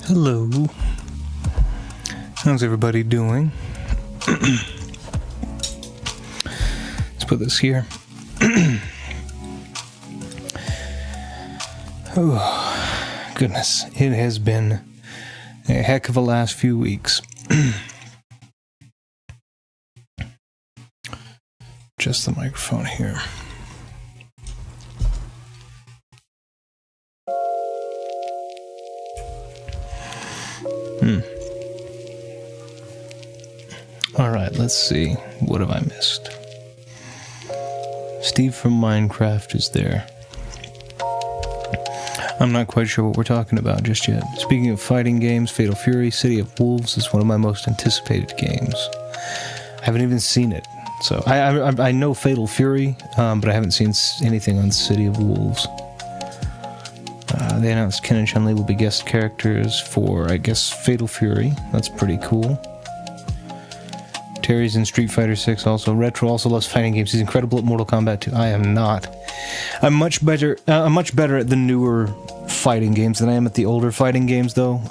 Hello. How's everybody doing? Let's put this here. Oh, goodness. It has been a heck of a last few weeks. Just the microphone here. Alright, let's see. What have I missed? Steve from Minecraft is there. I'm not quite sure what we're talking about just yet. Speaking of fighting games, Fatal Fury, City of Wolves is one of my most anticipated games. I haven't even seen it. So, I know Fatal Fury, but I haven't seen anything on City of Wolves. They announced Ken and Chun-Li will be guest characters for, I guess, Fatal Fury. That's pretty cool. Terry's in Street Fighter 6 also. Retro also loves fighting games. He's incredible at Mortal Kombat 2. I am not. I'm much better at the newer fighting games than I am at the older fighting games, though.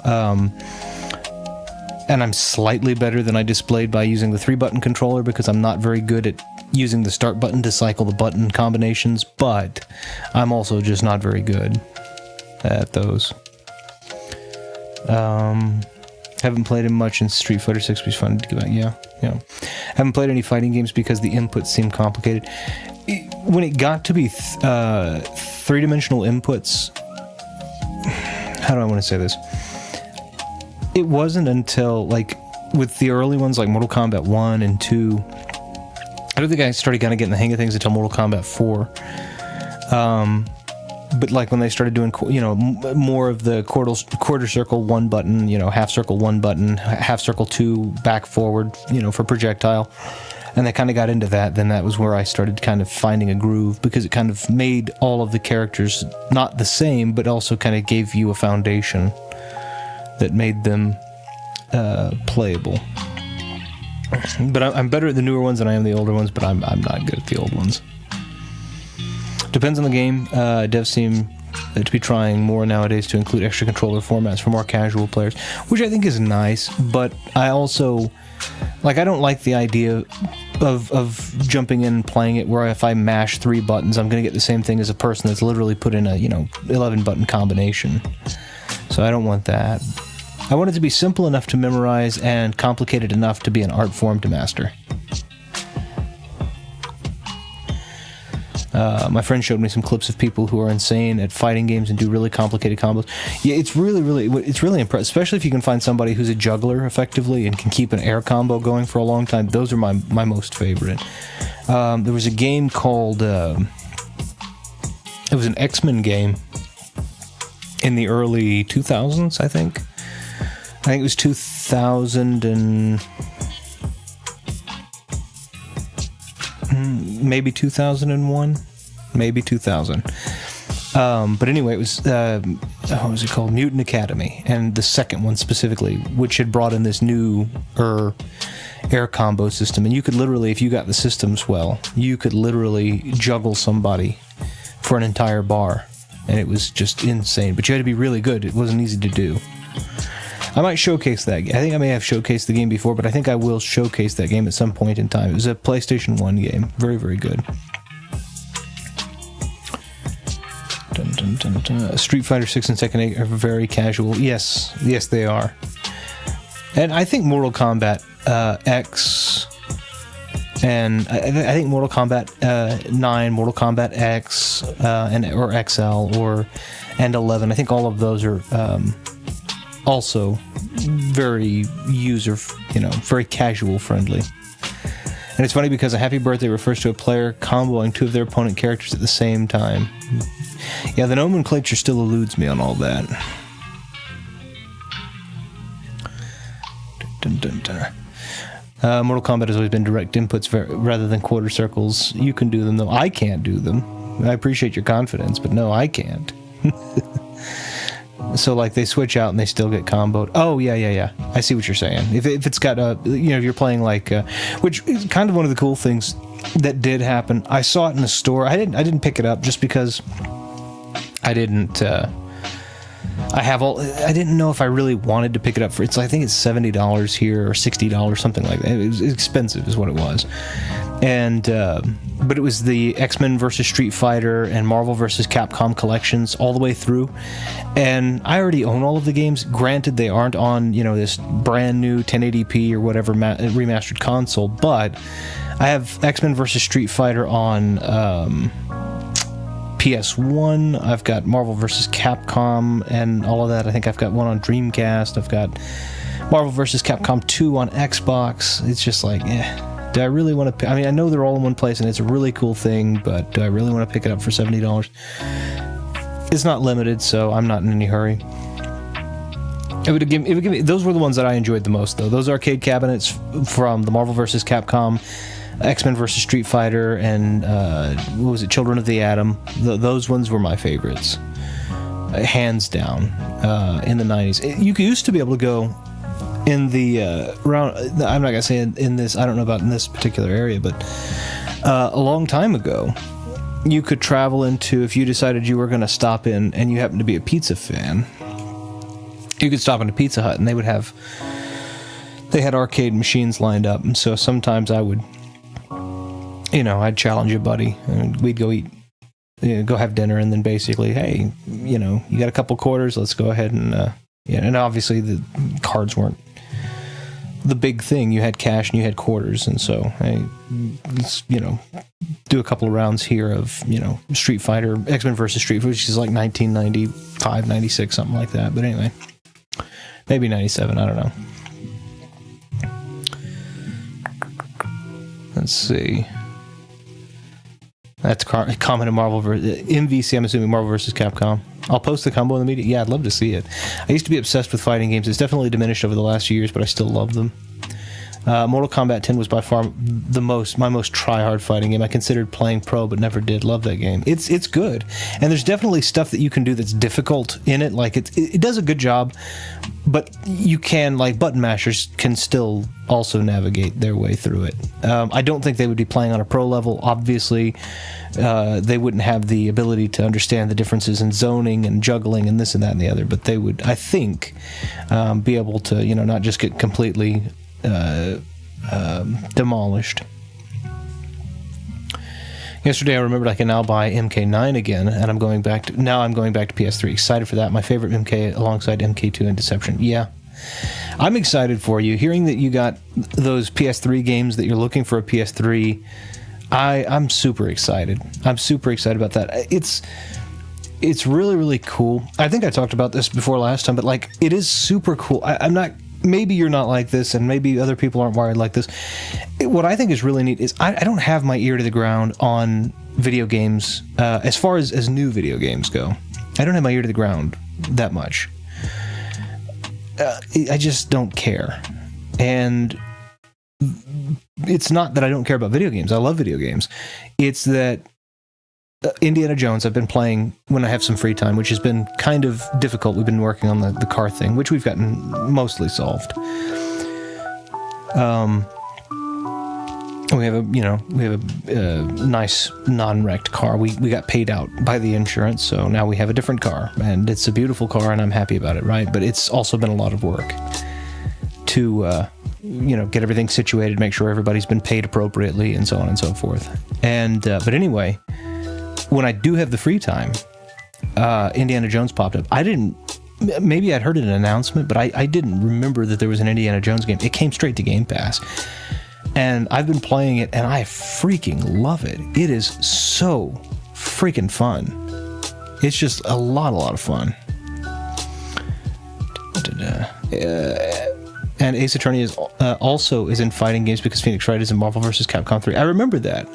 And I'm slightly better than I displayed by using the 3-button controller because I'm not very good at using the start button to cycle the button combinations, but I'm also just not very good at those. Haven't played him much in Street Fighter 6, but he's fun to give out. Yeah. Haven't played any fighting games because the inputs seem complicated. When it got to be three-dimensional inputs, how do I want to say this? It wasn't until, like, with the early ones, like Mortal Kombat 1 and 2, I don't think I started kind of getting the hang of things until Mortal Kombat 4. But like when they started doing, more of the quarter circle 1 button, half circle 1 button, half circle 2, back forward, for projectile, and they kind of got into that, then that was where I started kind of finding a groove, because it kind of made all of the characters not the same, but also kind of gave you a foundation that made them playable. But I'm better at the newer ones than I am the older ones, but I'm not good at the old ones. Depends on the game. Devs seem to be trying more nowadays to include extra controller formats for more casual players, which I think is nice, but I also, I don't like the idea of jumping in and playing it where if I mash 3 buttons, I'm going to get the same thing as a person that's literally put in a, 11-button combination. So I don't want that. I want it to be simple enough to memorize and complicated enough to be an art form to master. My friend showed me some clips of people who are insane at fighting games and do really complicated combos. Yeah, it's really impressive, especially if you can find somebody who's a juggler effectively and can keep an air combo going for a long time. Those are my most favorite. There was a game called, it was an X-Men game in the early 2000s, I think. I think it was 2000 and maybe 2001, maybe 2000. But anyway, it was, what was it called? Mutant Academy. And the second one specifically, which had brought in this new air combo system. And you could literally, if you got the systems well, you could literally juggle somebody for an entire bar. And it was just insane. But you had to be really good. It wasn't easy to do. I might showcase that. I think I may have showcased the game before, but I think I will showcase that game at some point in time. It was a PlayStation 1 game. Very, very good. Dun, dun, dun, dun. Street Fighter 6 and Tekken 8 are very casual. Yes, they are. And I think Mortal Kombat X and I think Mortal Kombat 9, Mortal Kombat X, or XL, and 11. I think all of those are also very very casual friendly. And it's funny because a happy birthday refers to a player comboing 2 of their opponent characters at the same time. Yeah, the nomenclature still eludes me on all that. Dun, dun, dun. Mortal Kombat has always been direct inputs rather than quarter circles. You can do them, though. I can't do them. I appreciate your confidence, but no, I can't. So, they switch out and they still get comboed. Oh, yeah. I see what you're saying. If it's got a, if you're playing which is kind of one of the cool things that did happen. I saw it in the store. I didn't pick it up just because I didn't I didn't know if I really wanted to pick it up for, I think it's $70 here or $60, something like that. It was expensive is what it was. And, but it was the X-Men versus Street Fighter and Marvel versus Capcom collections all the way through. And I already own all of the games. Granted, they aren't on, this brand new 1080p or whatever remastered console, but I have X-Men versus Street Fighter on, PS1, I've got Marvel vs. Capcom and all of that. I think I've got one on Dreamcast. I've got Marvel vs. Capcom 2 on Xbox. It's just like, do I really want to... I know they're all in one place and it's a really cool thing, but do I really want to pick it up for $70? It's not limited, so I'm not in any hurry. It would give me... Those were the ones that I enjoyed the most, though. Those arcade cabinets from the Marvel vs. Capcom, X-Men vs. Street Fighter, and what was it, Children of the Atom. Those ones were my favorites, hands down, in the 90s. You used to be able to go in the around. I'm not gonna say in this. I don't know about in this particular area, but a long time ago, you could travel into, if you decided you were going to stop in and you happened to be a pizza fan, you could stop into Pizza Hut and they had arcade machines lined up, and so sometimes I would. I'd challenge a buddy, and we'd go eat, go have dinner, and then basically, hey, you got a couple quarters, let's go ahead and, and obviously the cards weren't the big thing. You had cash and you had quarters, and so, hey, let's, do a couple of rounds here of, Street Fighter, X-Men versus Street Fighter, which is like 1995, 96, something like that, but anyway, maybe 97, I don't know. Let's see. That's a comment of Marvel MVC, I'm assuming Marvel vs. Capcom. I'll post the combo in the media. Yeah, I'd love to see it. I used to be obsessed with fighting games. It's definitely diminished over the last few years, but I still love them. Mortal Kombat 10 was by far my most try-hard fighting game. I considered playing pro, but never did. Love that game. It's good, and there's definitely stuff that you can do that's difficult in it. Like it does a good job, but you can, like, button mashers can still also navigate their way through it. I don't think they would be playing on a pro level. Obviously, they wouldn't have the ability to understand the differences in zoning and juggling and this and that and the other. But they would, I think, be able to, not just get completely demolished. Yesterday I remembered I can now buy MK9 again, and I'm going back to PS3. Excited for that. My favorite MK alongside MK2 and Deception. Yeah. I'm excited for you. Hearing that you got those PS3 games that you're looking for a PS3, I'm super excited. I'm super excited about that. It's really, really cool. I think I talked about this before last time, but like, it is super cool. I'm not... Maybe you're not like this, and maybe other people aren't wired like this. What I think is really neat is I don't have my ear to the ground on video games as far as new video games go. I don't have my ear to the ground that much. I just don't care. And it's not that I don't care about video games. I love video games. It's that Indiana Jones I've been playing when I have some free time, which has been kind of difficult. We've been working on the car thing, which we've gotten mostly solved. We have a nice non-wrecked car. We got paid out by the insurance, so now we have a different car, and it's a beautiful car, and I'm happy about it, right? But it's also been a lot of work to get everything situated, make sure everybody's been paid appropriately, and so on and so forth. And but anyway, when I do have the free time, Indiana Jones popped up. Maybe I'd heard an announcement, but I didn't remember that there was an Indiana Jones game. It came straight to Game Pass. And I've been playing it, and I freaking love it. It is so freaking fun. It's just a lot of fun. And Ace Attorney is also in fighting games because Phoenix Wright is in Marvel vs. Capcom 3. I remember that.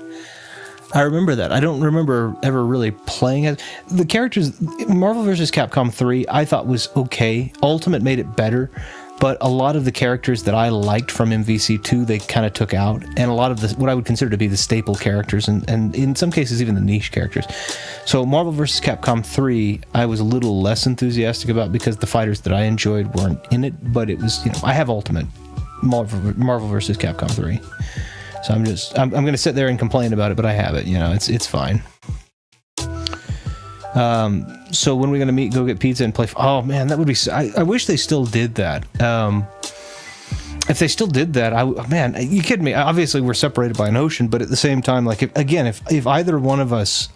I don't remember ever really playing it. The characters, Marvel vs. Capcom 3, I thought was okay. Ultimate made it better, but a lot of the characters that I liked from MVC2, they kind of took out, and a lot of what I would consider to be the staple characters, and in some cases even the niche characters. So Marvel vs. Capcom 3, I was a little less enthusiastic about because the fighters that I enjoyed weren't in it, but it was, I have Ultimate Marvel vs. Capcom 3. So I'm going to sit there and complain about it, but I have it. It's fine. So when are we gonna meet, go get pizza and play? Oh man, that would be. I wish they still did that. If they still did that, man, you kidding me? Obviously, we're separated by an ocean, but at the same time, like, if either one of us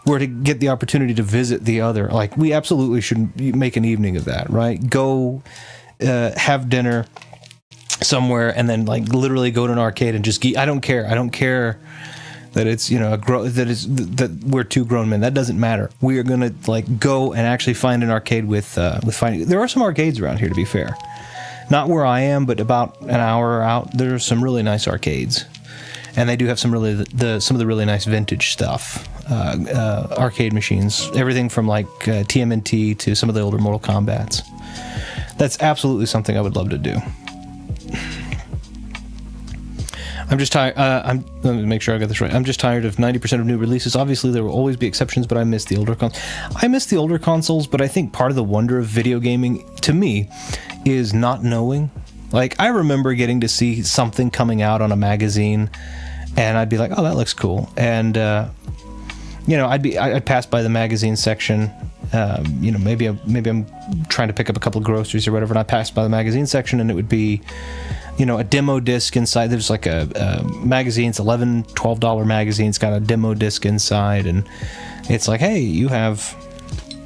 were to get the opportunity to visit the other, like, we absolutely should make an evening of that, right? Go have dinner somewhere, and then like literally go to an arcade and just I don't care that it's that we're two grown men. That doesn't matter. We are gonna like go and actually find an arcade with finding. There are some arcades around here, to be fair. Not where I am, but about an hour out. There's some really nice arcades, and they do have some of the really nice vintage stuff. Arcade machines, everything from like TMNT to some of the older Mortal Kombats. That's absolutely something I would love to do. I'm just tired. Let me make sure I got this right. I'm just tired of 90% of new releases. Obviously, there will always be exceptions, but I miss the older consoles. I miss the older consoles, but I think part of the wonder of video gaming, to me, is not knowing. Like, I remember getting to see something coming out on a magazine, and I'd be like, "Oh, that looks cool," and I'd pass by the magazine section. Maybe I'm trying to pick up a couple of groceries or whatever, and I passed by the magazine section, and it would be, a demo disc inside. There's like a magazine. It's $11-12 magazine. It's got a demo disc inside, and it's like, hey, you have,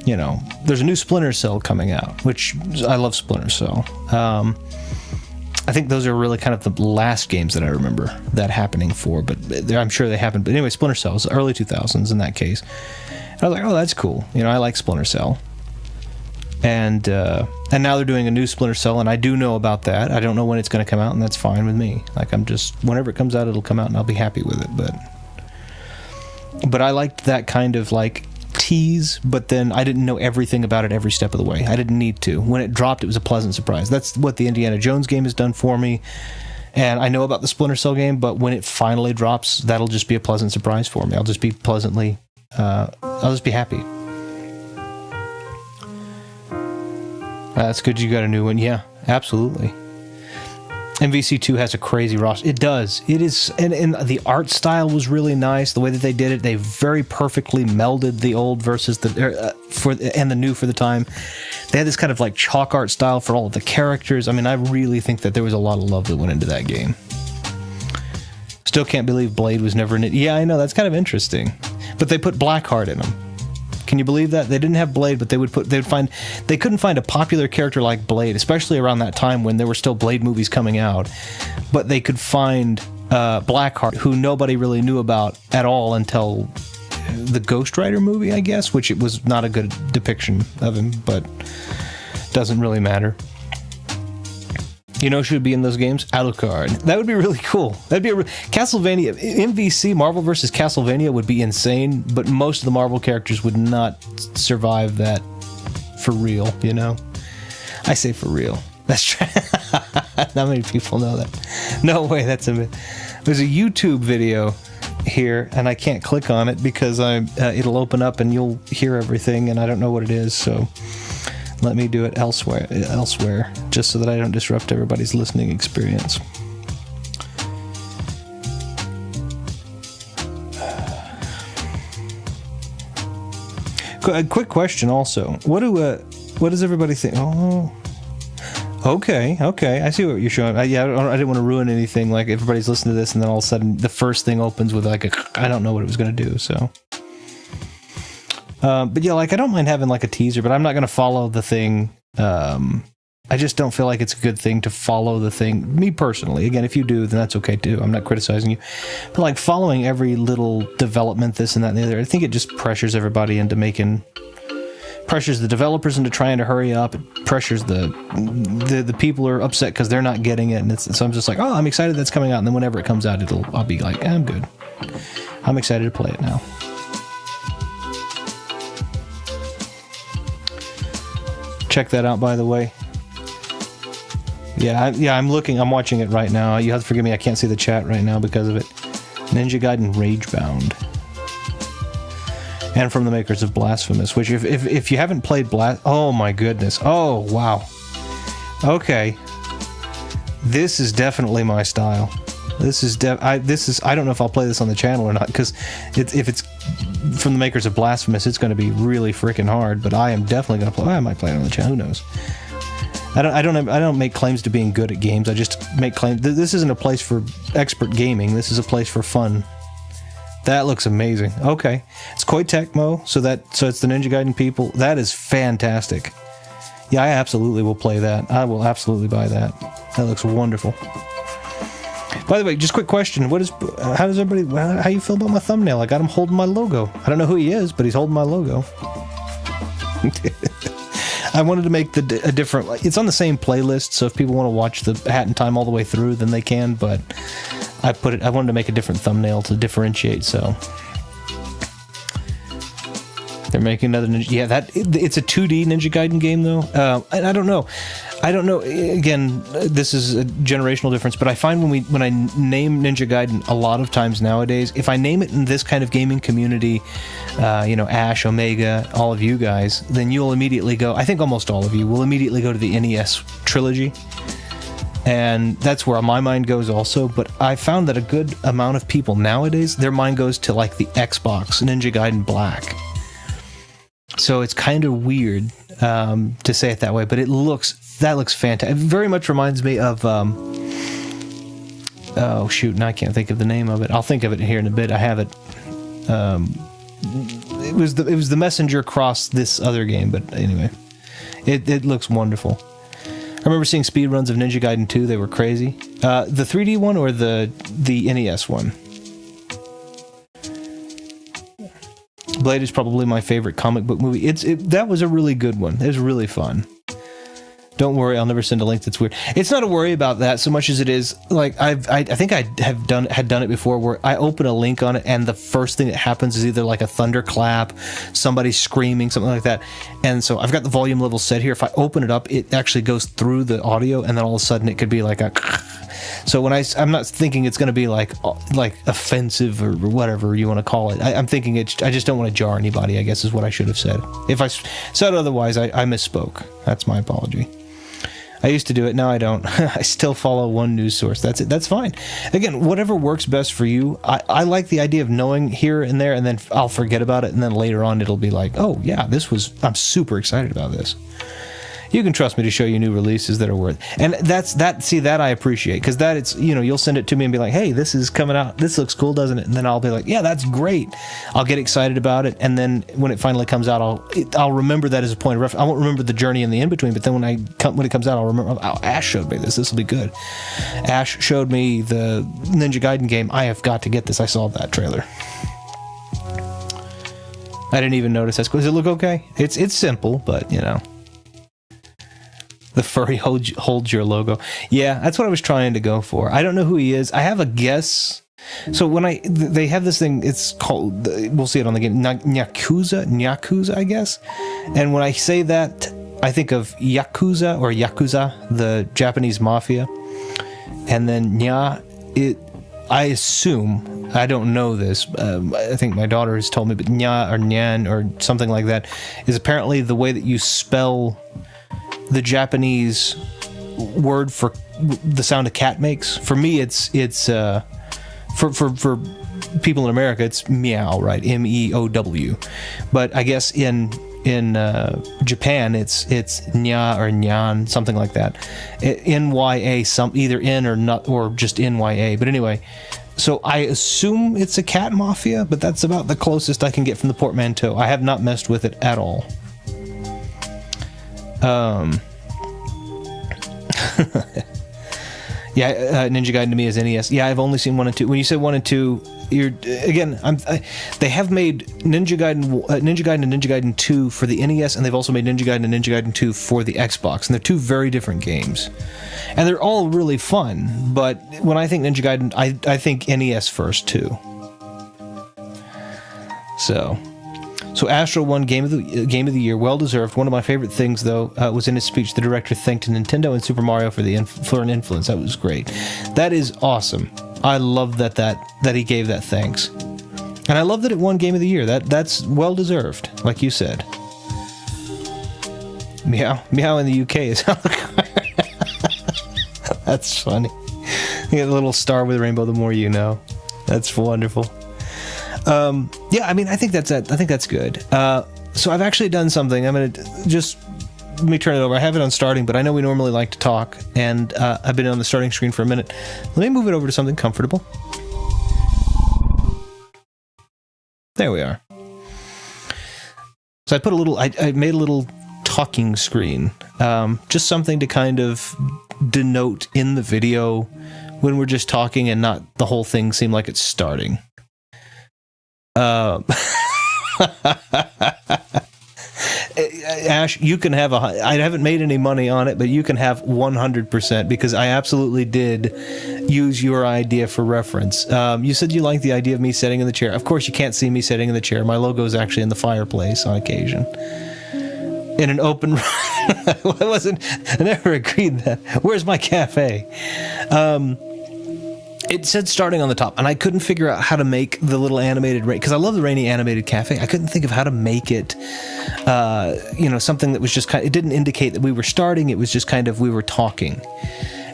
there's a new Splinter Cell coming out, which I love Splinter Cell. I think those are really kind of the last games that I remember that happening for, but I'm sure they happened. But anyway, Splinter Cell was early 2000s in that case. And I was like, oh, that's cool. I like Splinter Cell. And now they're doing a new Splinter Cell, and I do know about that. I don't know when it's going to come out, and that's fine with me. Like, whenever it comes out, it'll come out, and I'll be happy with it. But I liked that kind of, like, tease, but then I didn't know everything about it every step of the way. I didn't need to. When it dropped, it was a pleasant surprise. That's what the Indiana Jones game has done for me. And I know about the Splinter Cell game, but when it finally drops, that'll just be a pleasant surprise for me. I'll just be I'll just be happy. That's good you got a new one. Yeah, absolutely. MVC2 has a crazy roster. It does. It is, and the art style was really nice. The way that they did it, they very perfectly melded the old versus the new for the time. They had this kind of like chalk art style for all of the characters. I mean, I really think that there was a lot of love that went into that game. Still can't believe Blade was never in it. Yeah, I know, that's kind of interesting. But they put Blackheart in them. Can you believe that? They didn't have Blade, but they couldn't find a popular character like Blade, especially around that time when there were still Blade movies coming out. But they could find Blackheart, who nobody really knew about at all until the Ghost Rider movie, I guess, which it was not a good depiction of him, but doesn't really matter. Should be in those games? Alucard. That would be really cool. That'd be Castlevania. MVC, Marvel vs. Castlevania would be insane, but most of the Marvel characters would not survive that for real, I say for real. That's true. Not many people know that. No way, there's a YouTube video here, and I can't click on it because it'll open up and you'll hear everything, and I don't know what it is, so let me do it elsewhere, just so that I don't disrupt everybody's listening experience. A quick question also. What does everybody think? Oh, okay. I see what you're showing. I didn't want to ruin anything. Like, everybody's listening to this, and then all of a sudden the first thing opens with like I don't know what it was going to do, so... but yeah, like, I don't mind having like a teaser, but I'm not going to follow the thing. I just don't feel like it's a good thing to follow the thing. Me personally, again, if you do, then that's okay too. I'm not criticizing you, but like following every little development, this and that and the other, I think it just pressures everybody into pressures the developers into trying to hurry up. It pressures the people who are upset because they're not getting it, and so I'm just like, oh, I'm excited that's coming out, and then whenever it comes out, I'll be like, I'm good. I'm excited to play it now. Check that out, by the way. I'm watching it right now. You have to forgive me, I can't see the chat right now because of it. Ninja Gaiden Ragebound. And from the makers of Blasphemous, which if you haven't played oh my goodness. Oh, wow. Okay. This is definitely my style. I don't know if I'll play this on the channel or not, because if it's from the makers of Blasphemous, it's going to be really freaking hard. But I am definitely going to play. I might play it on the channel. Who knows? I don't make claims to being good at games. I just make claims. This isn't a place for expert gaming. This is a place for fun. That looks amazing. Okay, it's Koei Tecmo, so it's the Ninja Gaiden people. That is fantastic. Yeah, I absolutely will play that. I will absolutely buy that. That looks wonderful. By the way, just quick question: how you feel about my thumbnail? I got him holding my logo. I don't know who he is, but he's holding my logo. I wanted to make a different. It's on the same playlist, so if people want to watch the Hat in Time all the way through, then they can. But I wanted to make a different thumbnail to differentiate. So they're making another Ninja. Yeah, it's a 2D Ninja Gaiden game though. And I don't know. Again, this is a generational difference, but I find when I name Ninja Gaiden a lot of times nowadays, if I name it in this kind of gaming community, Ash, Omega, all of you guys, then you'll immediately go. I think almost all of you will immediately go to the NES trilogy. And that's where my mind goes also, but I found that a good amount of people nowadays, their mind goes to like the Xbox Ninja Gaiden Black. So it's kind of weird to say it that way, but that looks fantastic. It very much reminds me of oh shoot, now I can't think of the name of it. I'll think of it here in a bit. I have it. It was the Messenger cross this other game, but anyway, it looks wonderful. I remember seeing speedruns of Ninja Gaiden 2. They were crazy. The 3D one or the NES one? Blade is probably my favorite comic book movie. That was a really good one. It was really fun. Don't worry, I'll never send a link that's weird. It's not a worry about that so much as it is like I think I had done it before where I open a link on it and the first thing that happens is either like a thunderclap, somebody screaming, something like that. And so I've got the volume level set here. If I open it up, it actually goes through the audio and then all of a sudden it could be like a. So when I'm not thinking it's going to be like offensive or whatever you want to call it. I'm thinking I just don't want to jar anybody, I guess is what I should have said. If I said otherwise, I misspoke. That's my apology. I used to do it, now I don't. I still follow one news source. That's it. That's fine. Again, whatever works best for you. I like the idea of knowing here and there, and then I'll forget about it, and then later on it'll be like, oh yeah, I'm super excited about this. You can trust me to show you new releases that are worth. And that I appreciate, because that it's, you'll send it to me and be like, hey, this is coming out. This looks cool, doesn't it? And then I'll be like, yeah, that's great. I'll get excited about it. And then when it finally comes out, I'll remember that as a point of reference. I won't remember the journey in the in-between, but then when it comes out, I'll remember, oh, Ash showed me this. This will be good. Ash showed me the Ninja Gaiden game. I have got to get this. I saw that trailer. I didn't even notice that. Does it look okay? It's simple, but The furry holds your logo. Yeah, that's what I was trying to go for. I don't know who he is. I have a guess. So when they have this thing, it's called, we'll see it on the game, Nyakuza, I guess. And when I say that, I think of Yakuza, the Japanese mafia. And then I assume, I don't know this, I think my daughter has told me, but Nya or Nyan or something like that is apparently the way that you spell the Japanese word for the sound a cat makes. For me, it's for people in America, it's meow, right? MEOW. But I guess in Japan, it's nya or nyan, something like that. NYA, either in or not, or just NYA. But anyway, so I assume it's a cat mafia, but that's about the closest I can get from the portmanteau. I have not messed with it at all. Yeah, Ninja Gaiden to me is NES. Yeah, I've only seen 1 and 2. When you say 1 and 2, they have made Ninja Gaiden and Ninja Gaiden 2 for the NES, and they've also made Ninja Gaiden and Ninja Gaiden 2 for the Xbox, and they're two very different games. And they're all really fun, but when I think Ninja Gaiden, I think NES first too. So Astro won Game of the Year, well deserved. One of my favorite things, though, was in his speech. The director thanked Nintendo and Super Mario for an influence. That was great. That is awesome. I love that he gave that thanks, and I love that it won Game of the Year. That's well deserved, like you said. Meow in the UK is that's funny. You get a little star with a rainbow. The more you know. That's wonderful. Yeah, I mean, I think that's good. So I've actually done something. I'm going to just... Let me turn it over. I have it on starting, but I know we normally like to talk, and I've been on the starting screen for a minute. Let me move it over to something comfortable. There we are. So I made a little talking screen, just something to kind of denote in the video when we're just talking and not the whole thing seem like it's starting. Ash, you can have I haven't made any money on it, but you can have 100% because I absolutely did use your idea for reference. You said you liked the idea of me sitting in the chair. Of course, you can't see me sitting in the chair. My logo is actually in the fireplace on occasion. In an open... I never agreed that. Where's my cafe? It said starting on the top, and I couldn't figure out how to make the little animated rain, because I love the rainy animated cafe. I couldn't think of how to make it, something that was just kind of, it didn't indicate that we were starting, it was just kind of, we were talking.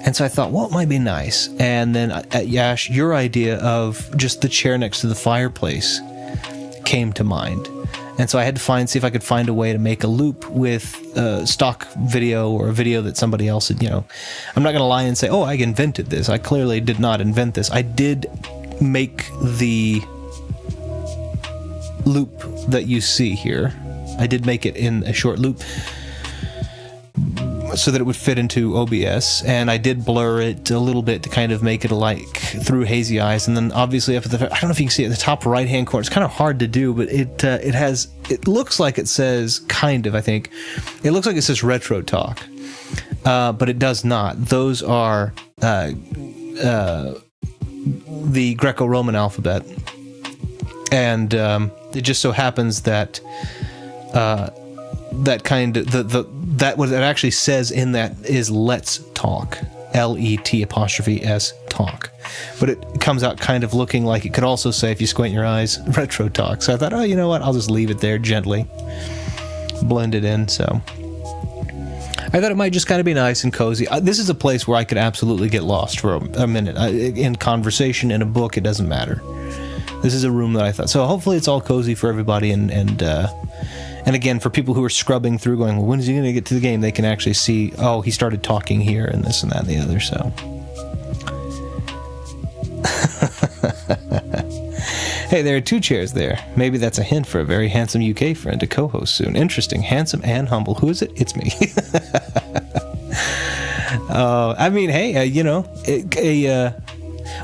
And so I thought, well, it might be nice. And then, Yash, your idea of just the chair next to the fireplace came to mind. And so I had to see if I could find a way to make a loop with stock video or a video that somebody else had, I'm not going to lie and say, oh, I invented this. I clearly did not invent this. I did make the loop that you see here. I did make it in a short loop so that it would fit into OBS, and I did blur it a little bit to kind of make it like through hazy eyes. And then obviously up at the, I don't know if you can see it, the top right hand corner, it's kind of hard to do, but it looks like it says, kind of, I think it looks like it says Retro Talk, but it does not. Those are the Greco-Roman alphabet, and it just so happens that that kind of that what it actually says in that is Let's Talk, LET''S talk, but it comes out kind of looking like it could also say, if you squint your eyes, Retro Talk. So I thought, oh, you know what, I'll just leave it there gently, blend it in. So I thought it might just kind of be nice and cozy. This is a place where I could absolutely get lost for a minute, in conversation, in a book, it doesn't matter. This is a room that I thought, so hopefully it's all cozy for everybody, and again, for people who are scrubbing through going, well, when is he going to get to the game, they can actually see, oh, he started talking here and this and that and the other, so. Hey, there are 2 chairs there. Maybe that's a hint for a very handsome UK friend to co-host soon. Interesting, handsome and humble. Who is it? It's me. I mean, hey,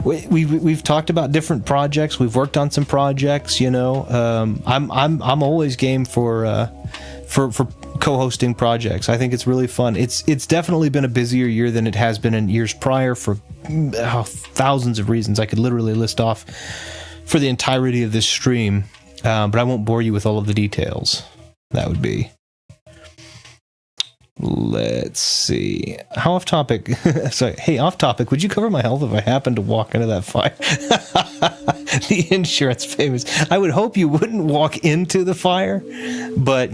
we've talked about different projects. We've worked on some projects. I'm always game for co-hosting projects. I think it's really fun. It's definitely been a busier year than it has been in years prior for thousands of reasons. I could literally list off for the entirety of this stream, but I won't bore you with all of the details. That would be. Let's see. How off topic? Sorry. Hey, off topic. Would you cover my health if I happen to walk into that fire? The insurance payments. I would hope you wouldn't walk into the fire, but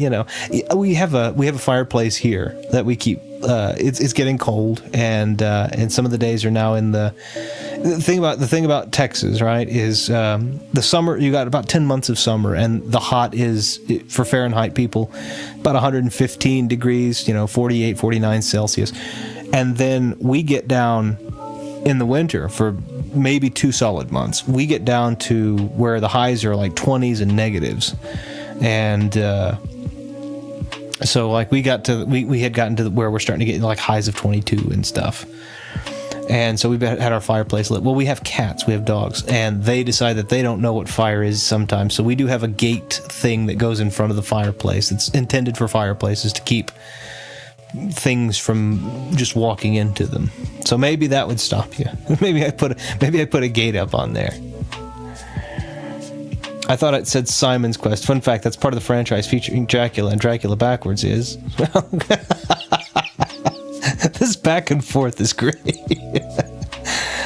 we have a fireplace here that we keep. It's getting cold, and some of the days are now in the thing about Texas, right? Is the summer, you got about 10 months of summer, and the hot is, for Fahrenheit people, about 115 degrees, 48, 49 Celsius. And then we get down in the winter for maybe 2 solid months. We get down to where the highs are like 20s and negatives. And so like we had gotten to where we're starting to get like highs of 22 and stuff. And so we've had our fireplace lit. Well, we have cats, we have dogs, and they decide that they don't know what fire is sometimes. So we do have a gate thing that goes in front of the fireplace. It's intended for fireplaces to keep things from just walking into them. So maybe that would stop you. Maybe I put a gate up on there. I thought it said Simon's Quest. Fun fact, that's part of the franchise featuring Dracula, and Dracula backwards is... This back and forth is great.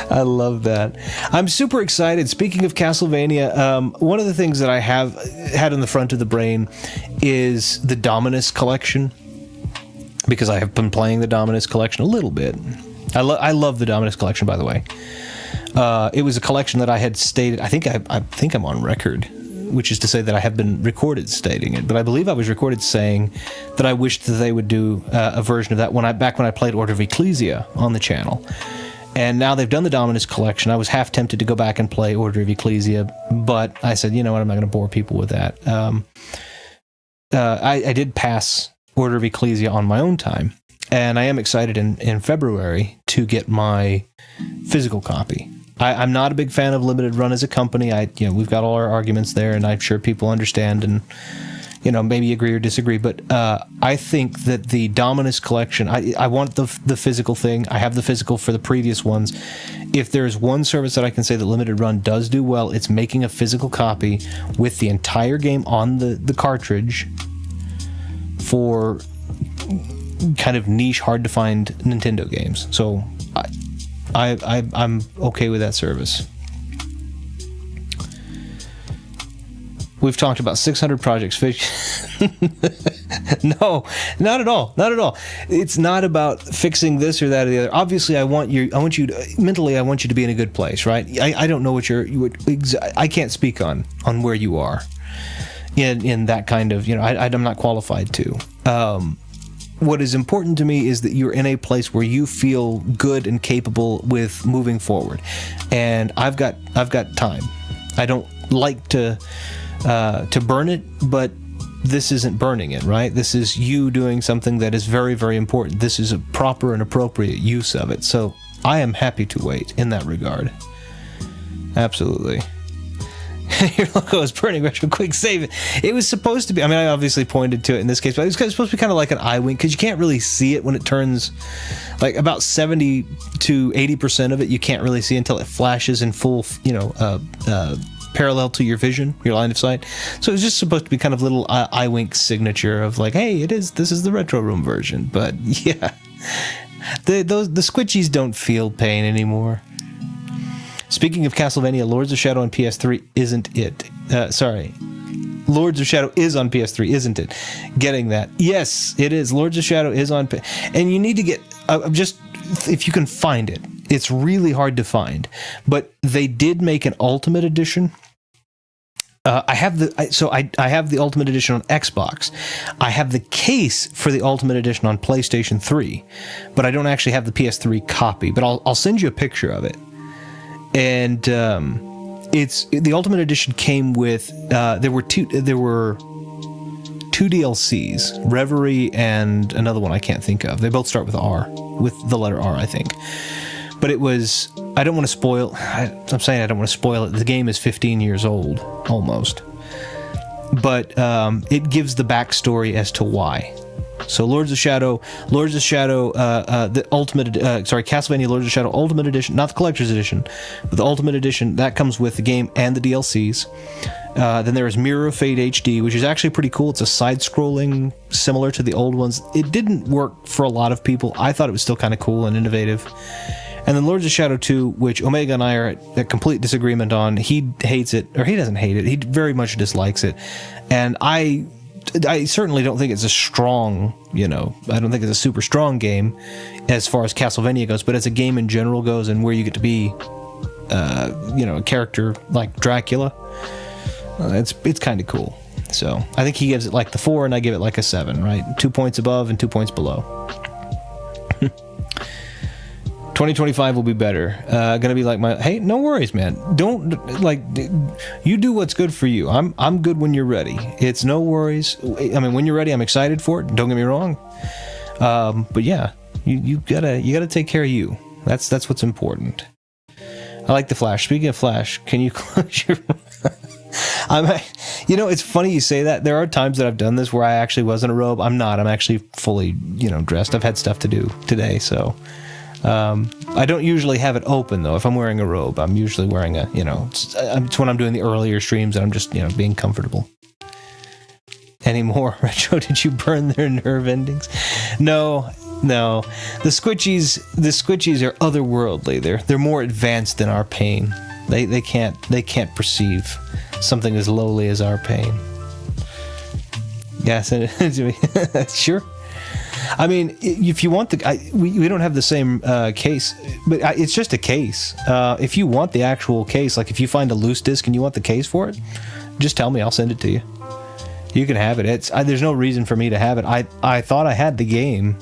I love that. I'm super excited. Speaking of Castlevania, one of the things that I have had in the front of the brain is the Dominus collection, because I have been playing the Dominus collection a little bit. I love the Dominus collection, by the way. It was a collection that I had stated. I think I'm on record which is to say that I have been recorded stating it. But I believe I was recorded saying that I wished that they would do a version of that back when I played Order of Ecclesia on the channel. And now they've done the Dominus Collection. I was half tempted to go back and play Order of Ecclesia, but I said, you know what, I'm not going to bore people with that. I did pass Order of Ecclesia on my own time, and I am excited in February to get my physical copy. I'm not a big fan of limited run as a company. We've got all our arguments there, and I'm sure people understand and, maybe agree or disagree. But I think that the Dominus Collection, I want the physical thing. I have the physical for the previous ones. If there's one service that I can say that limited run does do well, it's making a physical copy with the entire game on the cartridge for kind of niche, hard to find Nintendo games. So I'm okay with that service. We've talked about 600 projects. No, not at all. Not at all. It's not about fixing this or that or the other. Obviously, I want you to, mentally, I want you to be in a good place, right? I don't know what I can't speak on where you are in that kind of, I'm not qualified to. What is important to me is that you're in a place where you feel good and capable with moving forward. And I've got time. I don't like to burn it, but this isn't burning it, right? This is you doing something that is very, very important. This is a proper and appropriate use of it. So I am happy to wait in that regard. Absolutely. Your logo is burning retro. Quick save it. It was supposed to be. I mean, I obviously pointed to it in this case, but it was supposed to be kind of like an eye wink because you can't really see it when it turns like about 70 to 80% of it. You can't really see until it flashes in full, parallel to your vision, your line of sight. So it was just supposed to be kind of little eye wink signature of like, hey, this is the retro room version. But yeah, the squitchies don't feel pain anymore. Speaking of Castlevania, Lords of Shadow on PS3 isn't it? Lords of Shadow is on PS3, isn't it? Getting that. Yes, it is. Lords of Shadow is on... And you need to get... if you can find it. It's really hard to find. But they did make an Ultimate Edition. I have the Ultimate Edition on Xbox. I have the case for the Ultimate Edition on PlayStation 3. But I don't actually have the PS3 copy. But I'll send you a picture of it. And it's the Ultimate Edition came with there were two DLCs, Reverie and another one I can't think of. They both start with R, with the letter R, I think. But it was, I don't want to spoil. I'm saying I don't want to spoil it. The game is 15 years old almost, but it gives the backstory as to why. So the Ultimate, Castlevania Lords of Shadow Ultimate Edition, not the Collector's Edition, but the Ultimate Edition, that comes with the game and the DLCs. Then there is Mirror of Fate HD, which is actually pretty cool. It's a side-scrolling, similar to the old ones. It didn't work for a lot of people. I thought it was still kind of cool and innovative. And then Lords of Shadow 2, which Omega and I are at complete disagreement on. He hates it, or he doesn't hate it. He very much dislikes it. And I certainly don't think it's a strong, I don't think it's a super strong game as far as Castlevania goes, but as a game in general goes and where you get to be, a character like Dracula, it's kind of cool. So I think he gives it like the 4 and I give it like a 7, right? 2 points above and 2 points below. 2025 will be better. Gonna be like hey, no worries, man. Don't you do what's good for you. I'm good when you're ready. It's no worries. I mean, when you're ready, I'm excited for it. Don't get me wrong. But yeah, you gotta take care of you. That's what's important. I like the Flash. Speaking of Flash, can you close your... it's funny you say that. There are times that I've done this where I actually was in a robe. I'm not. I'm actually fully, dressed. I've had stuff to do today, so... I don't usually have it open though. If I'm wearing a robe, I'm usually wearing it's when I'm doing the earlier streams and I'm just, being comfortable. Anymore, Retro, did you burn their nerve endings? No. The squitchies are otherworldly. They're more advanced than our pain. They can't perceive something as lowly as our pain. Yes, sure. I mean, if you want we don't have the same case, but it's just a case. If you want the actual case, like if you find a loose disc and you want the case for it, Just tell me, I'll send it to you. You can have it. There's no reason for me to have it. I thought I had the game.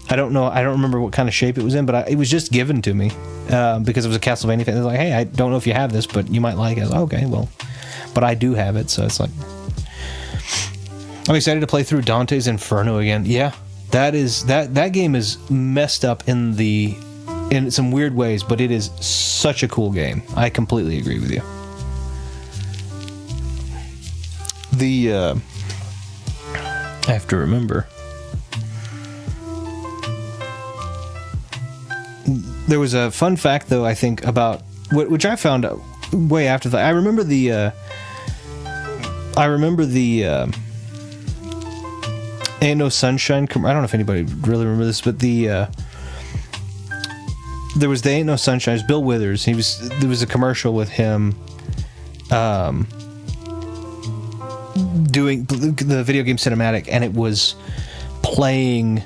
I don't know. I don't remember what kind of shape it was in, but it was just given to me because it was a Castlevania fan. They're like, hey, I don't know if you have this, but you might like it. I was like, okay, well, but I do have it, so it's like I'm excited to play through Dante's Inferno again. Yeah, that game is messed up in some weird ways, but it is such a cool game. I completely agree with you. I have to remember. There was a fun fact, though, I think, about which I found out way after that. I remember the Ain't No Sunshine. I don't know if anybody really remember this, but there was the Ain't No Sunshine. It was Bill Withers. There was a commercial with him doing the video game cinematic, and it was playing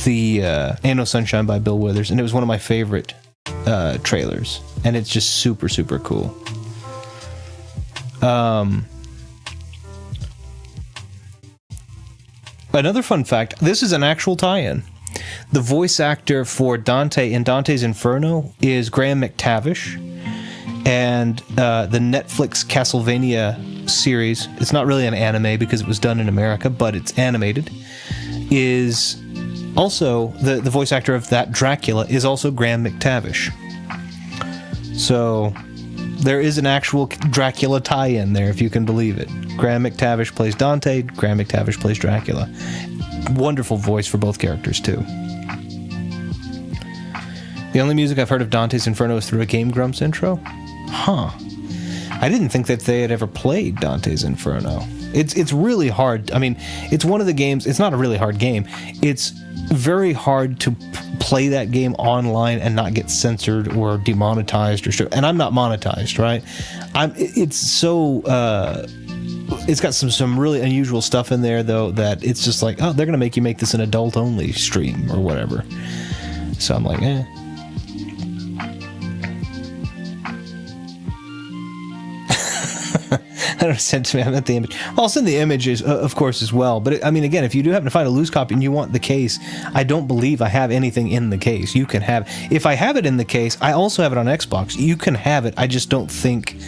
the Ain't No Sunshine by Bill Withers, and it was one of my favorite trailers, and it's just super, super cool. Another fun fact, this is an actual tie-in. The voice actor for Dante in Dante's Inferno is Graham McTavish, and the Netflix Castlevania series, it's not really an anime because it was done in America, but it's animated, is also, the voice actor of that Dracula is also Graham McTavish. So, there is an actual Dracula tie-in there, if you can believe it. Graham McTavish plays Dante, Graham McTavish plays Dracula. Wonderful voice for both characters, too. The only music I've heard of Dante's Inferno is through a Game Grumps intro? Huh. I didn't think that they had ever played Dante's Inferno. It's really hard. I mean, it's one of the games, it's not a really hard game. It's very hard to play that game online and not get censored or demonetized and I'm not monetized, right? It's got some really unusual stuff in there, though, that it's just like, oh, they're gonna make you make this an adult only stream or whatever. So I'm like, I don't send to me. I'm at the image. Well, I'll send the images, of course, as well. But I mean, again, if you do happen to find a loose copy and you want the case, I don't believe I have anything in the case. You can have. If I have it in the case, I also have it on Xbox. You can have it. I just don't think.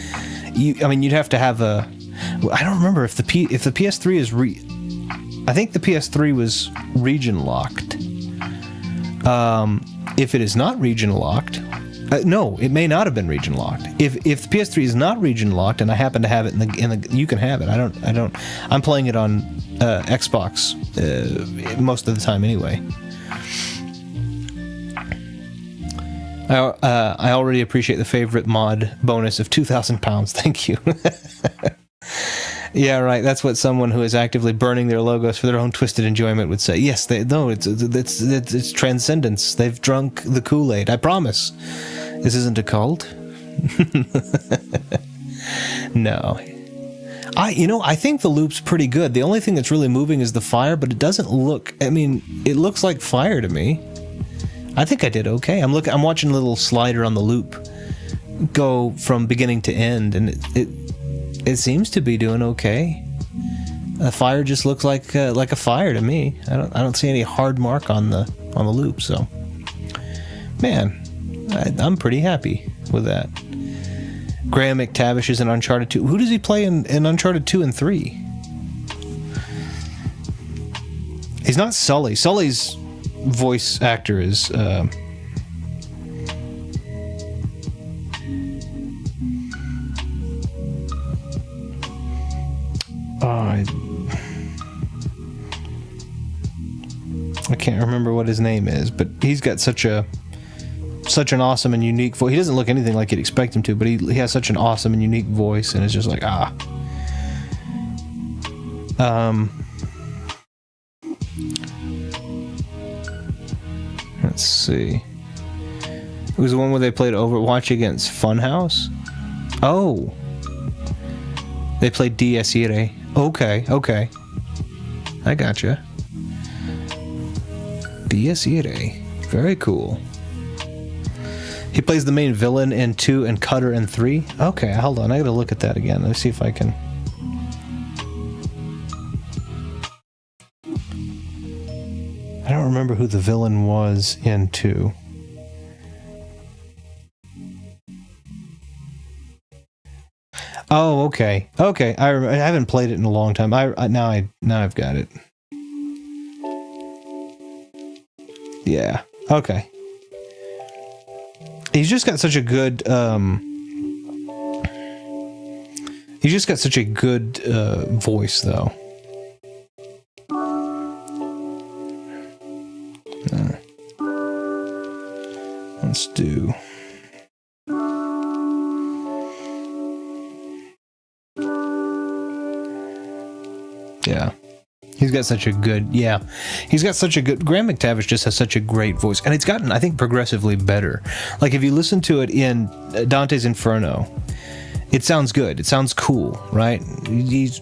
I mean, you'd have to have a. I don't remember if the PS3 is I think the PS3 was region locked. If it is not region locked. No, it may not have been region locked. If the PS3 is not region locked, and I happen to have it in the, you can have it. I'm playing it on Xbox most of the time anyway. I already appreciate the favorite mod bonus of £2,000. Thank you. Yeah, right. That's what someone who is actively burning their logos for their own twisted enjoyment would say. Yes, it's transcendence. They've drunk the Kool-Aid. I promise. This isn't a cult. No. I think the loop's pretty good. The only thing that's really moving is the fire, but it doesn't look. I mean, it looks like fire to me. I think I did okay. I'm watching a little slider on the loop go from beginning to end, and it seems to be doing okay. The fire just looks like a fire to me. I don't see any hard mark on the loop. So, man, I'm pretty happy with that. Graham McTavish is in Uncharted 2. Who does he play in Uncharted 2 and 3? He's not Sully. Sully's voice actor is I can't remember what his name is, but he's got such an awesome and unique voice. He doesn't look anything like you'd expect him to, but he has such an awesome and unique voice, and it's just like, let's see. It was the one where they played Overwatch against Funhouse? Oh. They played Dies Irae. Okay. I gotcha. Dies Irae. Very cool. He plays the main villain in 2 and Cutter in 3. Okay, hold on. I gotta look at that again. Let's see if I can. remember who the villain was in 2. Oh, okay. Okay, I haven't played it in a long time. Now I've got it. Yeah. Okay. He's just got such a good voice, though. Let's do. Yeah. He's got such a good, Graham McTavish just has such a great voice, and it's gotten, I think, progressively better. Like, if you listen to it in Dante's Inferno, it sounds good. It sounds cool, right? He's,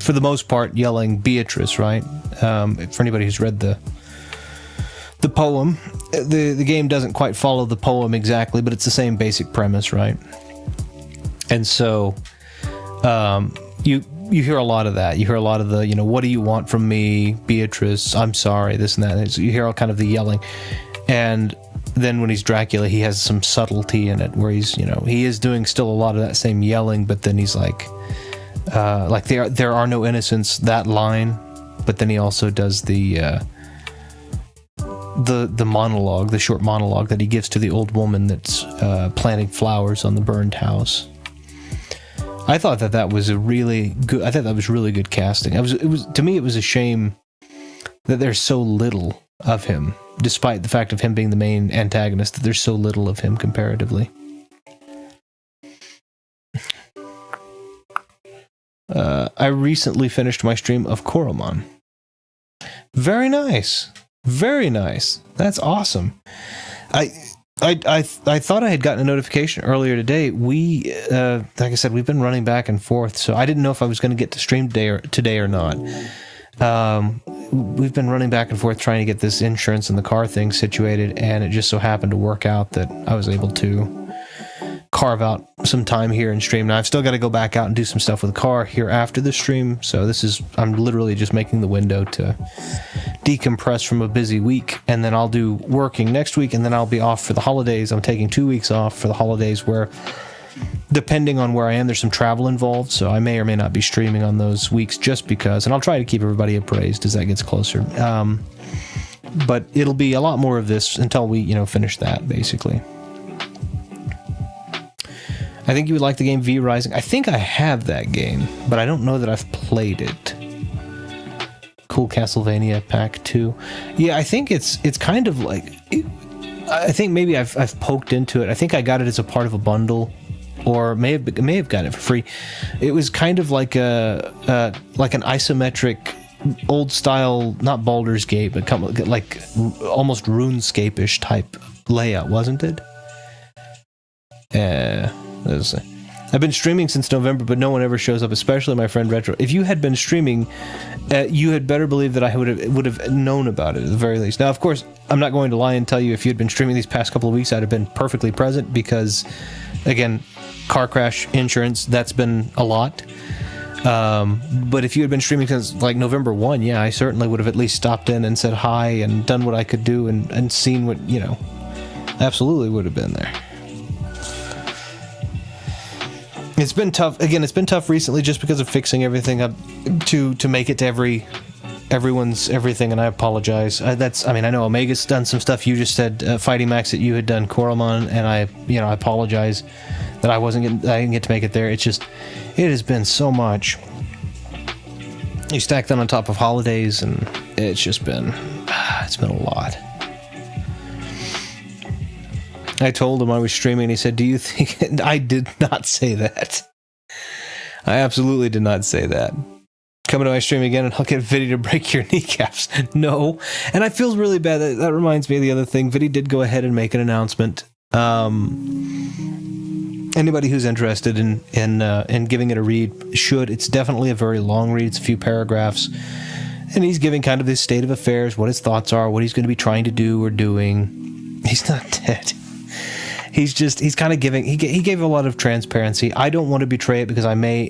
for the most part, yelling Beatrice, right? For anybody who's read the poem, the game doesn't quite follow the poem exactly, but it's the same basic premise, right? And so, you hear a lot of that. You hear a lot of the, what do you want from me, Beatrice? I'm sorry, this and that. And so you hear all kind of the yelling. And then when he's Dracula, he has some subtlety in it where he's, he is doing still a lot of that same yelling, but then he's like there are no innocents, that line. But then he also does the monologue, the short monologue that he gives to the old woman that's planting flowers on the burned house. I thought that was a really good. I thought that was really good casting. To me, it was a shame that there's so little of him, despite the fact of him being the main antagonist. That there's so little of him comparatively. I recently finished my stream of Koromon. Very nice, very nice. That's awesome. I thought I had gotten a notification earlier today. We, like I said, we've been running back and forth, so I didn't know if I was going to get to stream today or not. We've been running back and forth trying to get this insurance and the car thing situated, and it just so happened to work out that I was able to carve out some time here and stream. Now I've still got to go back out and do some stuff with the car here after the stream, so I'm literally just making the window to decompress from a busy week, and then I'll do working next week, and then I'll be off for the holidays. I'm taking 2 weeks off for the holidays where, depending on where I am, there's some travel involved, so I may or may not be streaming on those weeks just because, and I'll try to keep everybody appraised as that gets closer. But it'll be a lot more of this until we, finish that, basically. I think you would like the game V Rising. I think I have that game, but I don't know that I've played it. Cool Castlevania Pack 2. Yeah, I think it's kind of like... I think maybe I've poked into it. I think I got it as a part of a bundle, or may have gotten it for free. It was kind of like an isometric, old style, not Baldur's Gate, but like almost RuneScape-ish type layout, wasn't it? I've been streaming since November, but no one ever shows up, especially my friend Retro. If you had been streaming, you had better believe that I would have known about it at the very least. Now, of course, I'm not going to lie and tell you if you had been streaming these past couple of weeks, I'd have been perfectly present because, again, car crash insurance, that's been a lot. But if you had been streaming since like November 1, yeah, I certainly would have at least stopped in and said hi and done what I could do and seen what, absolutely would have been there. It's been tough. Again, it's been tough recently just because of fixing everything up to make it to everyone's everything, and I apologize. I know Omega's done some stuff. You just said, Fighting Max, that you had done Koromon, and I apologize that I didn't get to make it there. It has been so much. You stack that on top of holidays, and it's been a lot. I told him I was streaming, and he said, do you think... I did not say that. I absolutely did not say that. Coming to my stream again, and I'll get Viddy to break your kneecaps. No. And I feel really bad. That reminds me of the other thing. Viddy did go ahead and make an announcement. Anybody who's interested in giving it a read should. It's definitely a very long read. It's a few paragraphs. And he's giving kind of his state of affairs, what his thoughts are, what he's going to be trying to do or doing. He's not dead. He's kind of giving, he gave a lot of transparency. I don't want to betray it because I may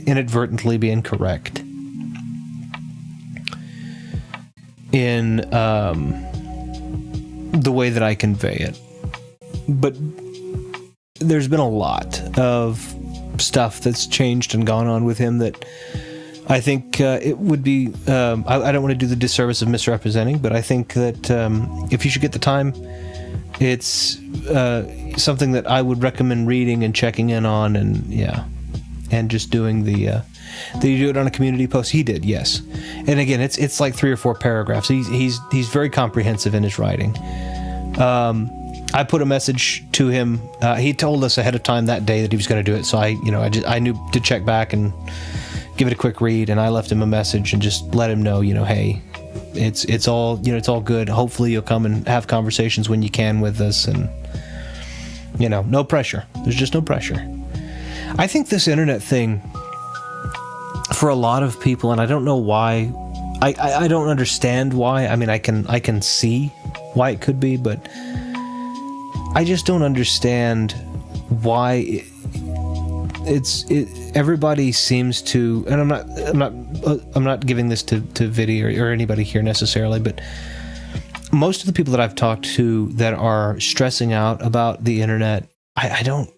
inadvertently be incorrect. in the way that I convey it. But there's been a lot of stuff that's changed and gone on with him that I think it would be... I don't want to do the disservice of misrepresenting, but I think that if you should get the time, it's something that I would recommend reading and checking in on, and just doing the... Did you do it on a community post? He did, yes. And again, it's like 3 or 4 paragraphs. He's very comprehensive in his writing. I put a message to him. He told us ahead of time that day that he was going to do it, so I knew to check back and give it a quick read. And I left him a message and just let him know, hey, it's all good. Hopefully you'll come and have conversations when you can with us, and no pressure. There's just no pressure. I think this internet thing, for a lot of people, and I don't know why, I don't understand why. I mean, I can see why it could be, but I just don't understand why everybody seems to, and I'm not giving this to Viddy or anybody here necessarily, but most of the people that I've talked to that are stressing out about the internet, I don't.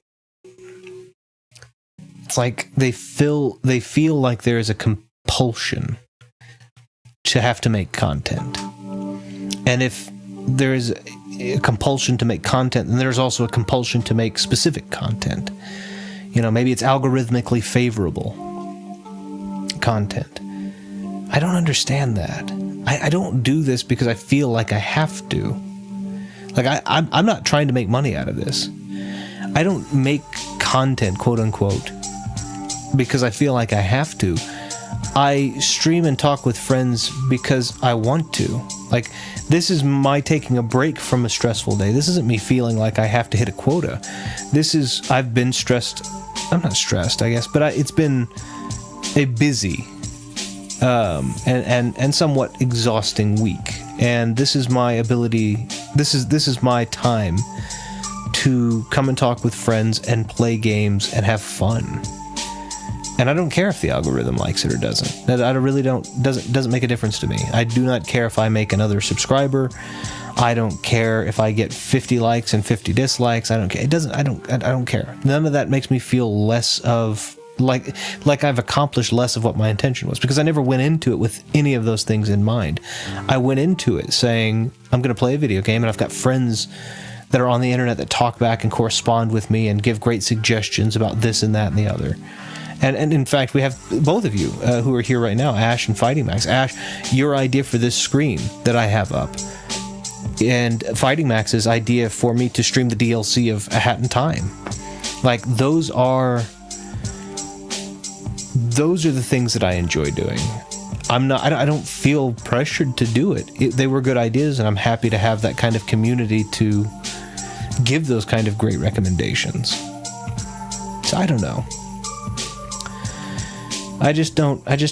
It's like they feel like there is a compulsion to have to make content. And if there is a compulsion to make content, then there's also a compulsion to make specific content. Maybe it's algorithmically favorable content. I don't understand that. I don't do this because I feel like I have to. Like, I'm not trying to make money out of this. I don't make content, quote unquote, because I feel like I have to. I stream and talk with friends because I want to. Like, this is my taking a break from a stressful day. This isn't me feeling like I have to hit a quota. I've been stressed. I'm not stressed, I guess, but it's been a busy and somewhat exhausting week. And this is my ability, this is my time to come and talk with friends and play games and have fun. And I don't care if the algorithm likes it or doesn't. That I really doesn't make a difference to me. I do not care if I make another subscriber. I don't care if I get 50 likes and 50 dislikes. I don't care. I don't care. None of that makes me feel less of like I've accomplished less of what my intention was, because I never went into it with any of those things in mind. I went into it saying, I'm going to play a video game, and I've got friends that are on the internet that talk back and correspond with me and give great suggestions about this and that and the other. And in fact, we have both of you who are here right now, Ash and Fighting Max. Ash, your idea for this screen that I have up, and Fighting Max's idea for me to stream the DLC of A Hat in Time. Like, those are the things that I enjoy doing. I don't feel pressured to do it. They were good ideas, and I'm happy to have that kind of community to give those kind of great recommendations. So I don't know. I just don't. That's,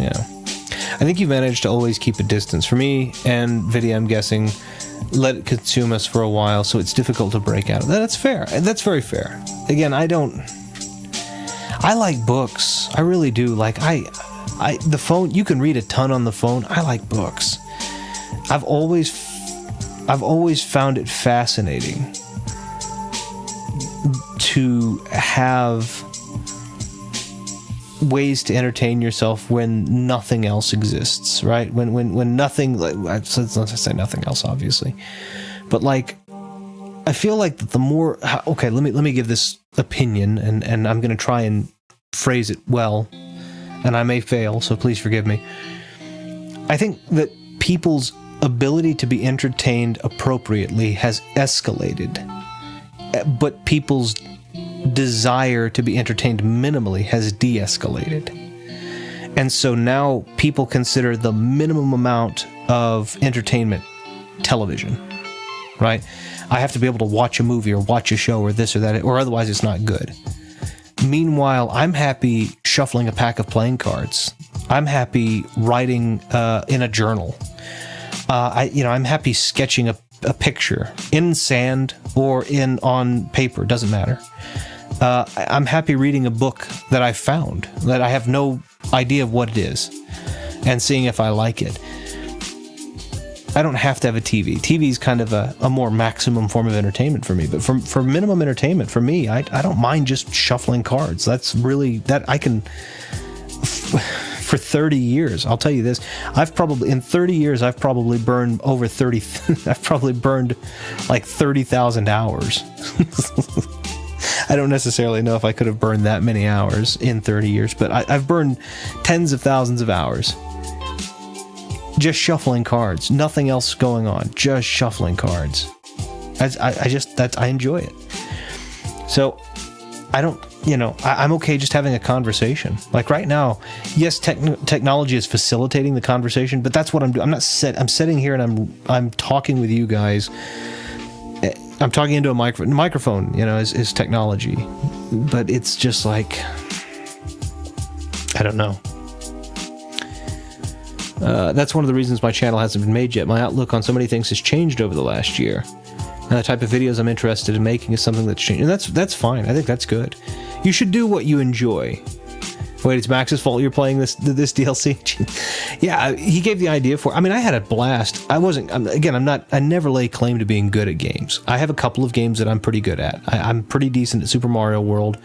I think you've managed to always keep a distance. For me and Viddy, I'm guessing, let it consume us for a while, so it's difficult to break out of that. That's fair. That's very fair. Again, I like books. I really do. Like, the phone, you can read a ton on the phone. I like books. I've always found it fascinating to have ways to entertain yourself when nothing else exists, right? When nothing, let's say nothing else, obviously, but like, I feel like the more, okay, let me give this opinion, and I'm going to try and phrase it well, and I may fail, so please forgive me. I think that people's ability to be entertained appropriately has escalated, but people's desire to be entertained minimally has de-escalated. And so now people consider the minimum amount of entertainment television, right? I have to be able to watch a movie or watch a show or this or that, or otherwise it's not good. Meanwhile, I'm happy shuffling a pack of playing cards. I'm happy writing in a journal. I'm happy sketching a picture in sand or on paper, doesn't matter. I'm happy reading a book that I found, that I have no idea of what it is, and seeing if I like it. I don't have to have a TV. TV is kind of a more maximum form of entertainment for me. But for minimum entertainment, for me, I don't mind just shuffling cards. That's really, that I can... For 30 years, I'll tell you this, in 30 years, I've probably burned over 30, I've probably burned like 30,000 hours. I don't necessarily know if I could have burned that many hours in 30 years, but I've burned tens of thousands of hours just shuffling cards, nothing else going on, just shuffling cards. I enjoy it. So I don't, I'm okay just having a conversation. Like right now, yes, technology is facilitating the conversation, but that's what I'm doing. I'm sitting here and I'm talking with you guys. I'm talking into a microphone, is technology, but it's just like, I don't know. That's one of the reasons my channel hasn't been made yet. My outlook on so many things has changed over the last year. And the type of videos I'm interested in making is something that's changed. And that's fine. I think that's good. You should do what you enjoy. Wait, it's Max's fault you're playing this DLC? Yeah, he gave the idea for it. I mean, I had a blast. I never lay claim to being good at games. I have a couple of games that I'm pretty good at. I'm pretty decent at Super Mario World.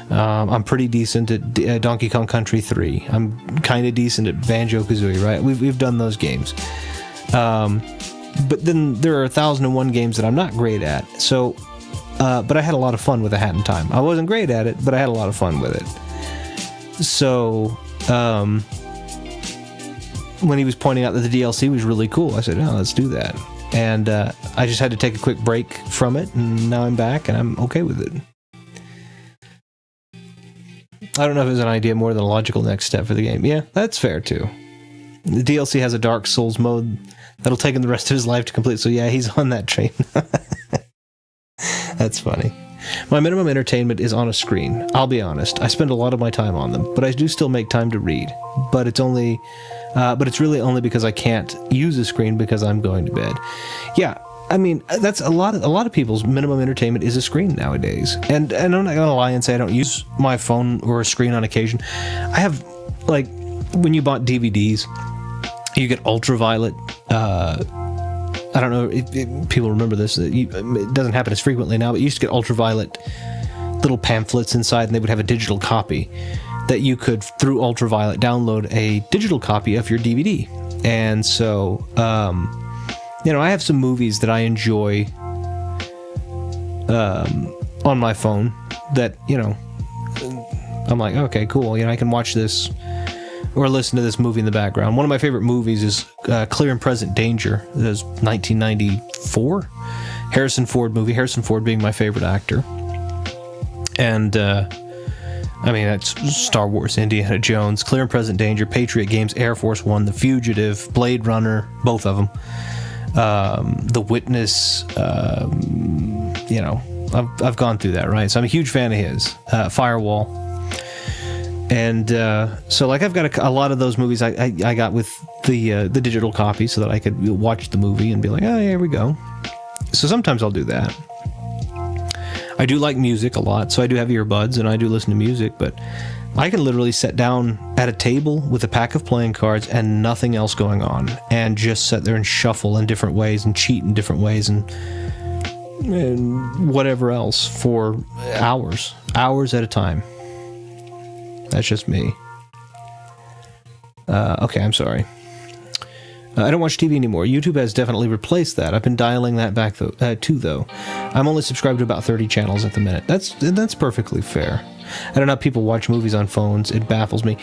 I'm pretty decent at Donkey Kong Country 3. I'm kind of decent at Banjo-Kazooie, right? We've done those games. But then there are 1001 games that I'm not great at. So, but I had a lot of fun with A Hat in Time. I wasn't great at it, but I had a lot of fun with it. So, when he was pointing out that the DLC was really cool, I said, "Oh, let's do that." And I just had to take a quick break from it, and now I'm back, and I'm okay with it. I don't know if it was an idea more than a logical next step for the game. Yeah, that's fair too. The DLC has a Dark Souls mode that'll take him the rest of his life to complete, so yeah, he's on that train. That's funny. My minimum entertainment is on a screen. I'll be honest. I spend a lot of my time on them, but I do still make time to read. But it's really only because I can't use a screen because I'm going to bed. Yeah, I mean, that's a lot of people's minimum entertainment is a screen nowadays. And I'm not gonna lie and say I don't use my phone or a screen on occasion. I have, like, when you bought DVDs, you get ultraviolet. I don't know if people remember this. It doesn't happen as frequently now, but you used to get ultraviolet little pamphlets inside, and they would have a digital copy that you could, through ultraviolet, download a digital copy of your DVD. And so, I have some movies that I enjoy on my phone that, I'm like, okay, cool. I can watch this or listen to this movie in the background. One of my favorite movies is Clear and Present Danger. It was 1994 Harrison Ford movie. Harrison Ford being my favorite actor. And, that's Star Wars, Indiana Jones, Clear and Present Danger, Patriot Games, Air Force One, The Fugitive, Blade Runner, both of them. The Witness, I've gone through that, right? So I'm a huge fan of his. Firewall. And so, like, I've got a lot of those movies I got with the digital copy so that I could watch the movie and be like, oh, here we go. So sometimes I'll do that. I do like music a lot, so I do have earbuds and I do listen to music, but I can literally sit down at a table with a pack of playing cards and nothing else going on and just sit there and shuffle in different ways and cheat in different ways and whatever else for hours at a time. That's just me. Okay, I'm sorry. I don't watch TV anymore. YouTube has definitely replaced that. I've been dialing that back too, though. I'm only subscribed to about 30 channels at the minute. That's perfectly fair. I don't know how people watch movies on phones. It baffles me.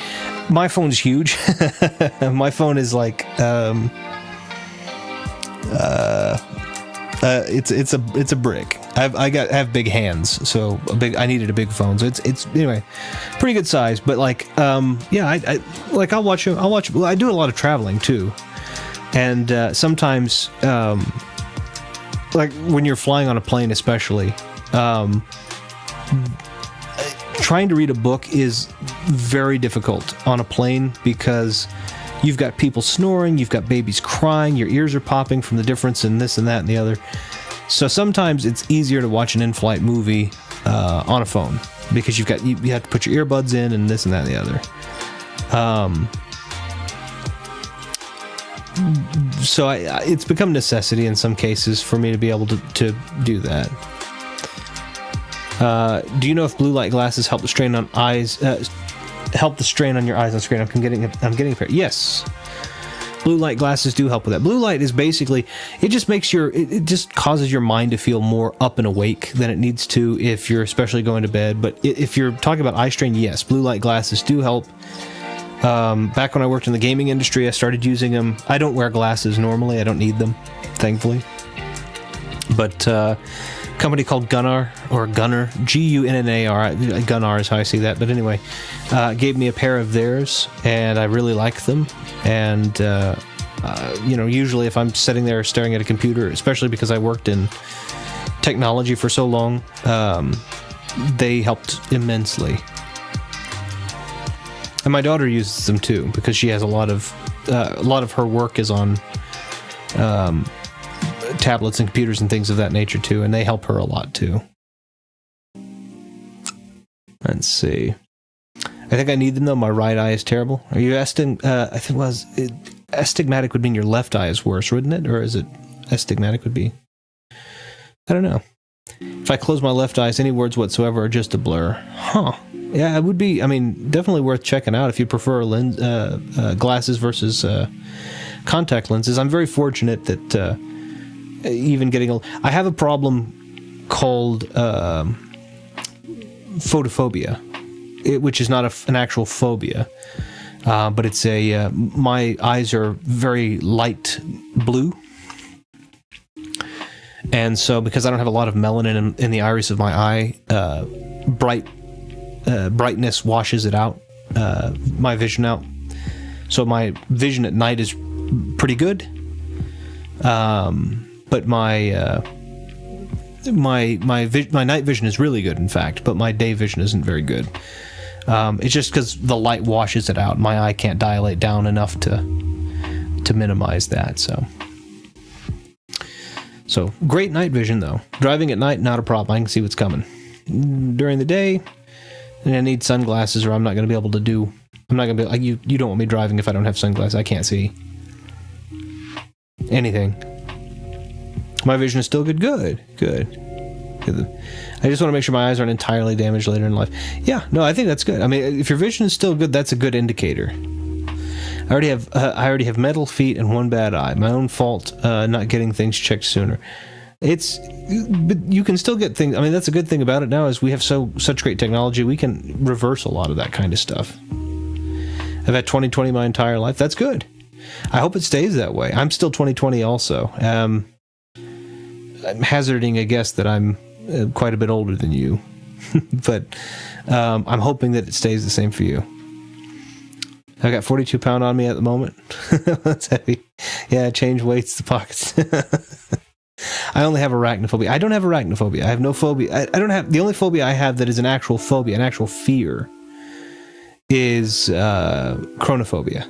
My phone's huge. My phone is like it's a brick. I have big hands, so I needed a big phone. So it's anyway, pretty good size. But like I'll watch. Well, I do a lot of traveling too, and sometimes like when you're flying on a plane, especially. Trying to read a book is very difficult on a plane because you've got people snoring, you've got babies crying, your ears are popping from the difference in this and that and the other. So sometimes it's easier to watch an in-flight movie on a phone, because you have to put your earbuds in and this and that and the other. So it's become necessity in some cases for me to be able to do that. Do you know if blue light glasses help the strain on eyes? Help the strain on your eyes on screen? I'm getting a pair. Yes, blue light glasses do help with that. Blue light is basically, it just makes it just causes your mind to feel more up and awake than it needs to if you're especially going to bed. But if you're talking about eye strain, yes, blue light glasses do help. Back when I worked in the gaming industry, I started using them. I don't wear glasses normally. I don't need them, thankfully. But a company called Gunnar, G-U-N-N-A-R, Gunnar is how I see that. But anyway, gave me a pair of theirs, and I really like them. And, usually if I'm sitting there staring at a computer, especially because I worked in technology for so long, they helped immensely. And my daughter uses them too, because she has a lot of her work is on tablets and computers and things of that nature too, and they help her a lot too. Let's see. I think I need them though. My right eye is terrible. Are you astigmatic would mean your left eye is worse, wouldn't it? Or is it astigmatic would be? I don't know. If I close my left eyes, any words whatsoever are just a blur. Huh. Yeah, it would be, definitely worth checking out if you prefer glasses versus contact lenses. I'm very fortunate that even getting... I have a problem called photophobia, which is not an actual phobia, but it's my eyes are very light blue. And so because I don't have a lot of melanin in the iris of my eye, brightness washes it out, my vision out. So my vision at night is pretty good, but my night vision is really good, in fact. But my day vision isn't very good. It's just because the light washes it out. My eye can't dilate down enough to minimize that. So great night vision though. Driving at night, not a problem. I can see what's coming. During the day, and I need sunglasses, or I'm not going to be able to do. I'm not going to be like you. You don't want me driving if I don't have sunglasses. I can't see anything. My vision is still good. Good. I just want to make sure my eyes aren't entirely damaged later in life. Yeah, no, I think that's good. If your vision is still good, that's a good indicator. I already have metal feet and one bad eye. My own fault, not getting things checked sooner. But you can still get things. That's a good thing about it now is we have such great technology. We can reverse a lot of that kind of stuff. I've had 20/20 my entire life. That's good. I hope it stays that way. I'm still 20/20 also. I'm hazarding a guess that I'm quite a bit older than you, but I'm hoping that it stays the same for you. I got 42 pound on me at the moment. That's heavy. Yeah, change weights, the pockets. I only have arachnophobia. I don't have arachnophobia. I have no phobia. I don't have... The only phobia I have that is an actual phobia, an actual fear, is chronophobia.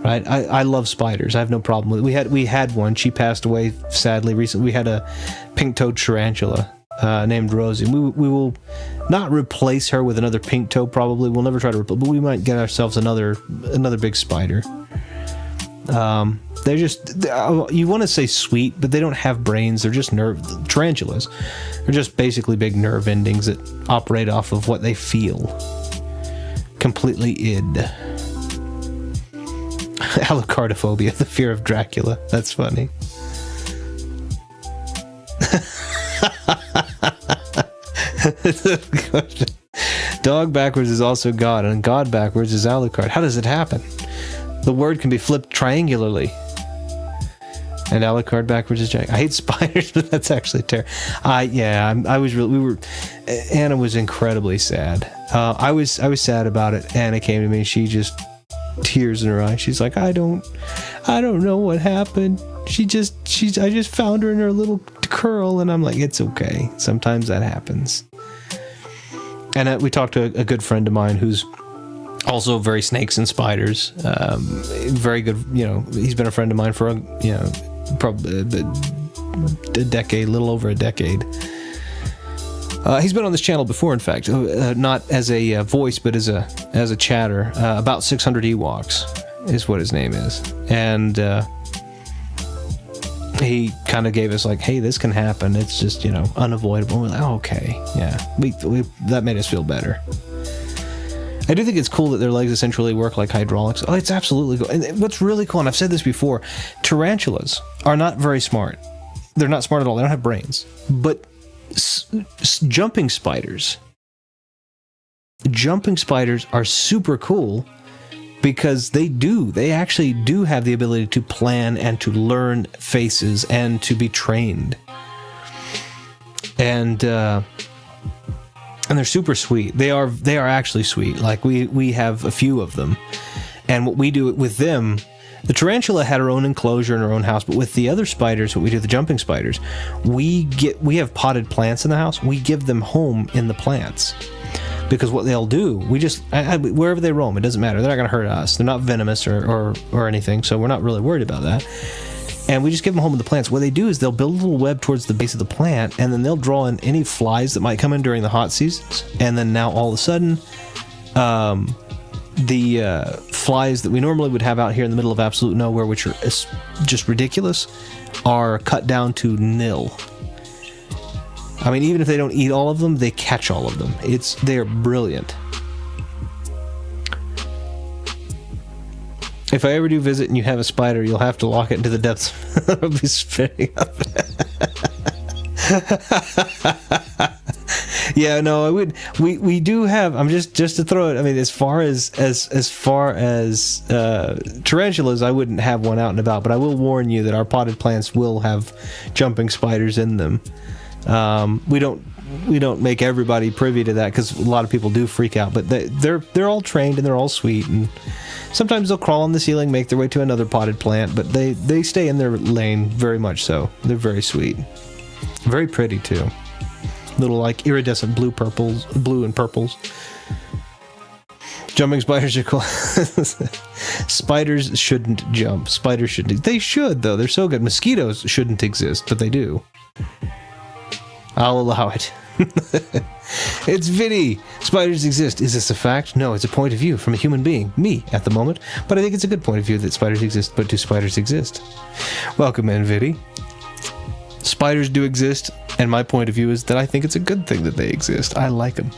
Right? I love spiders. I have no problem with it. We had one. She passed away, sadly, recently. We had a pink-toed tarantula named Rosie. We will not replace her with another pink toe, probably. We'll never try to replace, but we might get ourselves another big spider. They're just, you want to say sweet, but they don't have brains. They're just tarantulas. They're just basically big nerve endings that operate off of what they feel. Completely id. Alucardophobia, the fear of Dracula. That's funny. Dog backwards is also God, and God backwards is Alucard. How does it happen? The word can be flipped triangularly. And Alucard backwards is Jack. I hate spiders, but that's actually terrible. Anna was incredibly sad. I was sad about it. Anna came to me, she just tears in her eyes. She's like, I don't know what happened. I just found her in her little curl, and I'm like, it's okay. Sometimes that happens. And we talked to a good friend of mine who's also very snakes and spiders. Very good, he's been a friend of mine for, probably a decade, little over a decade. He's been on this channel before, in fact, not as a voice, but as a chatter. About 600 Ewoks is what his name is, and he kind of gave us like, "Hey, this can happen. It's just unavoidable." We're like, "Oh, okay, yeah." We that made us feel better. I do think it's cool that their legs essentially work like hydraulics. Oh, it's absolutely cool. And what's really cool, and I've said this before, tarantulas are not very smart. They're not smart at all. They don't have brains. But jumping spiders are super cool because they actually do have the ability to plan and to learn faces and to be trained. And they're super sweet. They are actually sweet. Like we have a few of them. And what we do with them, the tarantula had her own enclosure in her own house, but with the other spiders, what we do, the jumping spiders, we have potted plants in the house. We give them home in the plants. Because what they'll do, we just, wherever they roam, it doesn't matter. They're not going to hurt us. They're not venomous or anything, so we're not really worried about that. And we just give them home in the plants. What they do is they'll build a little web towards the base of the plant, and then they'll draw in any flies that might come in during the hot seasons. And then now all of a sudden, the flies that we normally would have out here in the middle of absolute nowhere, which are just ridiculous, are cut down to nil. I mean, even if they don't eat all of them, they catch all of them. They're brilliant. If I ever do visit and you have a spider, you'll have to lock it into the depths. It'll be spitting up. Yeah, no, I would. We do have. I'm just to throw it. I mean, as far as tarantulas, I wouldn't have one out and about. But I will warn you that our potted plants will have jumping spiders in them. We don't make everybody privy to that because a lot of people do freak out, but they're all trained and they're all sweet, and sometimes they'll crawl on the ceiling, make their way to another potted plant, but they stay in their lane very much so. They're very sweet, very pretty too. Little like iridescent blue and purples. Jumping spiders are cool. Spiders shouldn't jump. Spiders shouldn't. They should though. They're so good. Mosquitoes shouldn't exist, but they do. I'll allow it. It's Vinny. Spiders exist. Is this a fact? No, it's a point of view from a human being. Me, at the moment. But I think it's a good point of view that spiders exist, but do spiders exist? Welcome in, Vinny. Spiders do exist, and my point of view is that I think it's a good thing that they exist. I like them.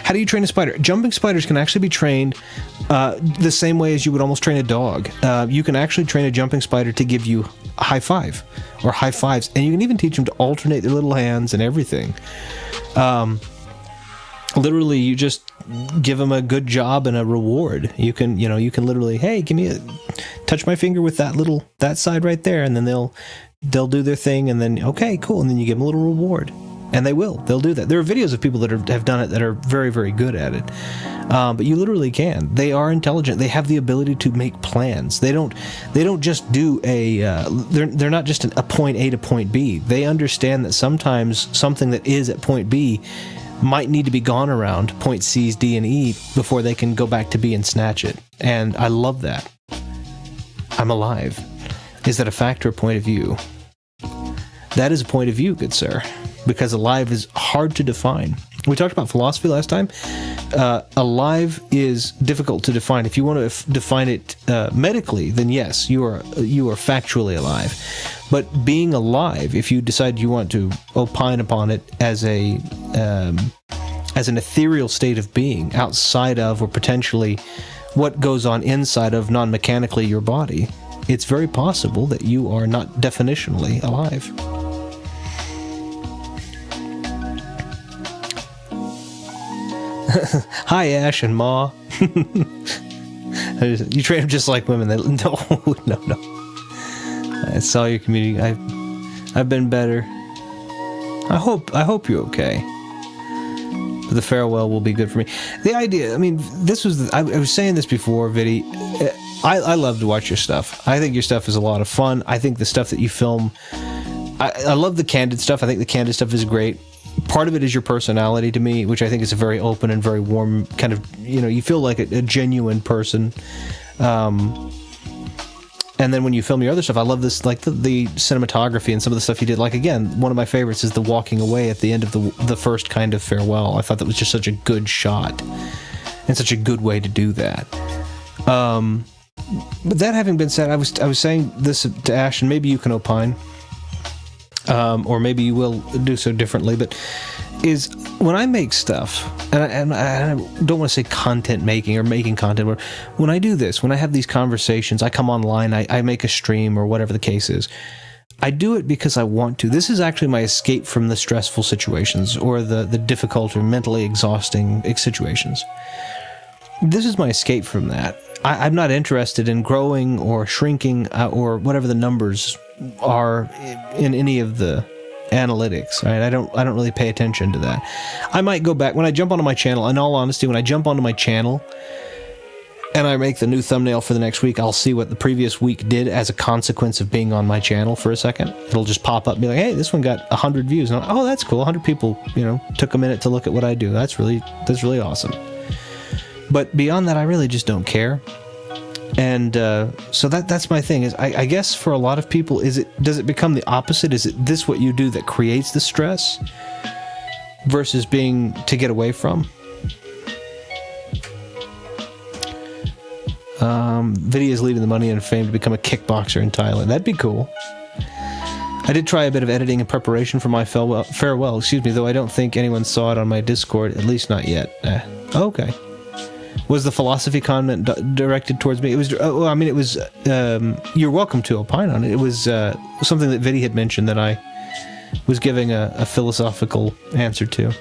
How do you train a spider? Jumping spiders can actually be trained the same way as you would almost train a dog. You can actually train a jumping spider to give you a high five or high fives, and you can even teach them to alternate their little hands and everything. Literally, you just give them a good job and a reward. You can literally, hey, touch my finger with that side right there, and then they'll do their thing, and then okay, cool, and then you give them a little reward. And they'll do that. There are videos of people that have done it that are very, very good at it. But you literally can. They are intelligent. They have the ability to make plans. They don't just do they're not just a point A to point B. They understand that sometimes something that is at point B might need to be gone around point C's, D, and E before they can go back to B and snatch it. And I love that. I'm alive. Is that a fact or a point of view? That is a point of view, good sir. Because alive is hard to define. We talked about philosophy last time. Alive is difficult to define. If you want to define it medically, then yes, you are factually alive. But being alive, if you decide you want to opine upon it as an ethereal state of being outside of, or potentially what goes on inside of non-mechanically your body, it's very possible that you are not definitionally alive. Hi, Ash and Ma. You train them just like women. No. I saw your community. I've been better. I hope you're okay. The farewell will be good for me. The idea, I mean, I was saying this before, Viddy. I love to watch your stuff. I think your stuff is a lot of fun. I think the stuff that you film, I love the candid stuff. I think the candid stuff is great. Part of it is your personality to me, which I think is a very open and very warm kind of, you feel like a genuine person. And And then when you film your other stuff, I love this, like the cinematography and some of the stuff you did. Like, again, one of my favorites is the walking away at the end of the first kind of farewell. I thought that was just such a good shot and such a good way to do that. But that having been said, I was saying this to Ash, and maybe you can opine, or maybe you will do so differently, but is when I make stuff, and I don't want to say content making or making content, but when I do this, when I have these conversations, I come online, I make a stream or whatever the case is, I do it because I want to. This is actually my escape from the stressful situations or the difficult or mentally exhausting situations. This is my escape from that. I'm not interested in growing or shrinking or whatever the numbers are in any of the analytics, right? I don't really pay attention to that. I might go back when I jump onto my channel. In all honesty, when I jump onto my channel and I make the new thumbnail for the next week, I'll see what the previous week did as a consequence of being on my channel for a second. It'll just pop up and be like, hey, this one got 100 views. And oh, that's cool. 100 people, took a minute to look at what I do. That's really awesome. But beyond that, I really just don't care. And so that's my thing. Is I guess for a lot of people, does it become the opposite? Is it this what you do that creates the stress versus being to get away from? Vidya is leaving the money and fame to become a kickboxer in Thailand. That'd be cool. I did try a bit of editing in preparation for my farewell, though I don't think anyone saw it on my Discord, at least not yet. Okay. Was the philosophy comment directed towards me? It was. It was. You're welcome to opine on it. It was something that Viddy had mentioned that I was giving a philosophical answer to.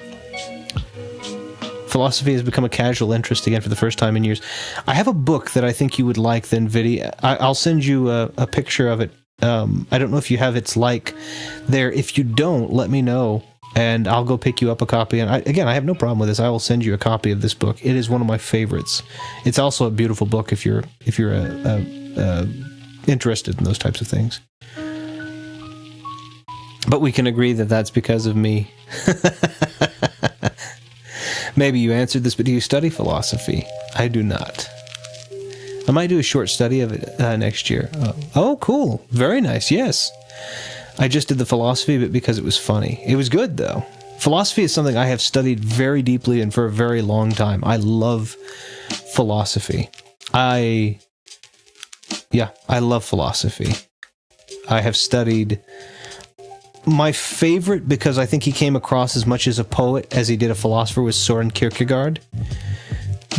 Philosophy has become a casual interest again for the first time in years. I have a book that I think you would like. Then Viddy, I'll send you a picture of it. I don't know if you have its like there. If you don't, let me know. And I'll go pick you up a copy. And I have no problem with this. I will send you a copy of this book. It is one of my favorites. It's also a beautiful book if you're interested in those types of things. But we can agree that that's because of me. Maybe you answered this, but do you study philosophy? I do not. I might do a short study of it next year. Oh, cool. Very nice. Yes. I just did the philosophy bit because it was funny. It was good, though. Philosophy is something I have studied very deeply and for a very long time. I love philosophy. I love philosophy. I have studied... My favorite, because I think he came across as much as a poet as he did a philosopher, was Søren Kierkegaard.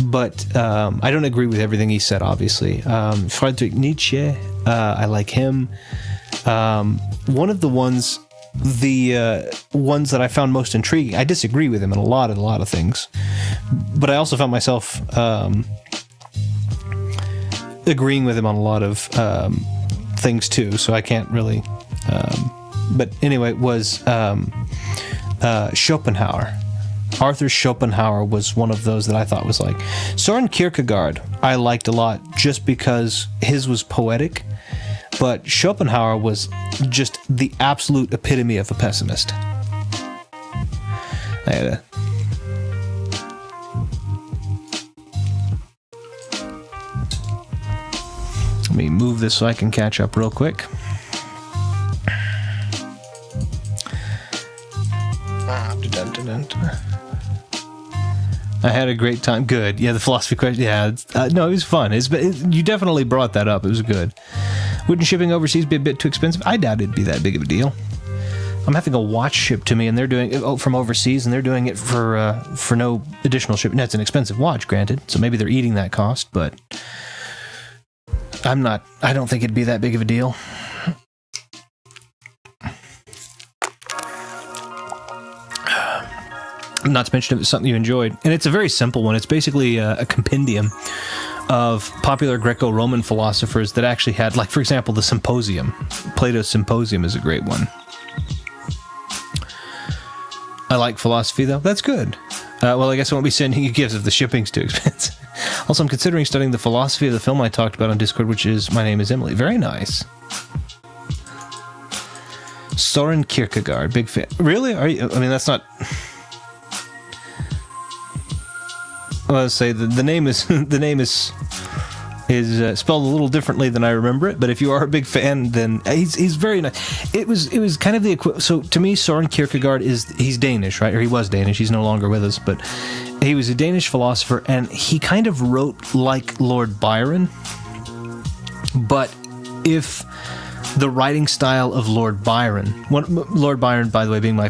But I don't agree with everything he said, obviously. Friedrich Nietzsche, I like him. One of the ones that I found most intriguing, I disagree with him in a lot of things, but I also found myself agreeing with him on a lot of things too, so I can't really... but anyway, was Schopenhauer. Arthur Schopenhauer was one of those that I thought was like... Søren Kierkegaard I liked a lot just because his was poetic, but Schopenhauer was just the absolute epitome of a pessimist. Let me move this so I can catch up real quick. I had a great time. Good. Yeah, the philosophy question. Yeah, no, it was fun. You definitely brought that up. It was good. Wouldn't shipping overseas be a bit too expensive? I doubt it'd be that big of a deal. I'm having a watch shipped to me, and they're doing it from overseas, and they're doing it for no additional shipping. That's an expensive watch, granted, so maybe they're eating that cost, but I don't think it'd be that big of a deal. Not to mention if it's something you enjoyed. And it's a very simple one. It's basically a compendium of popular Greco-Roman philosophers that actually had, like, for example, the Symposium. Plato's Symposium is a great one. I like philosophy, though. That's good. Well, I guess I won't be sending you gifts if the shipping's too expensive. Also, I'm considering studying the philosophy of the film I talked about on Discord, which is My Name is Emily. Very nice. Søren Kierkegaard, big fan. Really? Are you? I mean, that's not... Well, I say the name is is spelled a little differently than I remember it, but if you are a big fan, then he's very nice. It was kind of the equivalent. So to me, Søren Kierkegaard he's Danish, right? Or he was Danish. He's no longer with us, but he was a Danish philosopher, and he kind of wrote like Lord Byron. But if the writing style of Lord Byron, Lord Byron, by the way, being my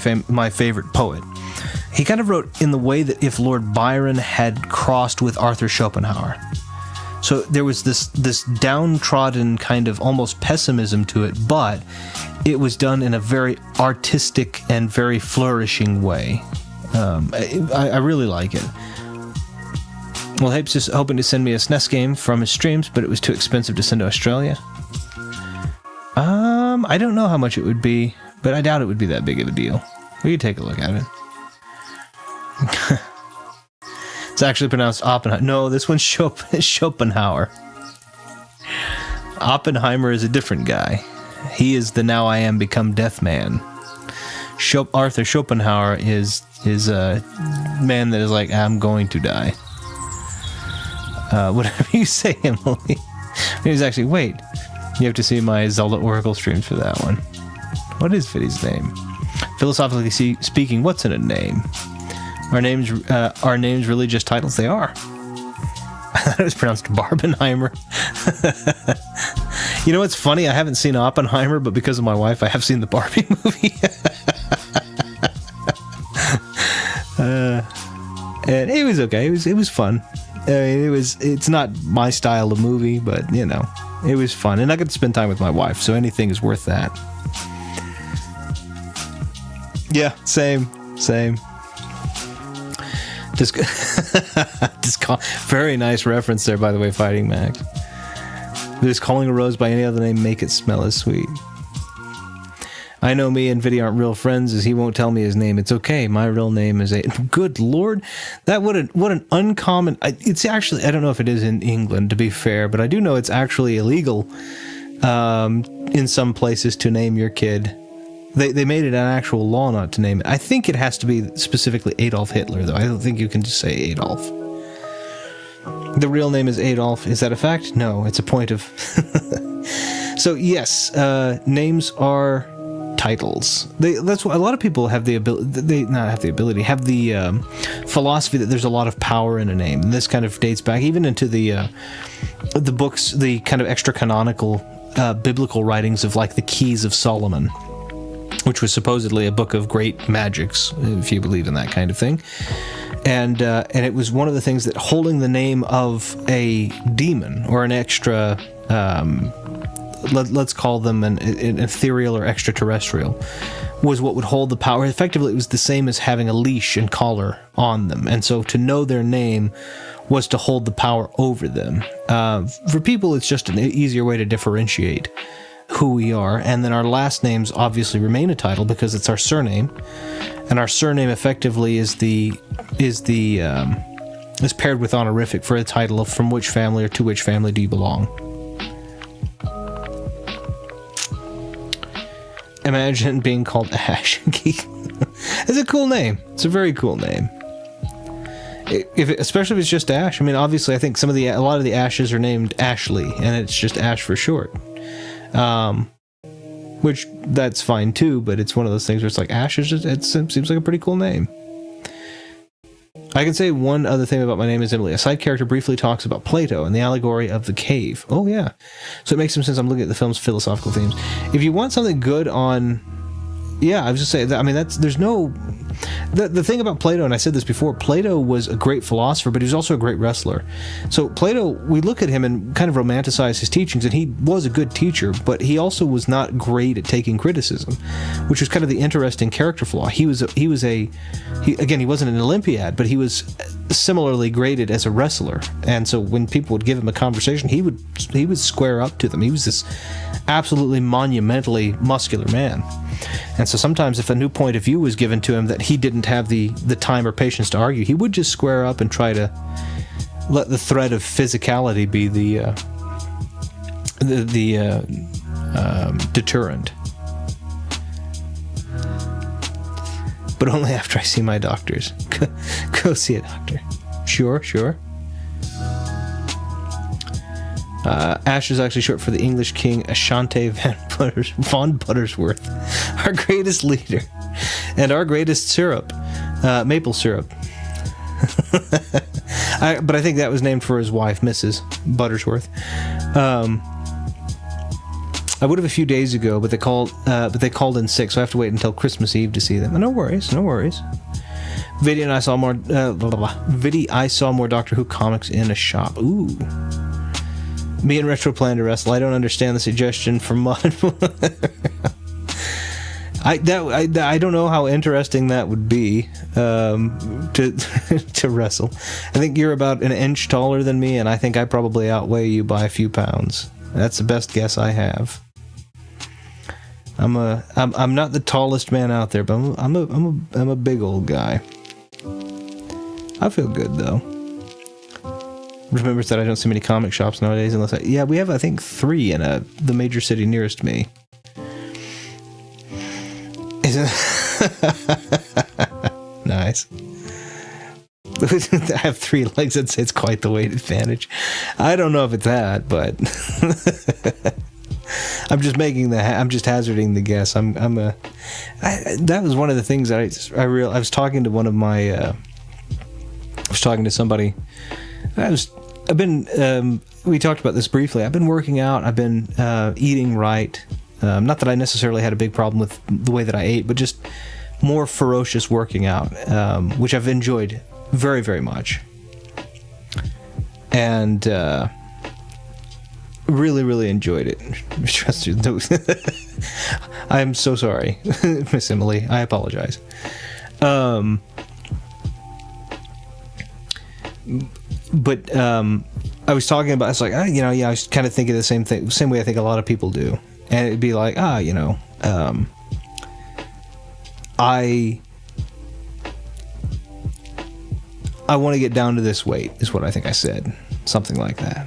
favorite poet, he kind of wrote in the way that if Lord Byron had crossed with Arthur Schopenhauer. So there was this downtrodden kind of almost pessimism to it, but it was done in a very artistic and very flourishing way. I really like it. Well, Hape's just hoping to send me a SNES game from his streams, but it was too expensive to send to Australia. I don't know how much it would be, but I doubt it would be that big of a deal. We could take a look at it. It's actually pronounced Oppenheimer. No, this one's Schopenhauer. Oppenheimer is a different guy. He is the now I am become death man. Arthur Schopenhauer is a man that is like, I'm going to die. Whatever you say, Emily. He's actually, wait. You have to see my Zelda Oracle streams for that one. What is Fiddy's name? Philosophically speaking, what's in a name? Are names really just titles? They are. I thought it was pronounced Barbenheimer. You know what's funny? I haven't seen Oppenheimer, but because of my wife, I have seen the Barbie movie. And it was okay. It was fun. I mean, it's not my style of movie, but you know, it was fun, and I got to spend time with my wife, so anything is worth that. Yeah, same. Very nice reference there, by the way, Fighting Max. Does calling a rose by any other name make it smell as sweet? I know me and Viddy aren't real friends, as he won't tell me his name. It's okay. My real name is Good Lord, that what an uncommon. It's actually, I don't know if it is in England, to be fair, but I do know it's actually illegal in some places to name your kid. They made it an actual law not to name it. I think it has to be specifically Adolf Hitler, though. I don't think you can just say Adolf. The real name is Adolf. Is that a fact? No, it's a point of... So, yes, names are titles. That's what a lot of people have the ability... have the philosophy that there's a lot of power in a name. And this kind of dates back even into the books, the kind of extra-canonical biblical writings of, like, the Keys of Solomon, which was supposedly a book of great magics, if you believe in that kind of thing. And it was one of the things that holding the name of a demon or an extra, let's call them an ethereal or extraterrestrial, was what would hold the power. Effectively, it was the same as having a leash and collar on them. And so to know their name was to hold the power over them. For people, it's just an easier way to differentiate who we are, and then our last names obviously remain a title because it's our surname, and our surname effectively is paired with honorific for a title of from which family or to which family do you belong. Imagine being called Ash. It's a cool name. It's a very cool name. Especially if it's just Ash. I mean, obviously, I think a lot of the Ashes are named Ashley, and it's just Ash for short. Which that's fine too, but it's one of those things where it's like Ash is just, it seems like a pretty cool name. I can say one other thing about my name is Emily. A side character briefly talks about Plato and the allegory of the cave. Oh yeah. So it makes some sense. I'm looking at the film's philosophical themes. If you want something good on, yeah, I was just saying that, I mean, there's no, the thing about Plato, and I said this before, Plato was a great philosopher, but he was also a great wrestler. So Plato, we look at him and kind of romanticize his teachings, and he was a good teacher, but he also was not great at taking criticism, which was kind of the interesting character flaw. He wasn't an Olympiad, but he was similarly graded as a wrestler. And so when people would give him a conversation, he would square up to them. He was this absolutely monumentally muscular man. And so sometimes if a new point of view was given to him that he didn't have the time or patience to argue, he would just square up and try to let the threat of physicality be the deterrent. But only after I see my doctors. Go see a doctor. Sure. Ash is actually short for the English king Ashante von Buttersworth, our greatest leader, and our greatest syrup, maple syrup. But I think that was named for his wife, Mrs. Buttersworth. I would have a few days ago, but they called in sick, so I have to wait until Christmas Eve to see them. No worries. Viddy and I saw more. Viddy, I saw more Doctor Who comics in a shop. Ooh. Me and Retro plan to wrestle. I don't understand the suggestion for Mud. I don't know how interesting that would be to wrestle. I think you're about an inch taller than me, and I think I probably outweigh you by a few pounds. That's the best guess I have. I'm not the tallest man out there, but I'm a big old guy. I feel good though. Remember that I don't see many comic shops nowadays unless we have I think 3 in the major city nearest me. Nice. I have 3 legs. It's quite the weight advantage. I don't know if it's that, but I'm just I'm just hazarding the guess. That was one of the things that I was talking to one of my. I was talking to somebody. We talked about this briefly. I've been working out. I've been eating right. Not that I necessarily had a big problem with the way that I ate, but just more ferocious working out, which I've enjoyed very, very much. And really, really enjoyed it. Trust you. I'm so sorry, Miss Emily. I apologize. But I was talking about, it's like, I was kind of thinking the same way I think a lot of people do. And it'd be like, I want to get down to this weight, is what I think I said. Something like that.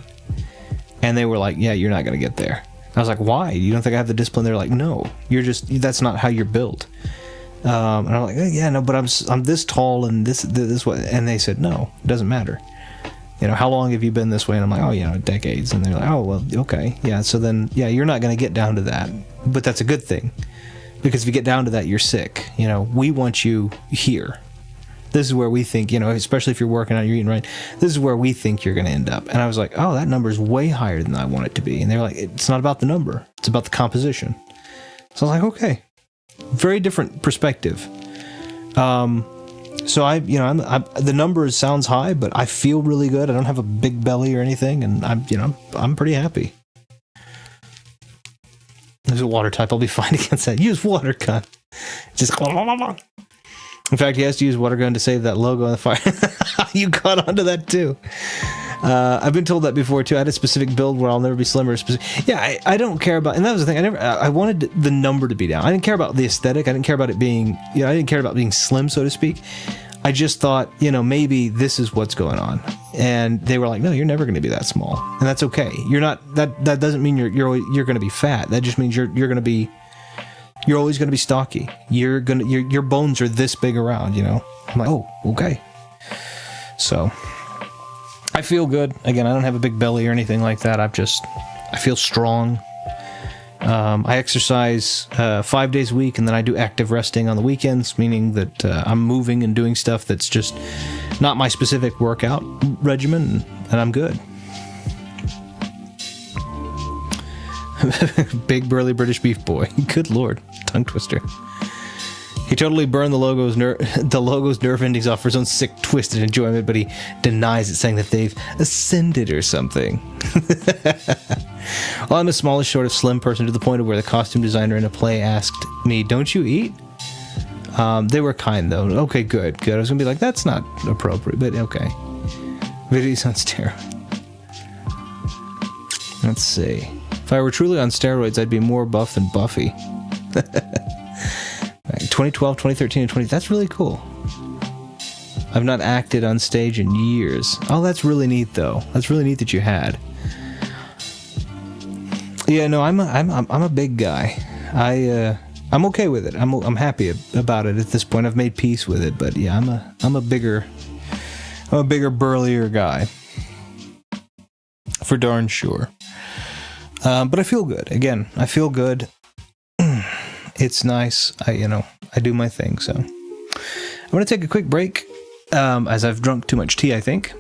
And they were like, yeah, you're not going to get there. I was like, why? You don't think I have the discipline? They're like, no, that's not how you're built. And I'm like, yeah, no, but I'm this tall and this way. And they said, no, it doesn't matter. How long have you been this way? And I'm like, decades. And they're like, oh, well, okay. Yeah. So then, yeah, you're not going to get down to that, but that's a good thing, because if you get down to that, you're sick. We want you here. This is where we think, especially if you're working out, you're eating right, this is where we think you're going to end up. And I was like, oh, that number is way higher than I want it to be. And they were like, it's not about the number. It's about the composition. So I was like, okay, very different perspective. So the number sounds high, but I feel really good. I don't have a big belly or anything. And I'm pretty happy. There's a water type. I'll be fine against that. Use water gun. Just. In fact, he has to use water gun to save that logo on the fire. You caught onto that too. I've been told that before too. I had a specific build where I'll never be slimmer. Yeah, I don't care about, and that was the thing. I wanted the number to be down. I didn't care about the aesthetic. I didn't care about it being, I didn't care about being slim, so to speak. I just thought, maybe this is what's going on. And they were like, no, you're never going to be that small, and that's okay. You're not. That doesn't mean you're going to be fat. That just means you're going to be. You're always going to be stocky. Your bones are this big around, I'm like, oh, okay. So I feel good. Again, I don't have a big belly or anything like that. I feel strong. I exercise 5 days a week, and then I do active resting on the weekends, meaning that I'm moving and doing stuff that's just not my specific workout regimen, and I'm good. Big burly British beef boy. Good lord. Tongue twister. He totally burned the logo's nerve endings off for his own sick, twisted enjoyment, but he denies it, saying that they've ascended or something. Well, I'm a smallish, sort of slim person, to the point of where the costume designer in a play asked me, don't you eat? They were kind, though. Okay, good. I was going to be like, that's not appropriate, but okay. Videos on steroids. Let's see. If I were truly on steroids, I'd be more buff than Buffy. 2012, 2013, and 20... That's really cool. I've not acted on stage in years. Oh, that's really neat, though. That's really neat that you had. Yeah, no, I'm a big guy. I'm okay with it. I'm happy about it at this point. I've made peace with it, but yeah, I'm a bigger, burlier guy. For darn sure. But I feel good. Again, I feel good. It's nice. I do my thing. So I'm going to take a quick break as I've drunk too much tea, I think.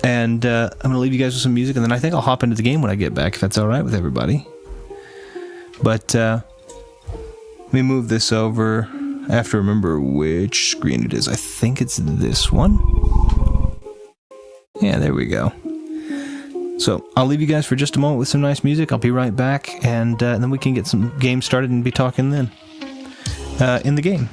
And I'm going to leave you guys with some music, and then I think I'll hop into the game when I get back, if that's all right with everybody. But let me move this over. I have to remember which screen it is. I think it's this one. Yeah, there we go. So I'll leave you guys for just a moment with some nice music. I'll be right back, and then we can get some games started and be talking then in the game.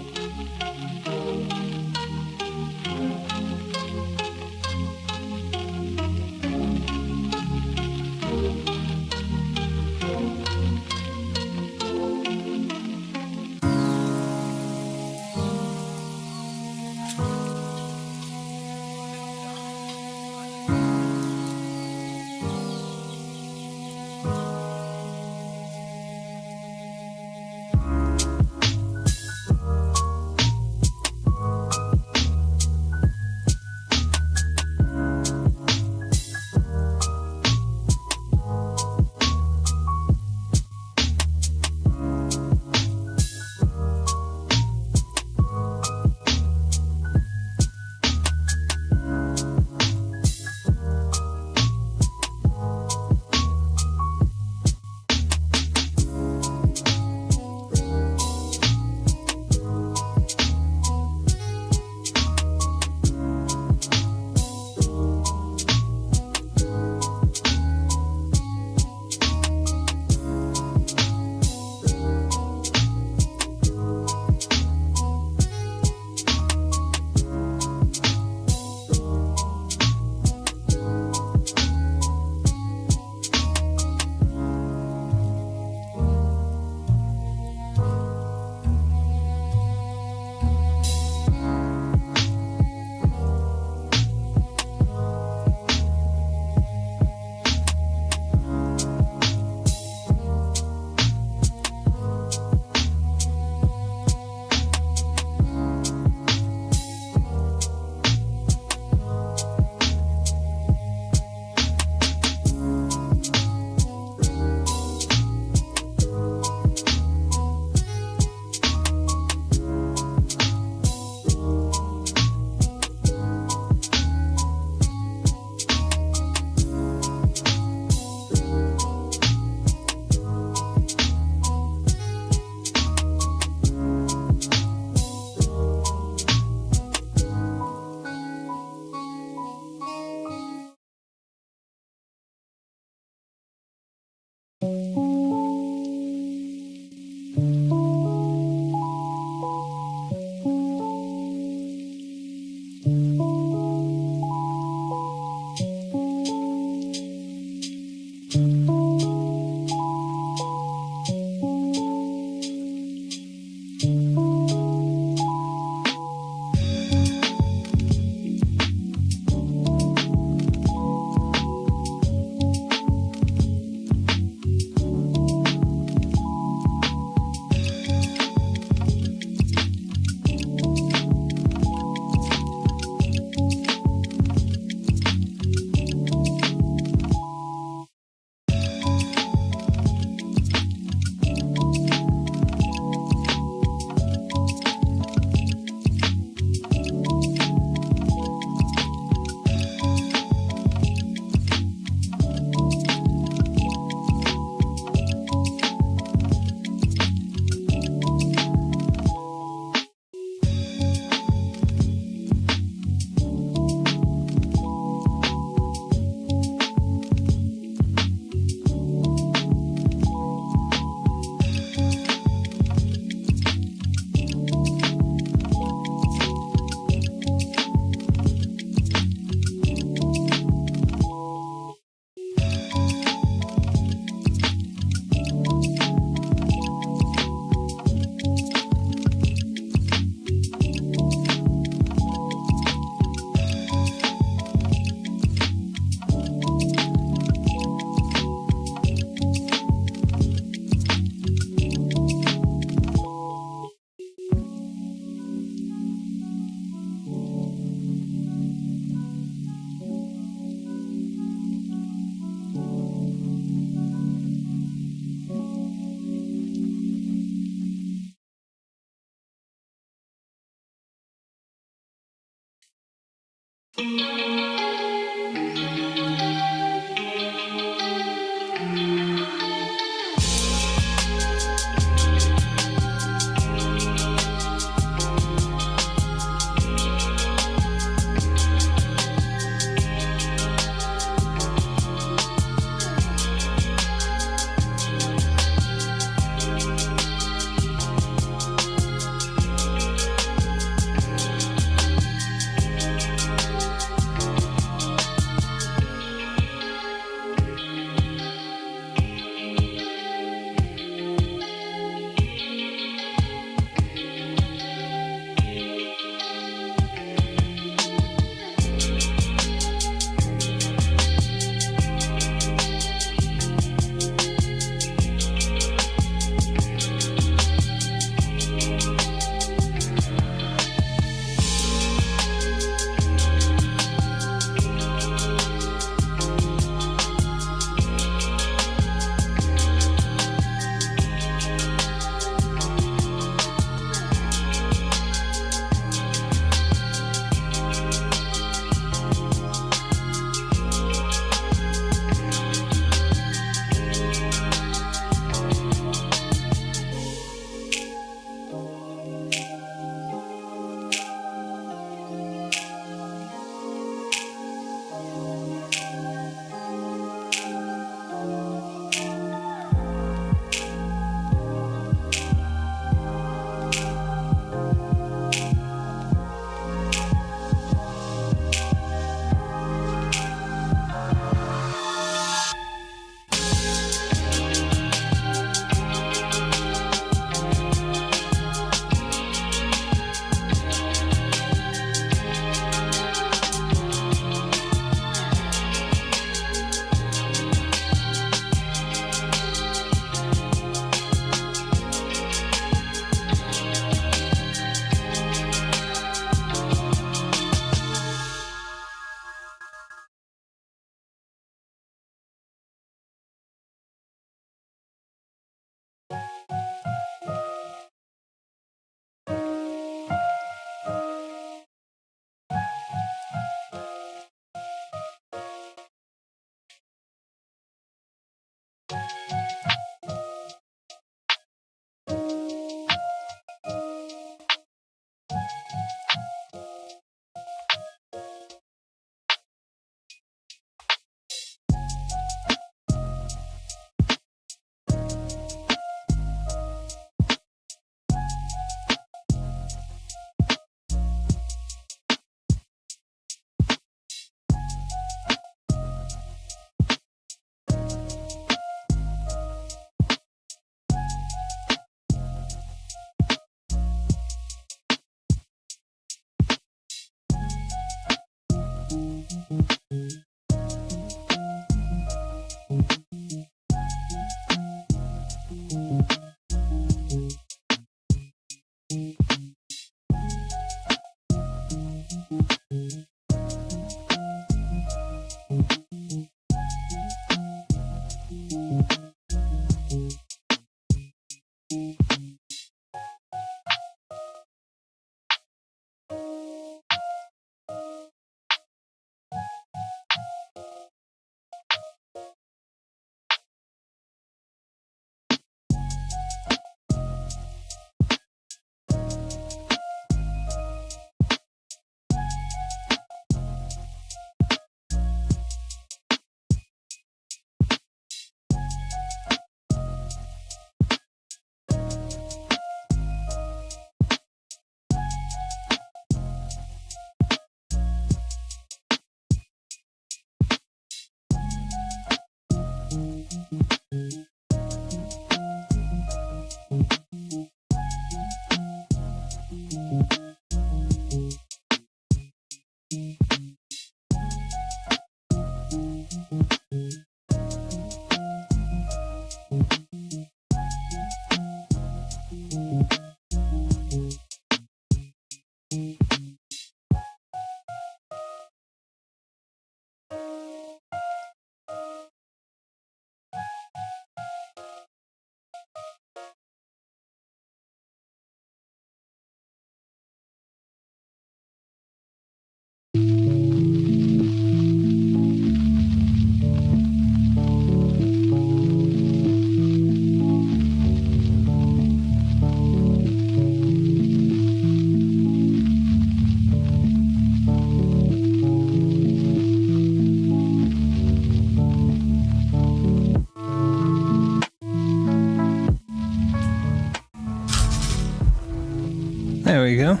go.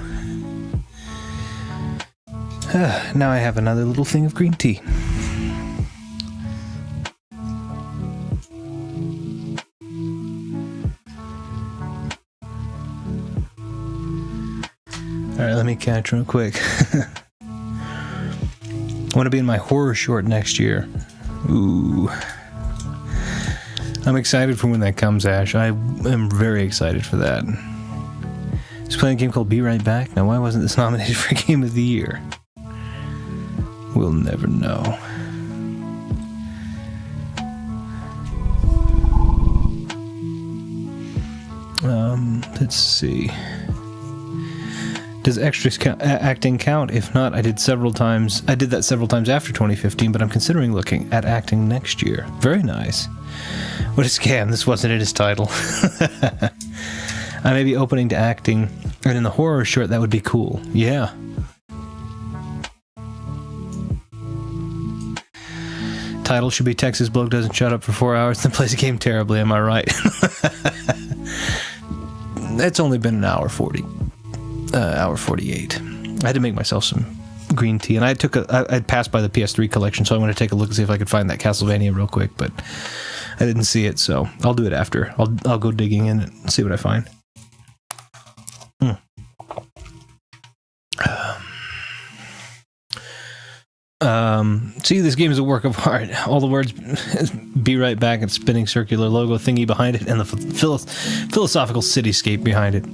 Now I have another little thing of green tea. Alright, let me catch real quick. I want to be in my horror short next year. Ooh. I'm excited for when that comes, Ash. I am very excited for that. I was playing a game called Be Right Back. Now, why wasn't this nominated for Game of the Year? We'll never know. Let's see. Does extras acting count? If not, I did that several times after 2015, but I'm considering looking at acting next year. Very nice. What a scam. This wasn't in his title. I may be opening to acting, and in the horror short, that would be cool. Yeah. Title should be Texas Bloke Doesn't Shut Up for 4 hours, then plays a game terribly. Am I right? It's only been an hour 40. Hour 48. I had to make myself some green tea, and I'd passed by the PS3 collection, so I want to take a look and see if I could find that Castlevania real quick, but I didn't see it, so I'll do it after. I'll go digging in and see what I find. See, this game is a work of art. All the words Be Right Back and spinning circular logo thingy behind it, and the philosophical cityscape behind it.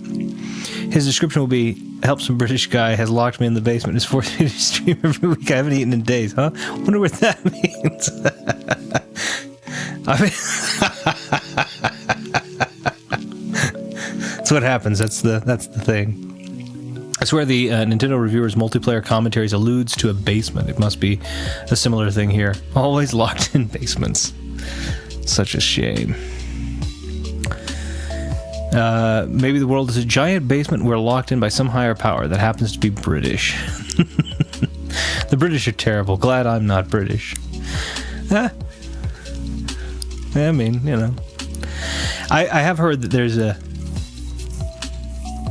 His description will be, help some British guy has locked me in the basement and is forced me to stream every week. I haven't eaten in days, huh? Wonder what that means. I mean, that's what happens. That's the thing. I swear the Nintendo reviewer's multiplayer commentaries alludes to a basement. It must be a similar thing here. Always locked in basements. Such a shame. Maybe the world is a giant basement we're locked in by some higher power that happens to be British. The British are terrible. Glad I'm not British. I mean, you know. I have heard that there's a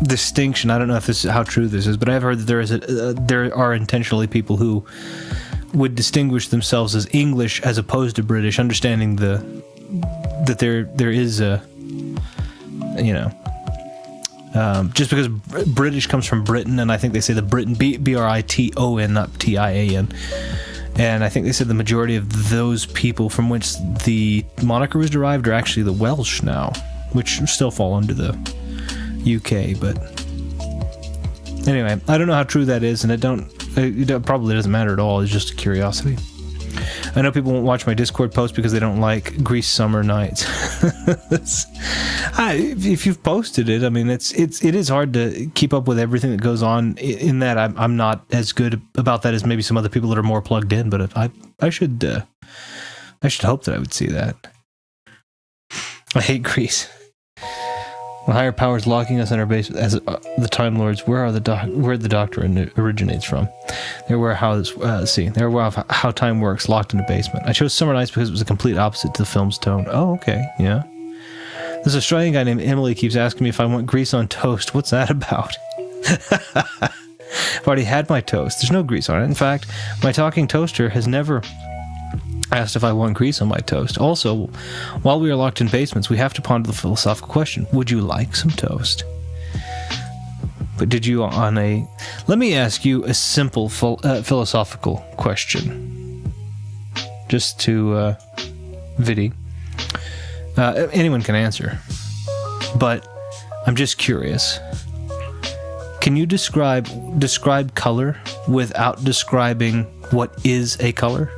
distinction. I don't know if this is how true this is, but I've heard that there are intentionally people who would distinguish themselves as English as opposed to British, understanding that there is a, you know, just because British comes from Britain, and I think they say the Britain, Briton, not Tian, and I think they said the majority of those people from which the moniker was derived are actually the Welsh now, which still fall under the UK, but anyway, I don't know how true that is, and it probably doesn't matter at all. It's just a curiosity. I know people won't watch my Discord post because they don't like Grease Summer Nights. If you've posted it, I mean, it is hard to keep up with everything that goes on. In that, I'm not as good about that as maybe some other people that are more plugged in. But I should hope that I would see that. I hate Grease. The higher powers locking us in our base as the Time Lords. Where the Doctor originates from? They're aware how they're aware of how time works, locked in a basement. I chose Summer Nights because it was a complete opposite to the film's tone. Oh, okay, yeah. This Australian guy named Emily keeps asking me if I want grease on toast. What's that about? I've already had my toast. There's no grease on it. In fact, my talking toaster has never asked if I want grease on my toast. Also, while we are locked in basements, we have to ponder the philosophical question: would you like some toast? But did you let me ask you a simple philosophical question. Just to, Vidi. Anyone can answer. But I'm just curious. Can you describe color without describing what is a color?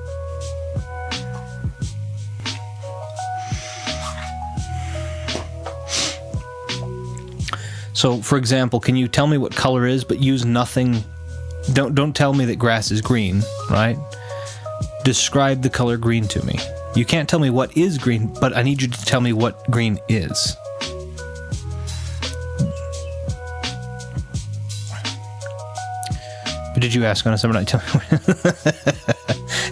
So, for example, can you tell me what color is, but use nothing? Don't tell me that grass is green, right? Describe the color green to me. You can't tell me what is green, but I need you to tell me what green is. But did you ask on a summer night?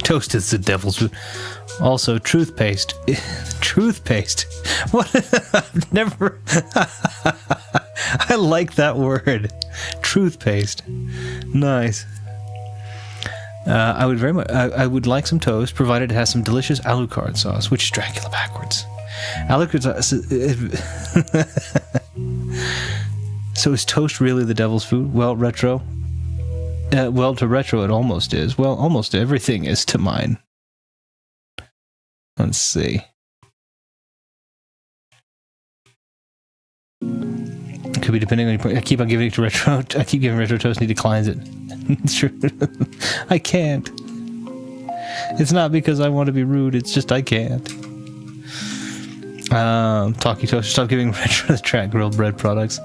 Toast is the devil's food. Also, toothpaste. Toothpaste. What? I've never... I like that word. Truth paste. Nice. I would very much. I would like some toast, provided it has some delicious Alucard sauce, which is Dracula backwards. Alucard sauce. So is toast really the devil's food? Well, retro. Well, to retro, it almost is. Well, almost everything is to mine. Let's see. It could be depending on your point. I keep on giving it to retro. I keep giving retro toast, and he declines it. It's true. I can't. It's not because I want to be rude. It's just I can't. Talkie toast. Stop giving retro the track grilled bread products.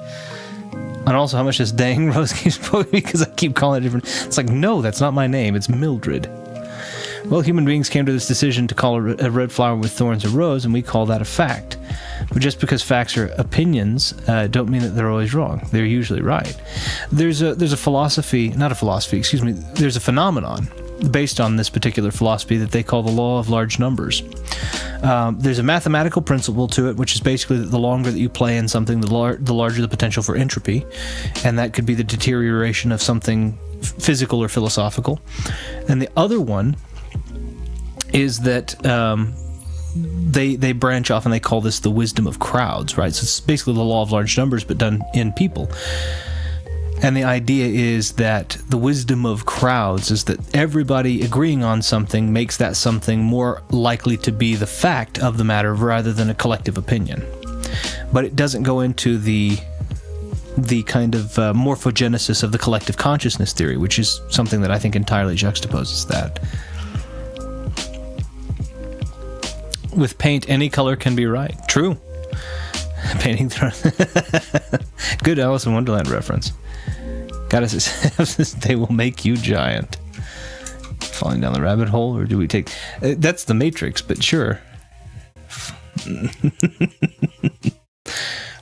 And also, how much this dang Rose keeps poking because I keep calling it different. It's like, no, that's not my name. It's Mildred. Well, human beings came to this decision to call a red flower with thorns a rose, and we call that a fact. But just because facts are opinions don't mean that they're always wrong. They're usually right. There's a philosophy, not a philosophy, excuse me, there's a phenomenon based on this particular philosophy that they call the law of large numbers. There's a mathematical principle to it, which is basically that the longer that you play in something, the larger the potential for entropy, and that could be the deterioration of something physical or philosophical. And the other one is that they branch off and they call this the wisdom of crowds, right? So it's basically the law of large numbers, but done in people. And the idea is that the wisdom of crowds is that everybody agreeing on something makes that something more likely to be the fact of the matter rather than a collective opinion. But it doesn't go into the kind of morphogenesis of the collective consciousness theory, which is something that I think entirely juxtaposes that. With paint, any color can be right. True. Painting good Alice in Wonderland reference. Gotta say, they will make you giant. Falling down the rabbit hole, or do we take... that's the Matrix, but sure.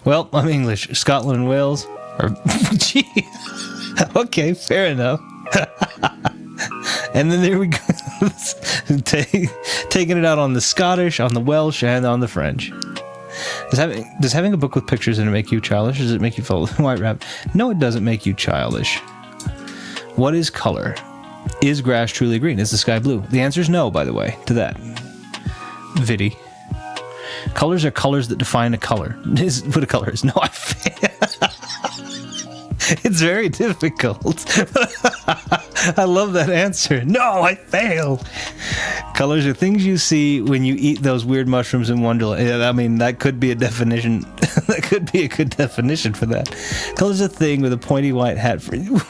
Well, I'm English. Scotland and Wales are... Gee. Okay, fair enough. And then there we go. Taking it out on the Scottish, on the Welsh, and on the French. Does having a book with pictures in it make you childish, or does it make you feel white rabbit? No, it doesn't make you childish. What is color? Is grass truly green? Is the sky blue? The answer is no, by the way, to that. Viddy. Colors are colors that define a color. What a color is. No, I fail. It's very difficult. I love that answer. No, I fail. Colors are things you see when you eat those weird mushrooms in Wonderland. I mean, that could be a definition. That could be a good definition for that. Color's a thing with a pointy white hat for you.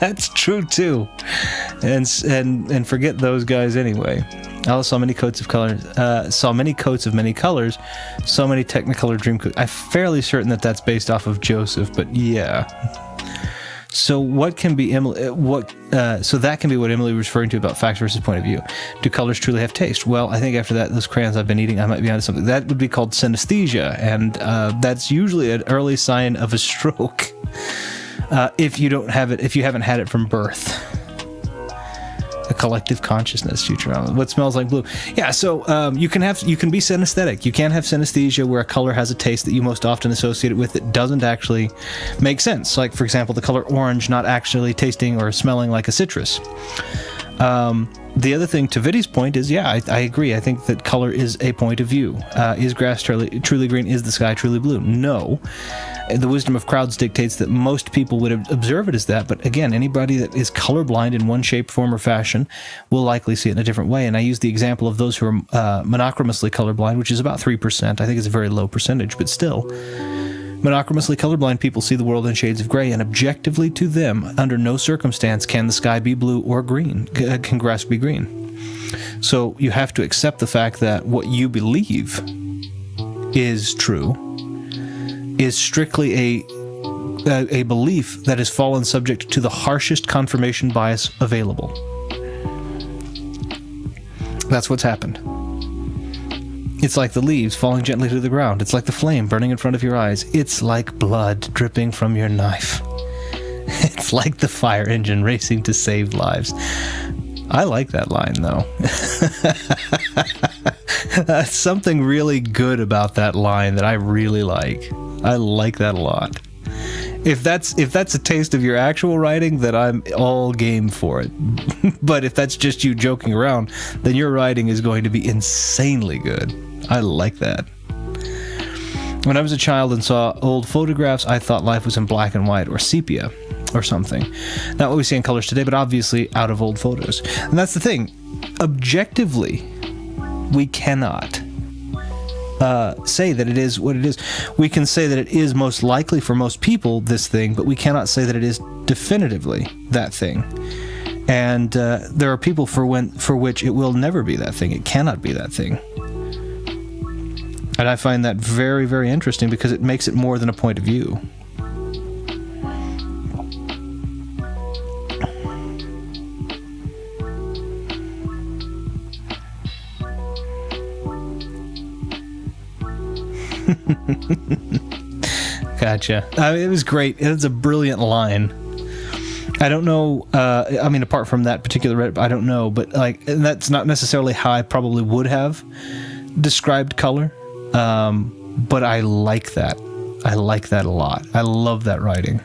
That's true too. And forget those guys anyway. Alice saw many coats of colors. Saw many coats of many colors. So many Technicolor Dreamcoat. I'm fairly certain that that's based off of Joseph, but yeah. So what can be Emily? So that can be what Emily was referring to about facts versus point of view. Do colors truly have taste? Well, I think after that, those crayons I've been eating, I might be onto something. That would be called synesthesia, and that's usually an early sign of a stroke. If you don't have it, if you haven't had it from birth. A collective consciousness, Futurama. What smells like blue? Yeah, so you can be synesthetic. You can have synesthesia where a color has a taste that you most often associate it with that doesn't actually make sense. Like, for example, the color orange not actually tasting or smelling like a citrus. The other thing, to Viddy's point, is, yeah, I agree. I think that color is a point of view. Is grass truly green? Is the sky truly blue? No. The wisdom of crowds dictates that most people would observe it as that, but again, anybody that is colorblind in one shape, form, or fashion will likely see it in a different way. And I use the example of those who are monochromously colorblind, which is about 3%. I think it's a very low percentage, but still. Monochromously colorblind people see the world in shades of gray, and objectively to them, under no circumstance can the sky be blue or green, can grass be green. So you have to accept the fact that what you believe is true is strictly a belief that has fallen subject to the harshest confirmation bias available. That's what's happened. It's like the leaves falling gently to the ground. It's like the flame burning in front of your eyes. It's like blood dripping from your knife. It's like the fire engine racing to save lives. I like that line, though. Something really good about that line that I really like. I like that a lot. If that's a taste of your actual writing, then I'm all game for it. But if that's just you joking around, then your writing is going to be insanely good. I like that. When I was a child and saw old photographs, I thought life was in black and white or sepia or something. Not what we see in colors today, but obviously out of old photos. And that's the thing. Objectively, we cannot say that it is what it is. We can say that it is most likely for most people this thing, but we cannot say that it is definitively that thing. And there are people for which it will never be that thing. It cannot be that thing. And I find that very, very interesting because it makes it more than a point of view. Gotcha. It was great. It's a brilliant line. I don't know. I mean, apart from that particular Reddit, I don't know. But like, that's not necessarily how I probably would have described color. But I like that. I like that a lot. I love that writing.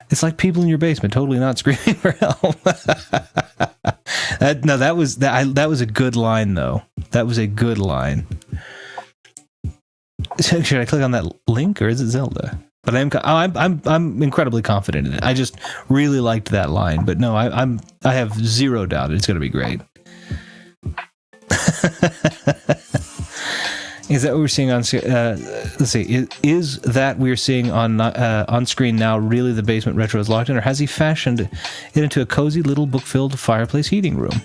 It's like people in your basement totally not screaming for help. That was a good line though. That was a good line. Should I click on that link or is it Zelda? But I'm incredibly confident in it. I just really liked that line. But no, I have zero doubt it's going to be great. Is that what we're seeing on? Let's see. Is that we're seeing on screen now really the basement Retro is locked in, or has he fashioned it into a cozy little book-filled fireplace heating room?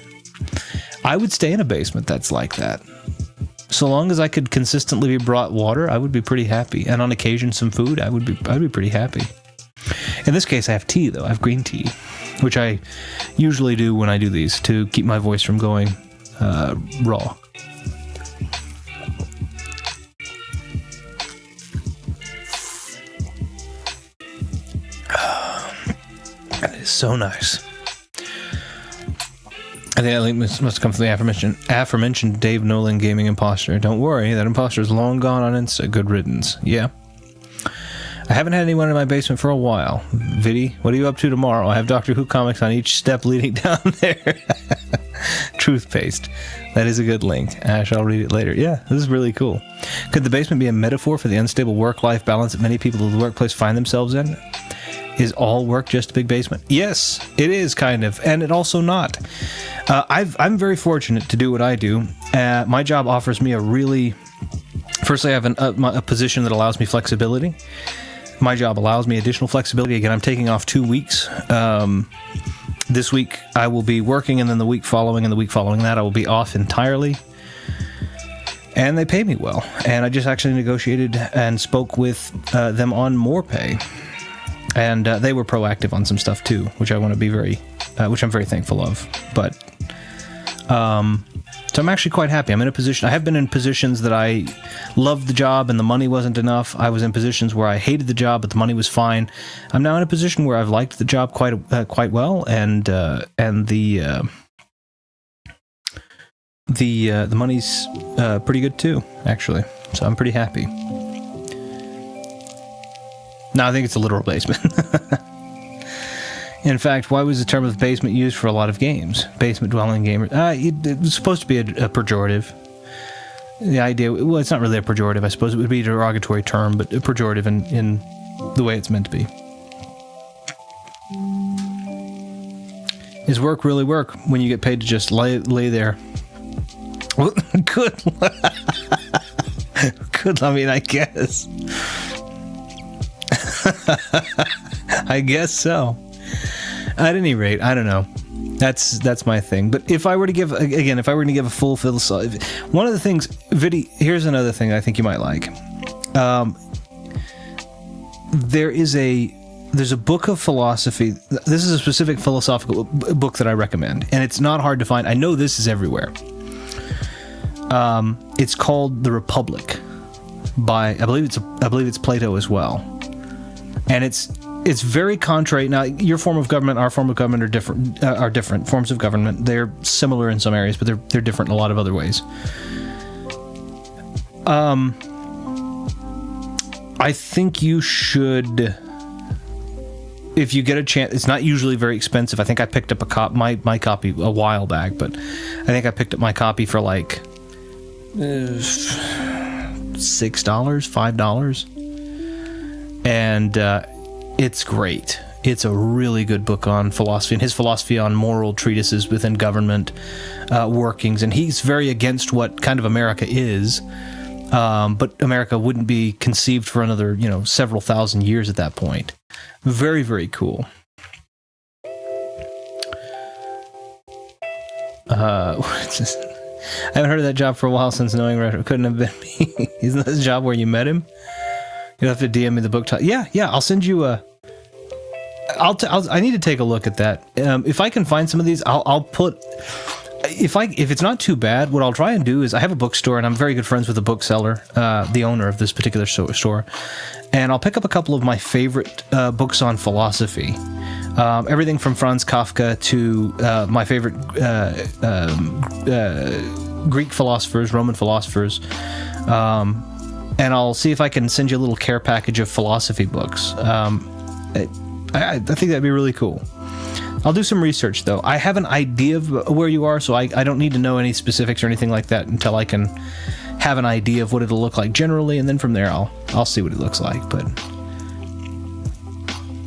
I would stay in a basement that's like that. So long as I could consistently be brought water, I would be pretty happy, and on occasion some food, I'd be pretty happy. In this case, I have tea though. I have green tea, which I usually do when I do these to keep my voice from going raw. That is so nice. I think that link must come from the aforementioned Dave Nolan gaming imposter. Don't worry, that imposter is long gone on Insta. Good riddance. Yeah. I haven't had anyone in my basement for a while. Viddy, what are you up to tomorrow? I have Doctor Who comics on each step leading down there. Truth paste. That is a good link. Ash, I'll read it later. Yeah, this is really cool. Could the basement be a metaphor for the unstable work-life balance that many people in the workplace find themselves in? Is all work just a big basement? Yes, it is kind of, and it also not. I'm very fortunate to do what I do. My job offers me firstly, I have a position that allows me flexibility. My job allows me additional flexibility. Again, I'm taking off 2 weeks. This week I will be working, and then the week following and the week following that I will be off entirely. And they pay me well. And I just actually negotiated and spoke with them on more pay. And they were proactive on some stuff too, which I want to be which I'm very thankful of. But so I'm actually quite happy. I'm in a position. I have been in positions that I loved the job and the money wasn't enough. I was in positions where I hated the job, but the money was fine. I'm now in a position where I've liked the job quite well, and the money's pretty good too, actually. So I'm pretty happy. No, I think it's a literal basement. In fact, why was the term of basement used for a lot of games? Basement dwelling gamers. It was supposed to be a pejorative. The idea, well, it's not really a pejorative. I suppose it would be a derogatory term, but a pejorative in the way it's meant to be. Is work really work when you get paid to just lay there? Well, good. Good. I mean, I guess. I guess so. At any rate, I don't know. That's my thing. But if I were to give a full philosophy, one of the things, Viddy, here's another thing I think you might like. There's a book of philosophy. This is a specific philosophical book that I recommend, and it's not hard to find. I know this is everywhere. It's called The Republic by I believe it's Plato as well. And it's very contrary. Now, your form of government, our form of government are different forms of government. They're similar in some areas, but they're different in a lot of other ways. I think you should if you get a chance, it's not usually very expensive. I think I picked up my copy a while back, but I think I picked up my copy for like $6, $5, and it's great. It's a really good book on philosophy, and his philosophy on moral treatises within government workings, and he's very against what kind of America is. But America wouldn't be conceived for another, several thousand years at that point. Very, very cool. I haven't heard of that job for a while since knowing Retro. Couldn't have been me. Isn't that the job where you met him? You'll have to DM me the book title. Yeah, I'll send you a... I need to take a look at that. If I can find some of these, I'll put... If it's not too bad, what I'll try and do is I have a bookstore, and I'm very good friends with the bookseller, the owner of this particular store, and I'll pick up a couple of my favorite books on philosophy. Everything from Franz Kafka to my favorite Greek philosophers, Roman philosophers, and I'll see if I can send you a little care package of philosophy books. I think that'd be really cool. I'll do some research, though. I have an idea of where you are, so I don't need to know any specifics or anything like that until I can have an idea of what it'll look like generally, and then from there I'll see what it looks like, but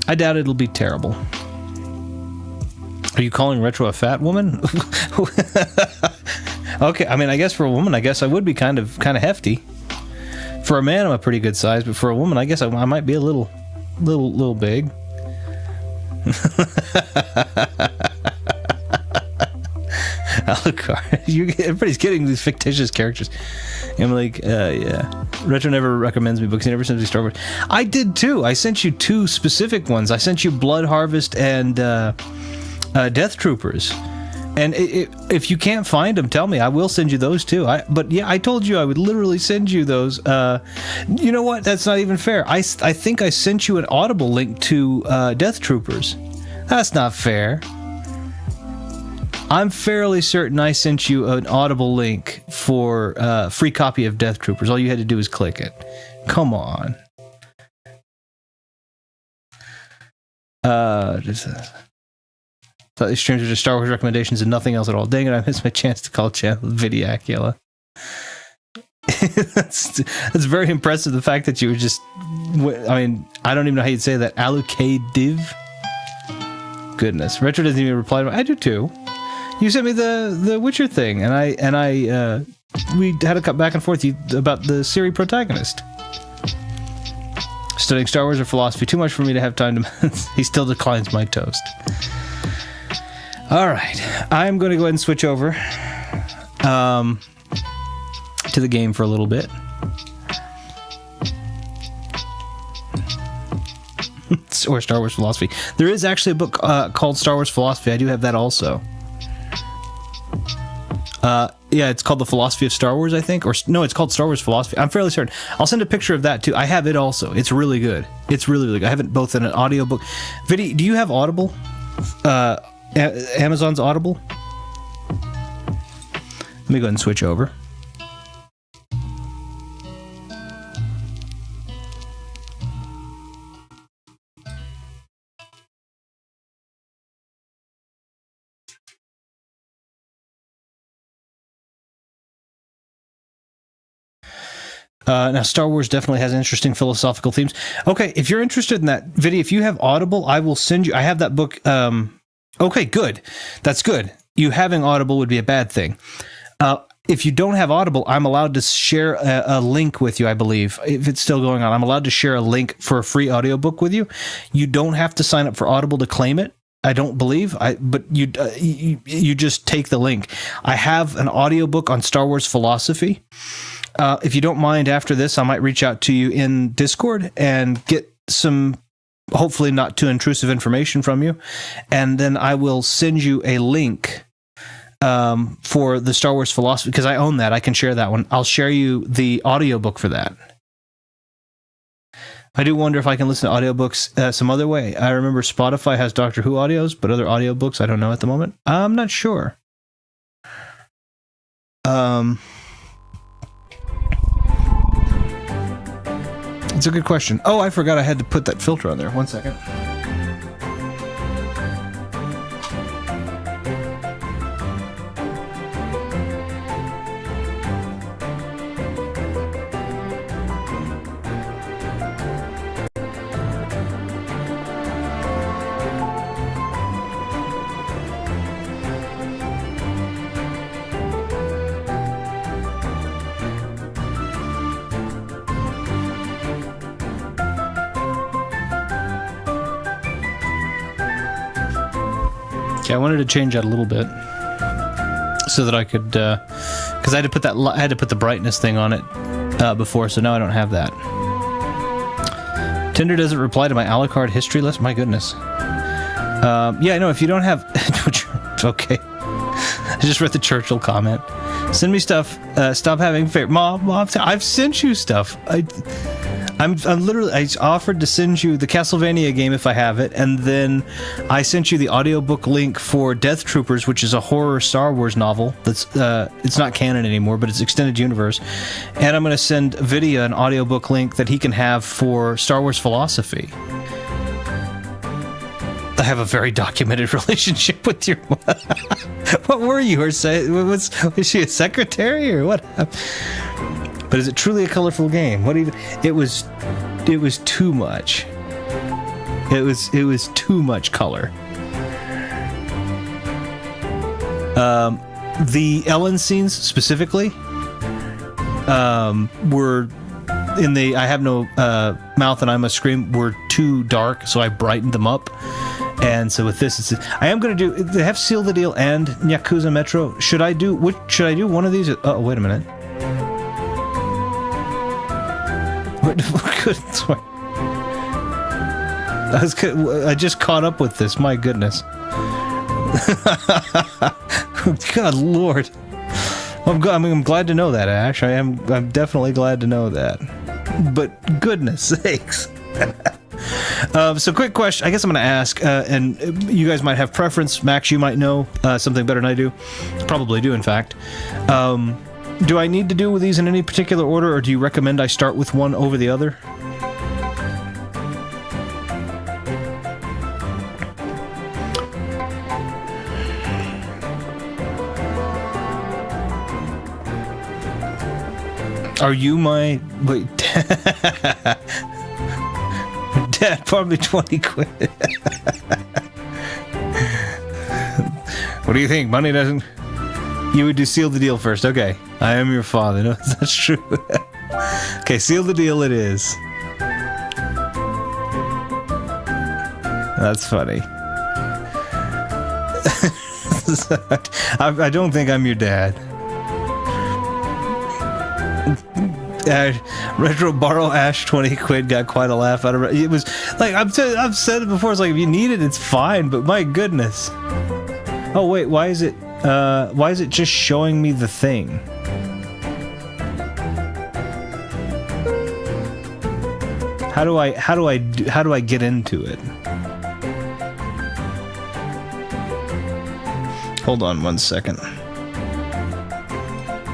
I doubt it'll be terrible. Are you calling Retro a fat woman? Okay, I mean, I guess for a woman, I would be kind of hefty. For a man, I'm a pretty good size, but for a woman, I guess I might be a little big. Alucard. Everybody's getting these fictitious characters. I'm like, yeah. Retro never recommends me books. He never sends me Star Wars. I did too. I sent you two specific ones. I sent you Blood Harvest and Death Troopers. And if you can't find them, tell me. I will send you those too. But yeah, I told you I would literally send you those. You know what? That's not even fair. I think I sent you an Audible link to Death Troopers. That's not fair. I'm fairly certain I sent you an Audible link for a free copy of Death Troopers. All you had to do was click it. Come on. Thought these streams are just Star Wars recommendations and nothing else at all. Dang it, I missed my chance to call channel Vidiacula. That's very impressive, the fact that you were just... I mean, I don't even know how you'd say that. Allocative? Goodness. Retro doesn't even reply to me. I do too. You sent me the Witcher thing, and I we had a cut back and forth about the Siri protagonist. Studying Star Wars or philosophy, too much for me to have time to... He still declines my toast. Alright, I'm going to go ahead and switch over to the game for a little bit. Or Star Wars Philosophy. There is actually a book called Star Wars Philosophy. I do have that also. Yeah, it's called The Philosophy of Star Wars, I think. Or no, it's called Star Wars Philosophy. I'm fairly certain. I'll send a picture of that, too. I have it also. It's really good. It's really, really good. I have it both in an audiobook. Vidi, do you have Audible? Amazon's Audible? Let me go ahead and switch over. Now, Star Wars definitely has interesting philosophical themes. Okay, if you're interested in that video, if you have Audible, I will send you... I have that book... okay, good. That's good. You having Audible would be a bad thing. If you don't have Audible, I'm allowed to share a link with you, I believe. If it's still going on, I'm allowed to share a link for a free audiobook with you. You don't have to sign up for Audible to claim it. I don't believe, but you just take the link. I have an audiobook on Star Wars philosophy. If you don't mind, after this, I might reach out to you in Discord and get some, hopefully not too intrusive information from you, and then I will send you a link for the Star Wars philosophy, because I own that. I can share that one. I'll share you the audiobook for that. I do wonder if I can listen to audiobooks some other way. I remember Spotify has Doctor Who audios, but other audiobooks I don't know at the moment. I'm not sure. It's a good question. Oh, I forgot I had to put that filter on there. 1 second. Yeah, I wanted to change that a little bit so that I could, because I had to put the brightness thing on it before, so now I don't have that. Tinder doesn't reply to my a la carte history list. My goodness. Yeah, no, if you don't have, okay. I just read the Churchill comment. Send me stuff. Stop having favorite. Mom, I've sent you stuff. I'm literally, I offered to send you the Castlevania game if I have it, and then I sent you the audiobook link for Death Troopers, which is a horror Star Wars novel that's, it's not canon anymore, but it's extended universe. And I'm going to send Vidya an audiobook link that he can have for Star Wars Philosophy. I have a very documented relationship with your mother. What were you? Was she a secretary or what? But is it truly a colorful game? What even? It was too much. It was too much color. The Ellen scenes specifically were in the I have no mouth and I must scream were too dark, so I brightened them up. And so with this, I am going to do. They have Seal the Deal and Yakuza Metro. Should I do one of these? Oh, wait a minute. Sorry. I just caught up with this. My goodness. God Lord. I'm glad to know that, Ash. I'm definitely glad to know that. But goodness sakes. So quick question. I guess I'm going to ask, and you guys might have preference. Max, you might know something better than I do. Probably do, in fact. Do I need to do these in any particular order, or do you recommend I start with one over the other? Are you my... Wait. Dad, probably 20 quid. What do you think? Money doesn't... You would do Seal the Deal first. Okay. I am your father. No, that's true. Okay, Seal the Deal it is. That's funny. I don't think I'm your dad. Retro borrow Ash 20 quid got quite a laugh out of it. It was like I've said it before. It's like if you need it, it's fine. But my goodness. Oh wait, why is it just showing me the thing? How do I get into it? Hold on 1 second.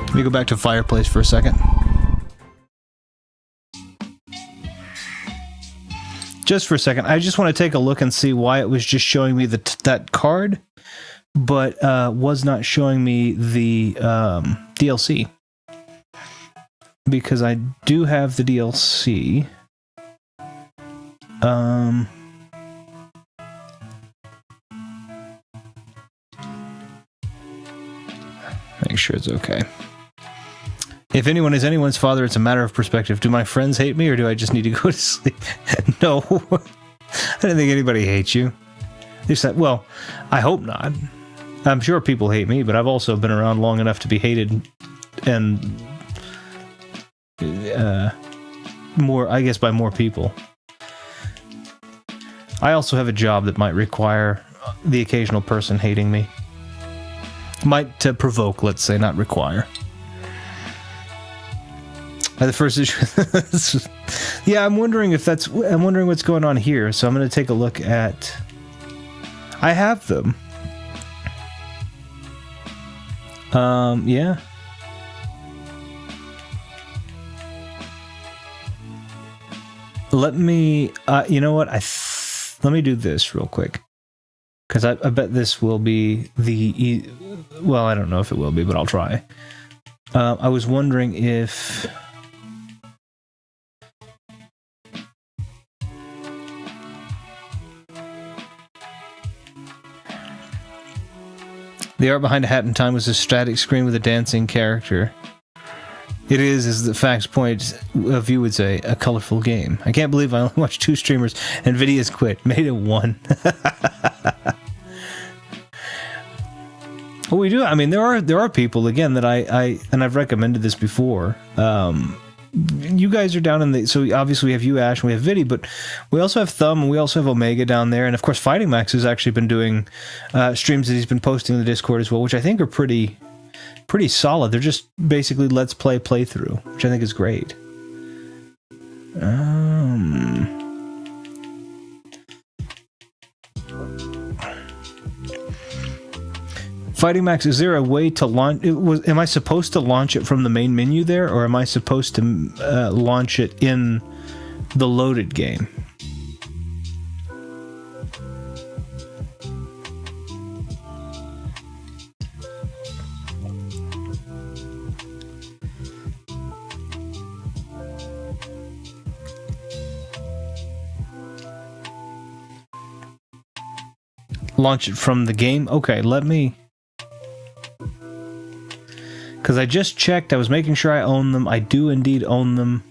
Let me go back to Fireplace for a second. Just for a second, I just want to take a look and see why it was just showing me that card, but was not showing me the DLC. Because I do have the DLC. Make sure it's okay. If anyone is anyone's father, it's a matter of perspective. Do my friends hate me, or do I just need to go to sleep? No. I don't think anybody hates you. Well, I hope not. I'm sure people hate me, but I've also been around long enough to be hated and more, I guess, by more people. I also have a job that might require the occasional person hating me. Might provoke, let's say, not require. The first issue. Yeah, I'm wondering what's going on here. So I'm going to take a look at. I have them. Yeah. Let me. You know what? Let me do this real quick, because I bet this will be the. Well, I don't know if it will be, but I'll try. I was wondering if. The art behind A Hat in Time was a static screen with a dancing character. It is, as the facts point of you would say, a colorful game. I can't believe I only watched 2 streamers and Nvidia's quit. Made it 1. But we do. I mean, there are people again that and I've recommended this before. You guys are down in the, so obviously we have you, Ash, and we have Viddy, but we also have Thumb, and we also have Omega down there, and of course Fighting Max has actually been doing streams that he's been posting in the Discord as well, which I think are pretty solid. They're just basically Let's Play playthrough, which I think is great. Fighting Max, is there a way to launch? Am I supposed to launch it from the main menu there, or am I supposed to launch it in the loaded game? Launch it from the game? Okay, let me... Because I just checked, I was making sure I own them. I do indeed own them.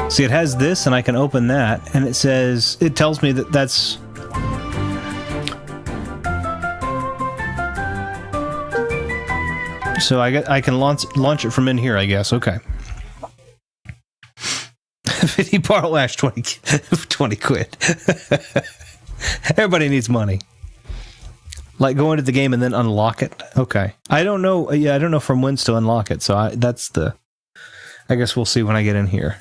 See, it has this, and I can open that, and it says, it tells me that that's... So I can launch it from in here, I guess. Okay. 50 Barrel Ash, 20 quid. Everybody needs money. Like, go into the game and then unlock it? Okay. I don't know, yeah, I don't know from whence to unlock it, so that's the... I guess we'll see when I get in here.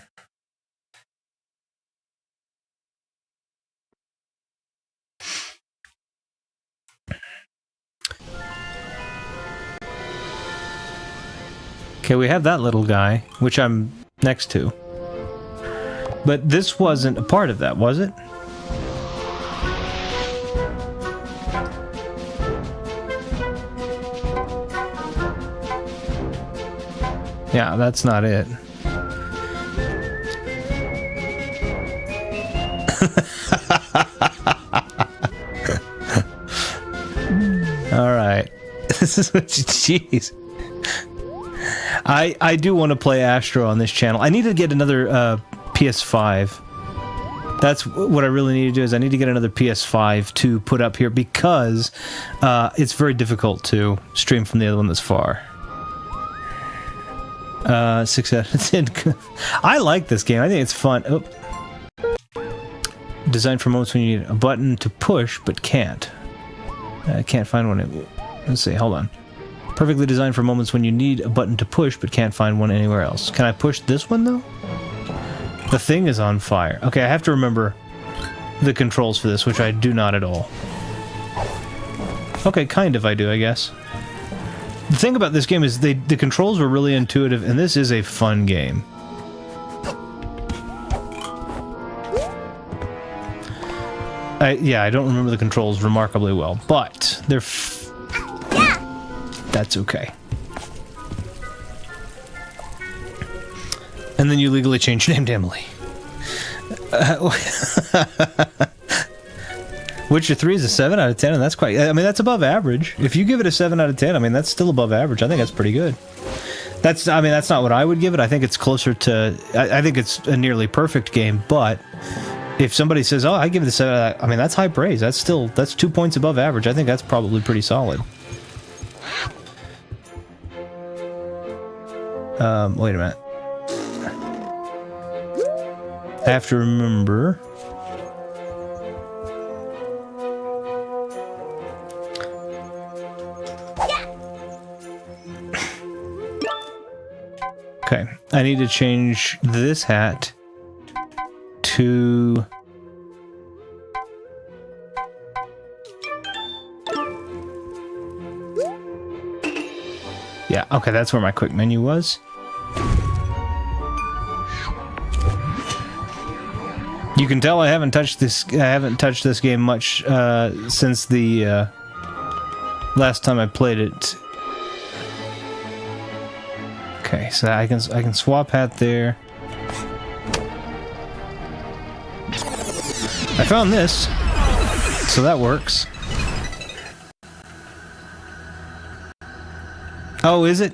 Okay, we have that little guy, which I'm next to. But this wasn't a part of that, was it? Yeah, that's not it. All right. This is what you... Jeez. I do want to play Astro on this channel. I need to get another PS5. That's what I really need to do, is I need to get another PS5 to put up here, because it's very difficult to stream from the other one that's far. 6 out of 10. I like this game. I think it's fun. Oh. Designed for moments when you need a button to push, but can't. I can't find one. Let's see, hold on. Perfectly designed for moments when you need a button to push, but can't find one anywhere else. Can I push this one, though? The thing is on fire. Okay, I have to remember the controls for this, which I do not at all. Okay, kind of I do, I guess. The thing about this game is the controls were really intuitive, and this is a fun game. Yeah, I don't remember the controls remarkably well, but they're... That's okay. And then you legally change your name to Emily. Witcher 3 is a 7 out of 10, and that's quite... I mean, that's above average. If you give it a 7 out of 10, I mean, that's still above average. I think that's pretty good. That's... I mean, that's not what I would give it. I think it's closer to... I think it's a nearly perfect game, but... If somebody says, oh, I give it a 7, I mean, that's high praise. That's still... That's 2 points above average. I think that's probably pretty solid. Wait a minute. I have to remember... Okay, I need to change this hat to... Yeah, okay, that's where my quick menu was. You can tell I haven't touched this. I haven't touched this game much since the last time I played it. Okay, so I can swap hat there. I found this, so that works. Oh, is it?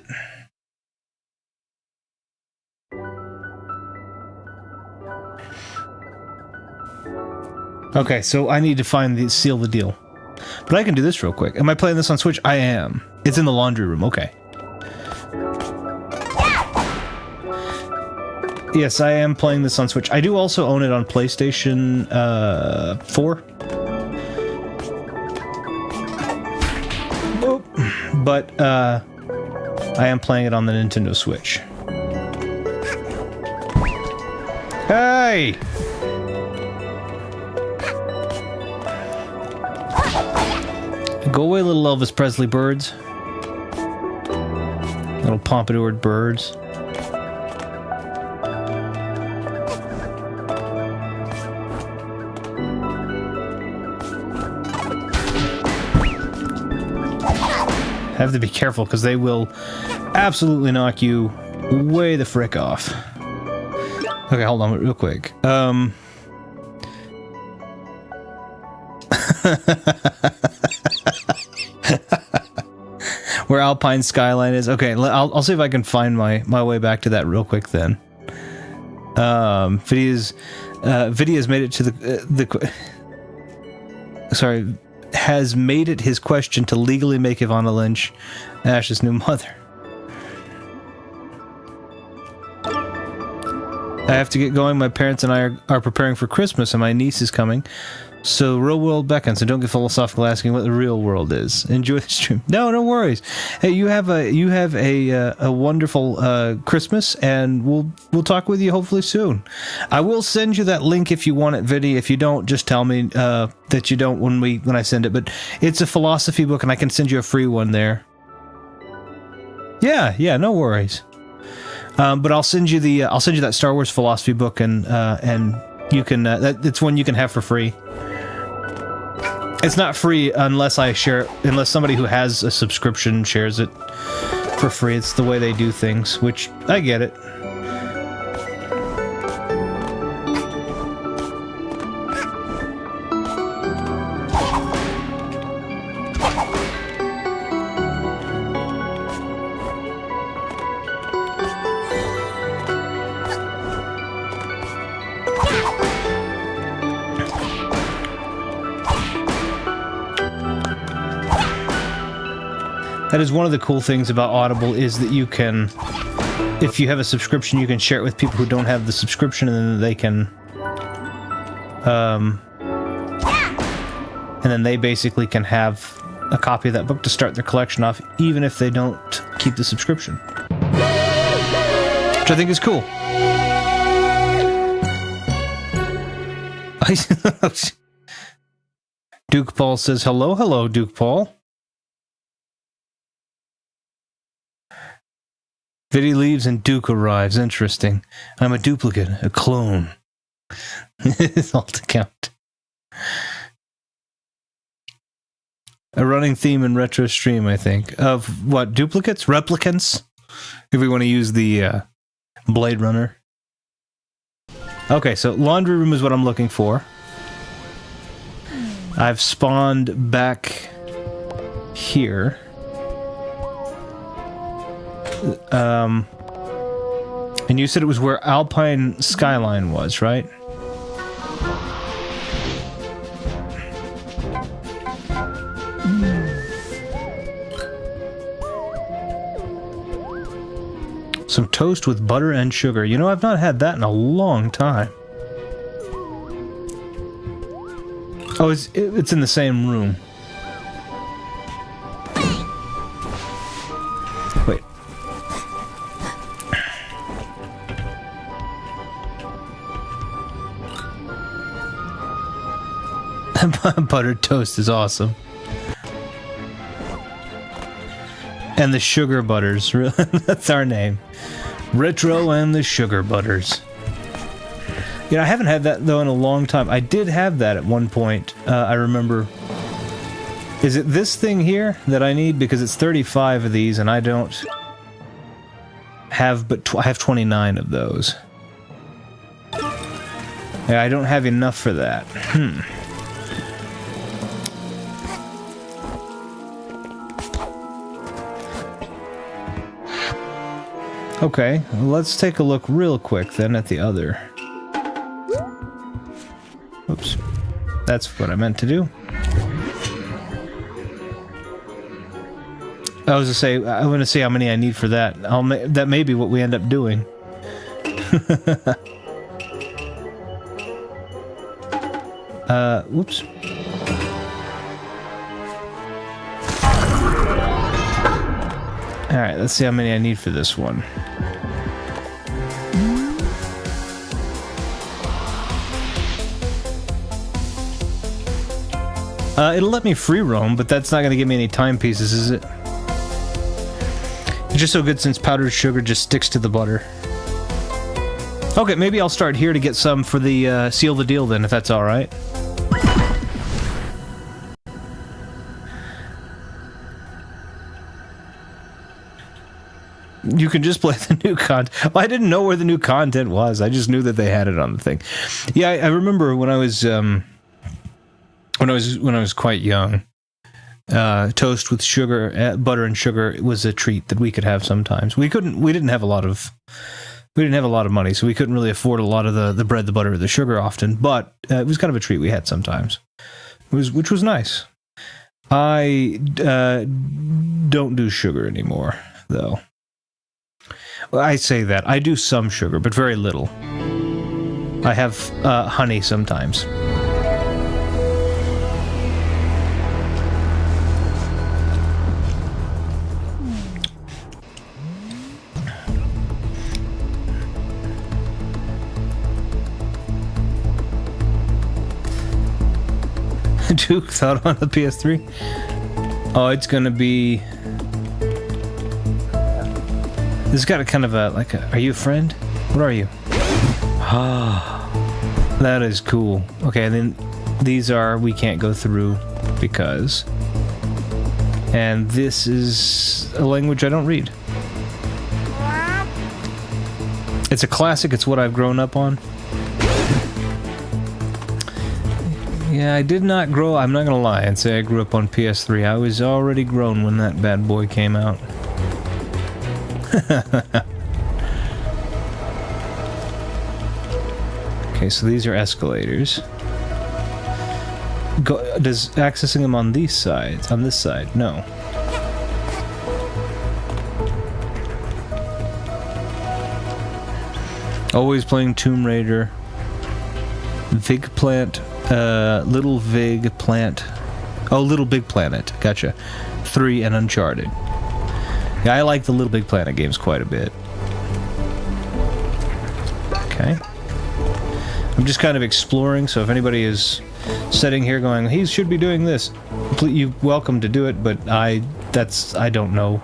Okay, so I need to seal the deal. But I can do this real quick. Am I playing this on Switch? I am. It's in the laundry room. Okay. Yes, I am playing this on Switch. I do also own it on PlayStation 4. But I am playing it on the Nintendo Switch. Hey! Go away, little Elvis Presley birds. Little pompadoured birds. Have to be careful because they will absolutely knock you way the frick off. Okay, hold on real quick. Where Alpine Skyline is. Okay, I'll see if I can find my way back to that real quick then. Vidia's made it to the sorry, has made it his question to legally make Ivana Lynch Ash's new mother. I have to get going. My parents and I are preparing for Christmas, and my niece is coming. So, real world beckons, and don't get philosophical asking what the real world is. Enjoy the stream. No worries. Hey, you have a wonderful Christmas, and we'll talk with you hopefully soon. I will send you that link if you want it, Vidi. If you don't, just tell me that you don't when I send it. But it's a philosophy book, and I can send you a free one there. Yeah, no worries. But I'll send you that Star Wars philosophy book, and you can it's one you can have for free. It's not free unless somebody who has a subscription shares it for free. It's the way they do things, which I get it. That is one of the cool things about Audible is that you can, if you have a subscription, you can share it with people who don't have the subscription, and then they can, and then they basically can have a copy of that book to start their collection off, even if they don't keep the subscription. Which I think is cool. Duke Paul says, hello, Duke Paul. Vidi leaves and Duke arrives. Interesting. I'm a duplicate, a clone. It's all to count. A running theme in retro stream, I think. Of what? Duplicates? Replicants? If we want to use the Blade Runner. Okay, so laundry room is what I'm looking for. I've spawned back here. And you said it was where Alpine Skyline was, right? Some toast with butter and sugar. You know, I've not had that in a long time. Oh, it's in the same room. Wait. Buttered toast is awesome. And the sugar butters. That's our name. Retro and the sugar butters. Yeah, I haven't had that, though, in a long time. I did have that at one point. I remember... Is it this thing here that I need? Because it's 35 of these, and I don't have but... I have 29 of those. Yeah, I don't have enough for that. Okay, well, let's take a look real quick then at the other. Oops. That's what I meant to do. I was to say, I want to see how many I need for that. That may be what we end up doing. Whoops. Alright, let's see how many I need for this one. It'll let me free roam, but that's not going to give me any timepieces, is it? It's just so good since powdered sugar just sticks to the butter. Okay, maybe I'll start here to get some for the seal the deal then, if that's alright. You can just play the new content. Well, I didn't know where the new content was. I just knew that they had it on the thing. Yeah, I remember when I was quite young. Toast with sugar, butter and sugar was a treat that we could have sometimes. We didn't have a lot of money, so we couldn't really afford a lot of the bread, the butter, or the sugar often. But it was kind of a treat we had sometimes, which was nice. I don't do sugar anymore, though. Well, I say that I do some sugar, but very little. I have honey sometimes. Duke thought on the PS3. Oh, it's gonna be. This has got a kind of a like. Are you a friend? What are you? Ah, that is cool. Okay, and then these are we can't go through because. And this is a language I don't read. It's a classic. It's what I've grown up on. Yeah, I did not grow... I'm not gonna lie and say I grew up on PS3. I was already grown when that bad boy came out. Okay, so these are escalators. Does accessing them on these sides... On this side? No. Always playing Tomb Raider. Vig Plant... Little Vig Plant. Oh, Little Big Planet. Gotcha. 3 and Uncharted. Yeah, I like the Little Big Planet games quite a bit. Okay. I'm just kind of exploring, so if anybody is sitting here going, he should be doing this, you're welcome to do it, but I don't know.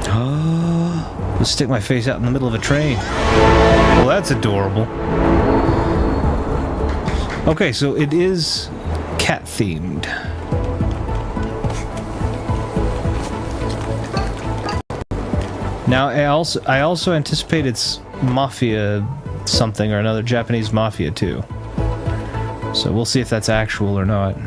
Oh, I'll stick my face out in the middle of a train. Well, that's adorable. Okay, so it is cat-themed. Now, I also anticipate it's mafia something or another, Japanese mafia too. So we'll see if that's actual or not.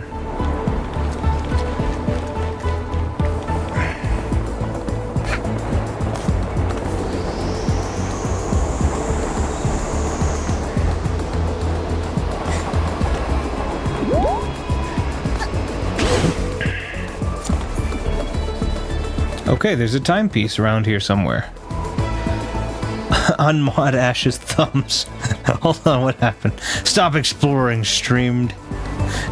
Okay, there's a timepiece around here somewhere. On Mod Ash's thumbs. Hold on, what happened? Stop exploring, streamer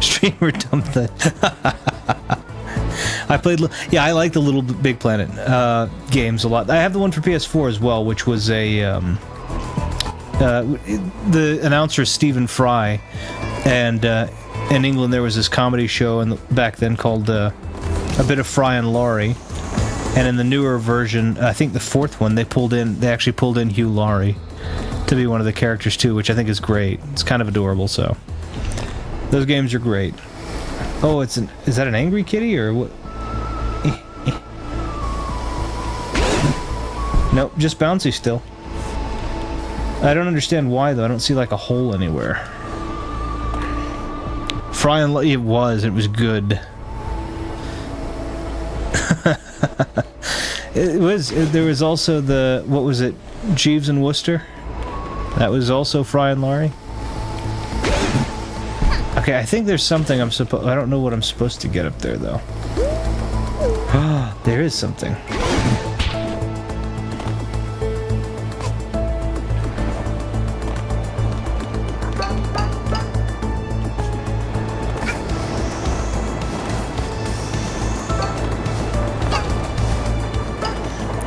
dumped that. I played... Yeah, I like the Little Big Planet games a lot. I have the one for PS4 as well, which was a... the announcer is Stephen Fry, and in England there was this comedy show back then called A Bit of Fry and Laurie. And in the newer version, I think the fourth one, they actually pulled in Hugh Laurie. to be one of the characters too, which I think is great. It's kind of adorable, so those games are great. Oh, is that an angry kitty or what? Nope, just bouncy still. I don't understand why though. I don't see like a hole anywhere. Fry and it was good. There was also the, what was it, Jeeves and Wooster? That was also Fry and Laurie. Okay, I think there's something I don't know what I'm supposed to get up there though. Ah, there is something.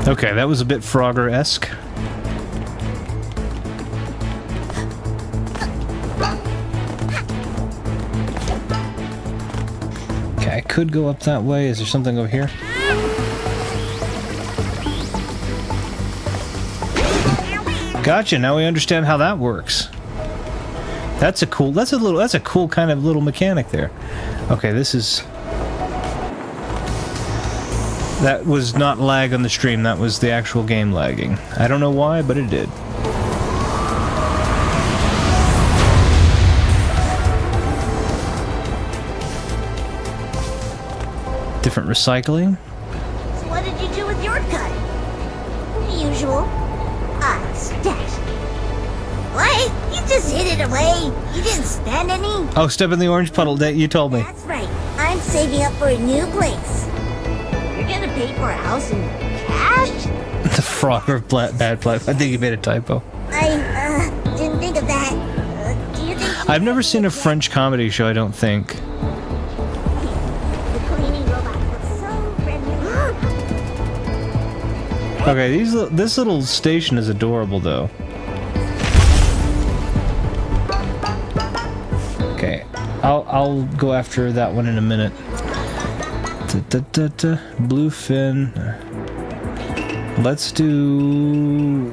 Okay, that was a bit Frogger-esque. Okay, I could go up that way. Is there something over here? Gotcha, now we understand how that works. That's a cool kind of little mechanic there. Okay, this is... That was not lag on the stream, that was the actual game lagging. I don't know why, but it did. Different recycling. So what did you do with your cut? The usual. I stashed it. What? You just hid it away? You didn't spend any? Oh, step in the orange puddle, that you told me. That's right. I'm saving up for a new place. You're gonna pay for a house in cash? The Frogger bad plot. I think you made a typo. I, didn't think of that. Do you think... I've never seen a French comedy show, I don't think. The cleaning robot looks so friendly. Okay, this little station is adorable, though. Okay, I'll go after that one in a minute. Bluefin. Let's do...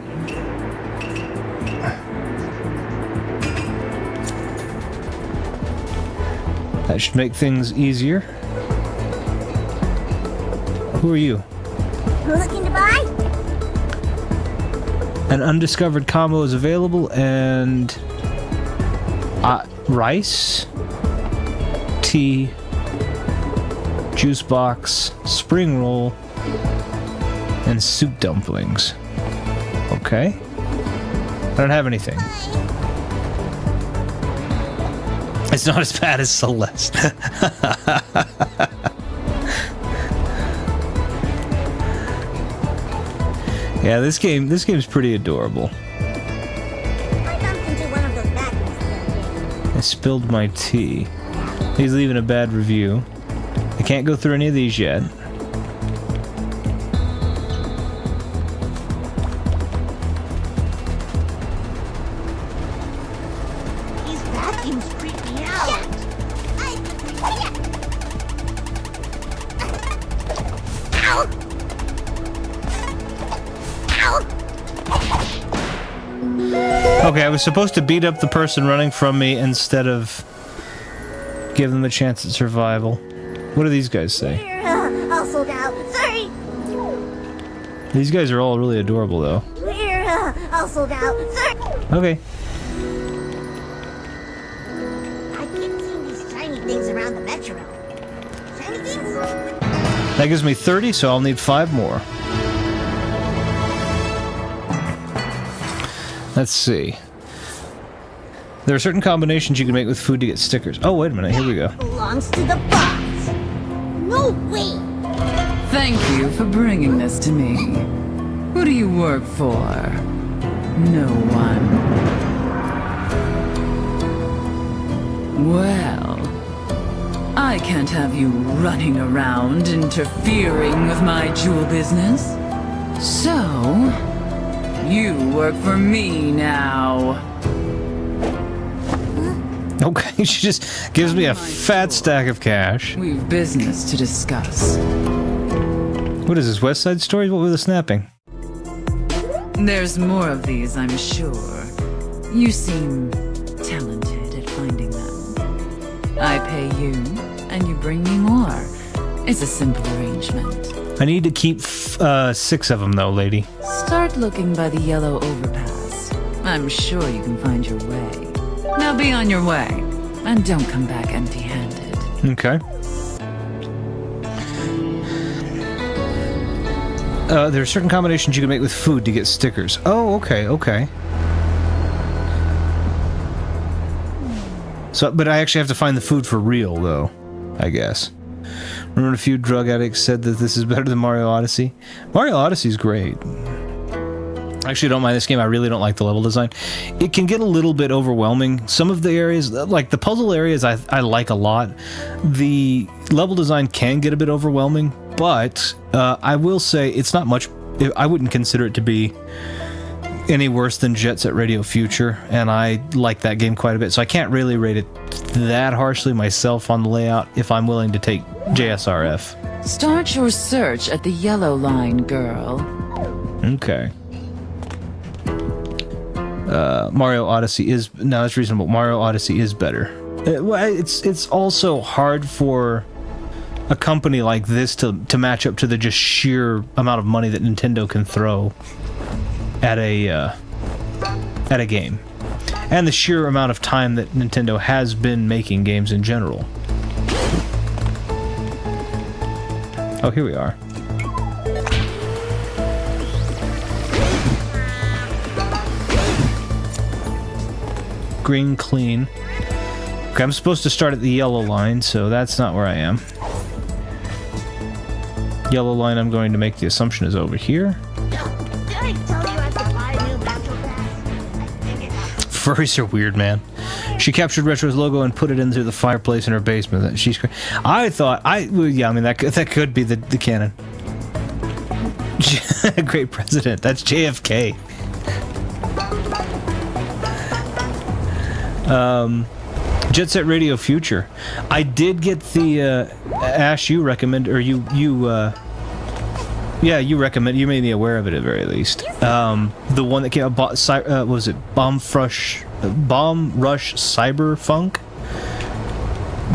That should make things easier. Who are you? Looking to buy? An undiscovered combo is available, and... rice, tea, juice box, spring roll, and soup dumplings. Okay. I don't have anything. It's not as bad as Celeste. Yeah, this game's pretty adorable. I bumped into one of those vacuums the other day. I spilled my tea. He's leaving a bad review. I can't go through any of these yet. These vacuums creep me out. Ow! Ow! Okay, I was supposed to beat up the person running from me instead of give them a chance at survival. What do these guys say? We're all sold out. Sorry. These guys are all really adorable, though. We're all sold out. Sorry. Okay. I keep seeing these shiny things around the metro. Shiny things? That gives me 30, so I'll need 5 more. Let's see. There are certain combinations you can make with food to get stickers. Oh, wait a minute. Here we go. Belongs to the box. No way. Thank you for bringing this to me. Who do you work for? No one. Well, I can't have you running around interfering with my jewel business. So, you work for me now. Okay, she just gives me a fat stack of cash. We've business to discuss. What is this, West Side Story? What was the snapping? There's more of these, I'm sure. You seem talented at finding them. I pay you, and you bring me more. It's a simple arrangement. I need to keep 6 of them, though, lady. Start looking by the yellow overpass. I'm sure you can find your way. Now be on your way, and don't come back empty-handed. Okay. There are certain combinations you can make with food to get stickers. Oh, okay, okay. So, but I actually have to find the food for real, though, I guess. Remember, a few drug addicts said that this is better than Mario Odyssey? Mario Odyssey's great. I actually don't mind this game. I really don't like the level design. It can get a little bit overwhelming. Some of the areas, like the puzzle areas, I like a lot. The level design can get a bit overwhelming, but I will say it's not much. I wouldn't consider it to be any worse than Jet Set Radio Future, and I like that game quite a bit, so I can't really rate it that harshly myself on the layout if I'm willing to take JSRF. Start your search at the yellow line, girl. Okay. Mario Odyssey is... No, that's reasonable. Mario Odyssey is better. It's also hard for a company like this to match up to the just sheer amount of money that Nintendo can throw at a game, and the sheer amount of time that Nintendo has been making games in general. Oh, here we are. Green clean. Okay, I'm supposed to start at the yellow line, so that's not where I am. Yellow line, I'm going to make the assumption, is over here. Furries are weird, man. She captured Retro's logo and put it into the fireplace in her basement. She's crazy. I thought, yeah, I mean, that could be the canon. Great president. That's JFK. Jet Set Radio Future. I did get the Ash. You recommend, or yeah, you recommend. You made me aware of it at the very least. The one that came out, was it Bomb Rush Cyberfunk?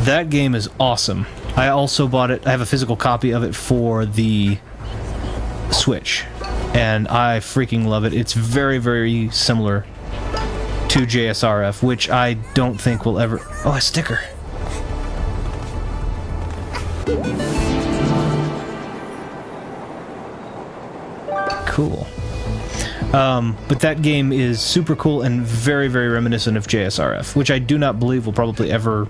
That game is awesome. I also bought it. I have a physical copy of it for the Switch, and I freaking love it. It's very, very similar to JSRF, which I don't think will ever... Oh, a sticker. Cool. But that game is super cool and very, very reminiscent of JSRF, which I do not believe will probably ever...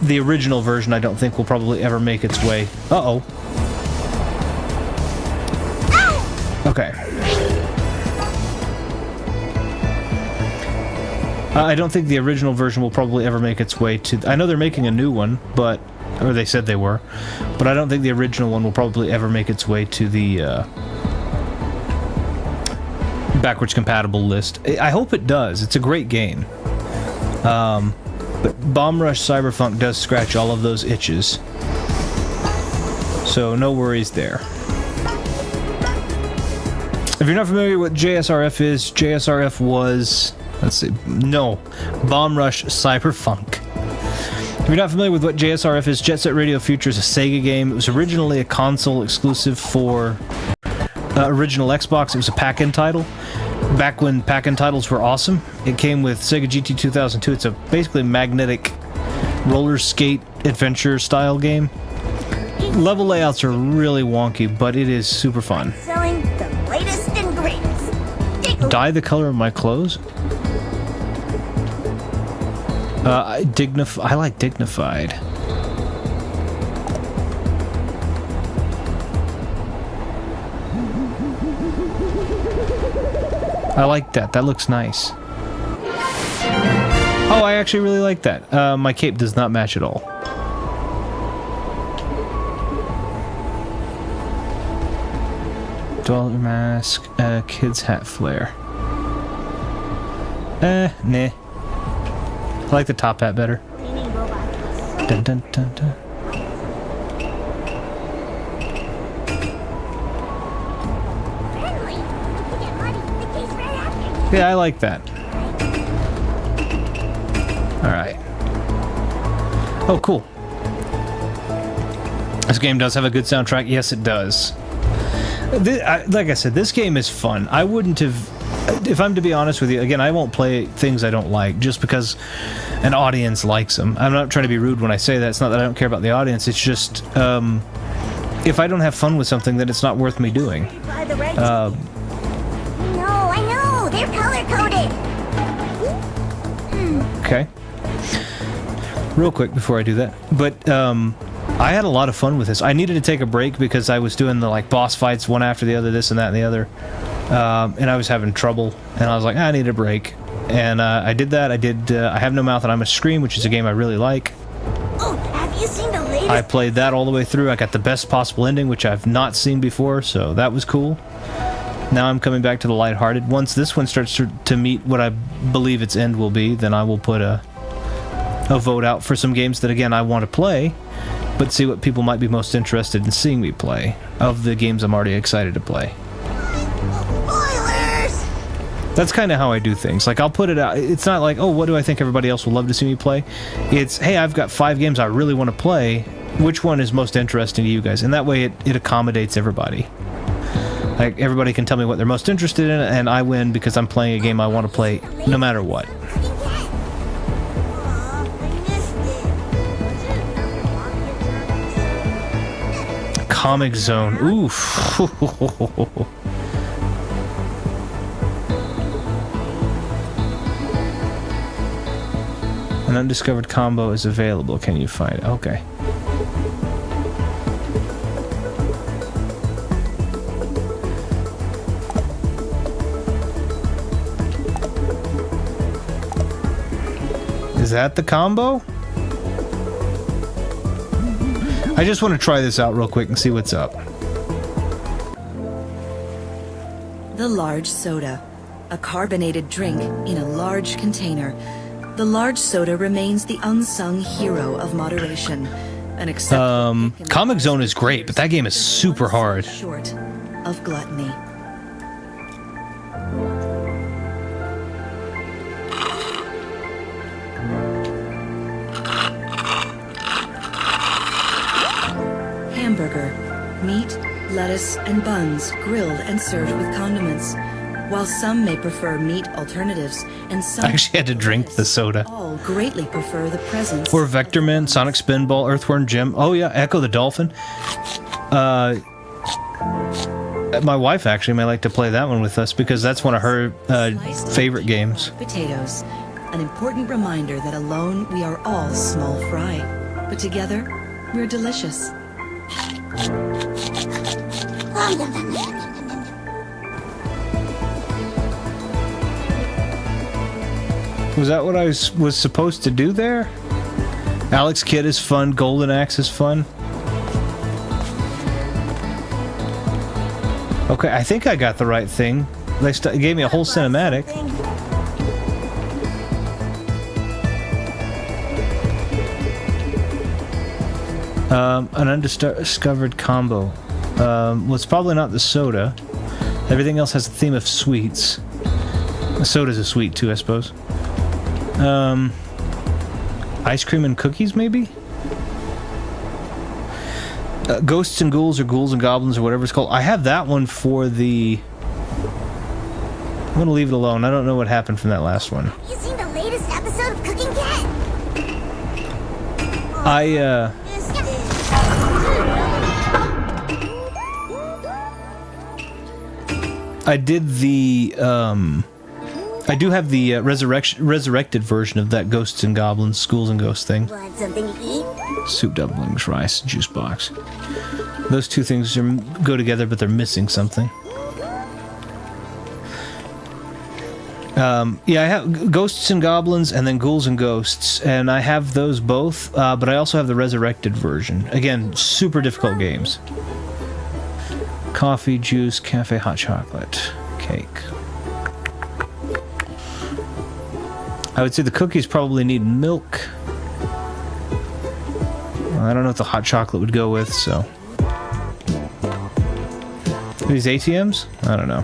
The original version, I don't think, will probably ever make its way... Uh-oh. Okay. I don't think the original version will probably ever make its way to... I know they're making a new one, but... Or they said they were. But I don't think the original one will probably ever make its way to the backwards compatible list. I hope it does. It's a great game. But Bomb Rush Cyberfunk does scratch all of those itches. So no worries there. If you're not familiar with what JSRF is, JSRF was... Let's see. No. Bomb Rush Cyberfunk. If you're not familiar with what JSRF is, Jet Set Radio Future is a Sega game. It was originally a console exclusive for original Xbox. It was a pack-in title. Back when pack-in titles were awesome. It came with Sega GT 2002. It's a basically magnetic roller skate adventure style game. Level layouts are really wonky, but it is super fun. Selling the latest and greatest. Dye the color of my clothes? I like dignified. I like that. That looks nice. Oh, I actually really like that. My cape does not match at all. Dollar mask, kid's hat flare. Nah. I like the top hat better. Dun, dun, dun, dun. Yeah, I like that. Alright. Oh, cool. This game does have a good soundtrack. Yes, it does. Like I said, this game is fun. I wouldn't have... If I'm to be honest with you, again, I won't play things I don't like just because an audience likes them. I'm not trying to be rude when I say that. It's not that I don't care about the audience. It's just, if I don't have fun with something, then it's not worth me doing. By the right. No, I know. They're color-coded. Okay. Real quick before I do that. But, I had a lot of fun with this. I needed to take a break because I was doing the, like, boss fights one after the other, this and that and the other. And I was having trouble, and I was like, I need a break. And I did that. I Have No Mouth and I Must Scream, which is a game I really like. Oh, have you seen the latest? I played that all the way through. I got the best possible ending, which I've not seen before, so that was cool. Now I'm coming back to the lighthearted. Once this one starts to meet what I believe its end will be, then I will put a vote out for some games that, again, I want to play, but see what people might be most interested in seeing me play, of the games I'm already excited to play. Spoilers! That's kind of how I do things. Like, I'll put it out. It's not like, oh, what do I think everybody else will love to see me play? It's, hey, I've got 5 games I really want to play. Which one is most interesting to you guys? And that way it accommodates everybody. Like, everybody can tell me what they're most interested in, and I win because I'm playing a game I want to play no matter what. Comic Zone. Oof. An undiscovered combo is available. Can you find it? Okay. Is that the combo? I just want to try this out real quick and see what's up. The large soda, a carbonated drink in a large container. The large soda remains the unsung hero of moderation. An acceptable pick in the Comic Zone past is great, but that game is super hard. Short of gluttony. Hamburger, meat, lettuce, and buns grilled and served with condiments. While some may prefer meat alternatives, and some I actually had to drink the soda. all greatly prefer the presence. Or Vectorman, Sonic Spinball, Earthworm Jim. Oh yeah, Echo the Dolphin. My wife actually may like to play that one with us because that's one of her favorite games. Potatoes, an important reminder that alone we are all small fry, but together we're delicious. Was that what I was supposed to do there? Alex Kidd is fun. Golden Axe is fun. Okay, I think I got the right thing. They gave me a whole cinematic. An undiscovered combo. Well, it's probably not the soda. Everything else has a theme of sweets. The soda's a sweet too, I suppose. Ice cream and cookies, maybe? Ghosts and Ghouls, or Ghouls and Goblins, or whatever it's called. I have that one for the... I'm gonna leave it alone. I don't know what happened from that last one. Have you seen the latest episode of Cooking Cat? Missed it. I did the, I do have the resurrected version of that Ghosts and Goblins, Schools and Ghosts thing. Want something to eat? Soup dumplings, rice, juice box. Those two things go together, but they're missing something. Yeah, I have Ghosts and Goblins and then Ghouls and Ghosts, and I have those both, but I also have the resurrected version. Again, super difficult games. Coffee, juice, cafe, hot chocolate, cake. I would say the cookies probably need milk. Well, I don't know what the hot chocolate would go with, so. Are these ATMs? I don't know.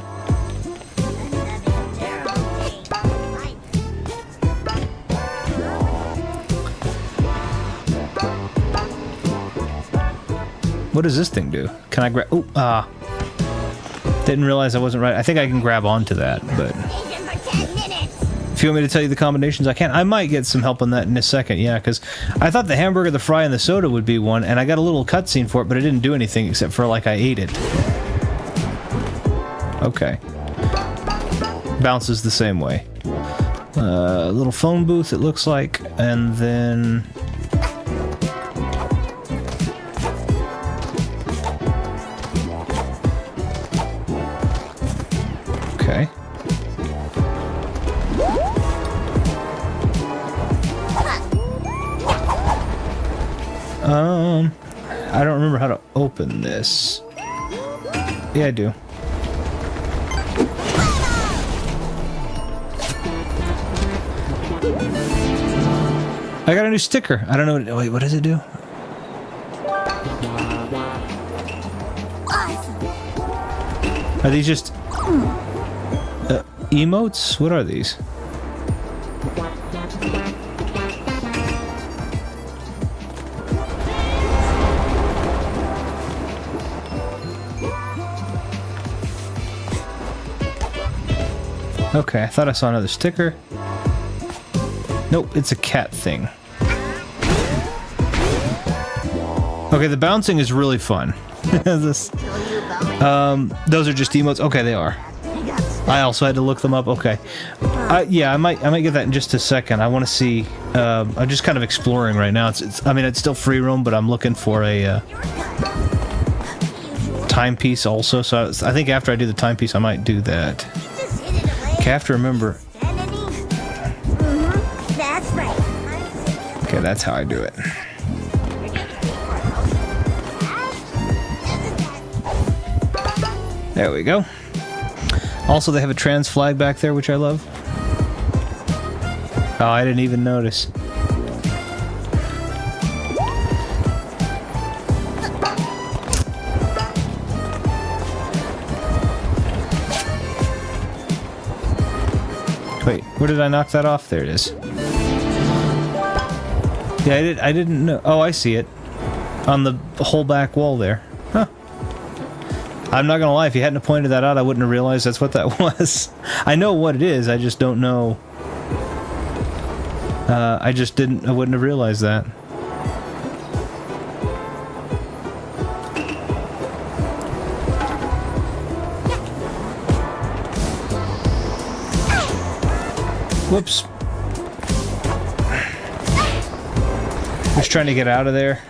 What does this thing do? Can I grab... Oh, didn't realize I wasn't right. I think I can grab onto that, but... Station for 10 minutes. If you want me to tell you the combinations, I can. I might get some help on that in a second, yeah, because I thought the hamburger, the fry, and the soda would be one, and I got a little cutscene for it, but it didn't do anything except for, like, I ate it. Okay. Bounces the same way. A little phone booth, it looks like, and then... Okay. I don't remember how to open this. Yeah, I do. I got a new sticker. I don't know. Wait, what does it do? Awesome. Are these just emotes? What are these? Okay, I thought I saw another sticker. Nope, it's a cat thing. Okay, the bouncing is really fun. Those are just emotes. Okay, they are. I also had to look them up. Okay, yeah, I might get that in just a second. I want to see. I'm just kind of exploring right now. I mean, it's still free roam, but I'm looking for a timepiece also. So I think after I do the timepiece, I might do that. Okay, I have to remember. That's right. Okay, that's how I do it. There we go. Also, they have a trans flag back there, which I love. Oh, I didn't even notice. Wait, where did I knock that off? There it is. Yeah, I didn't know. Oh, I see it. On the whole back wall there. Huh. I'm not gonna lie, if you hadn't pointed that out, I wouldn't have realized that's what that was. I know what it is, I just don't know. I wouldn't have realized that. Whoops. Just trying to get out of there.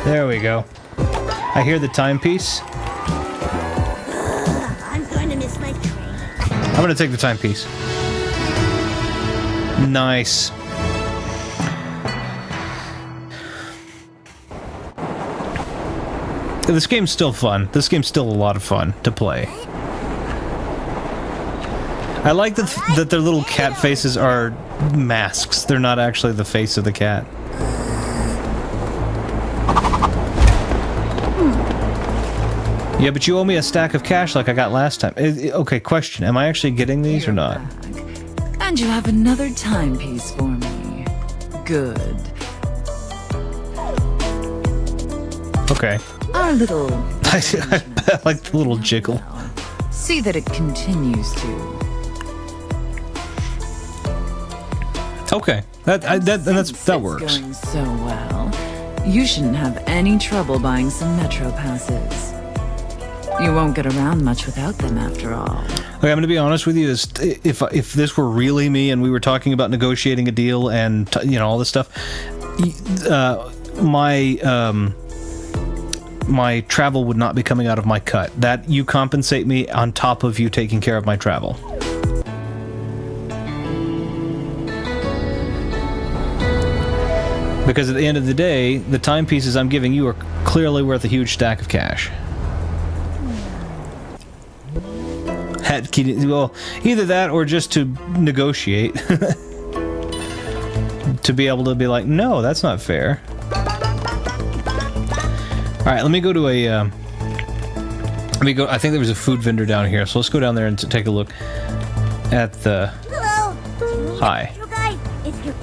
There we go. I hear the timepiece. I'm going to miss my train. I'm gonna take the timepiece. Nice. This game's still fun. This game's still a lot of fun to play. I like that their little cat faces are masks. They're not actually the face of the cat. Yeah, but you owe me a stack of cash like I got last time. Okay, question. Am I actually getting these or not? And you have another timepiece for me. Good. Okay. Our little... I like the little jiggle. See that it continues to. Okay. That works. It's going so well. You shouldn't have any trouble buying some metro passes. You won't get around much without them, after all. Okay, I'm going to be honest with you. If this were really me and we were talking about negotiating a deal and all this stuff, my travel would not be coming out of my cut. That you compensate me on top of you taking care of my travel. Because at the end of the day, the timepieces I'm giving you are clearly worth a huge stack of cash. Well, either that or just to negotiate. To be able to be like, no, that's not fair. Alright, let me go to a... I think there was a food vendor down here, so let's go down there and take a look at the... Hello. Can Hi. Your guy, if you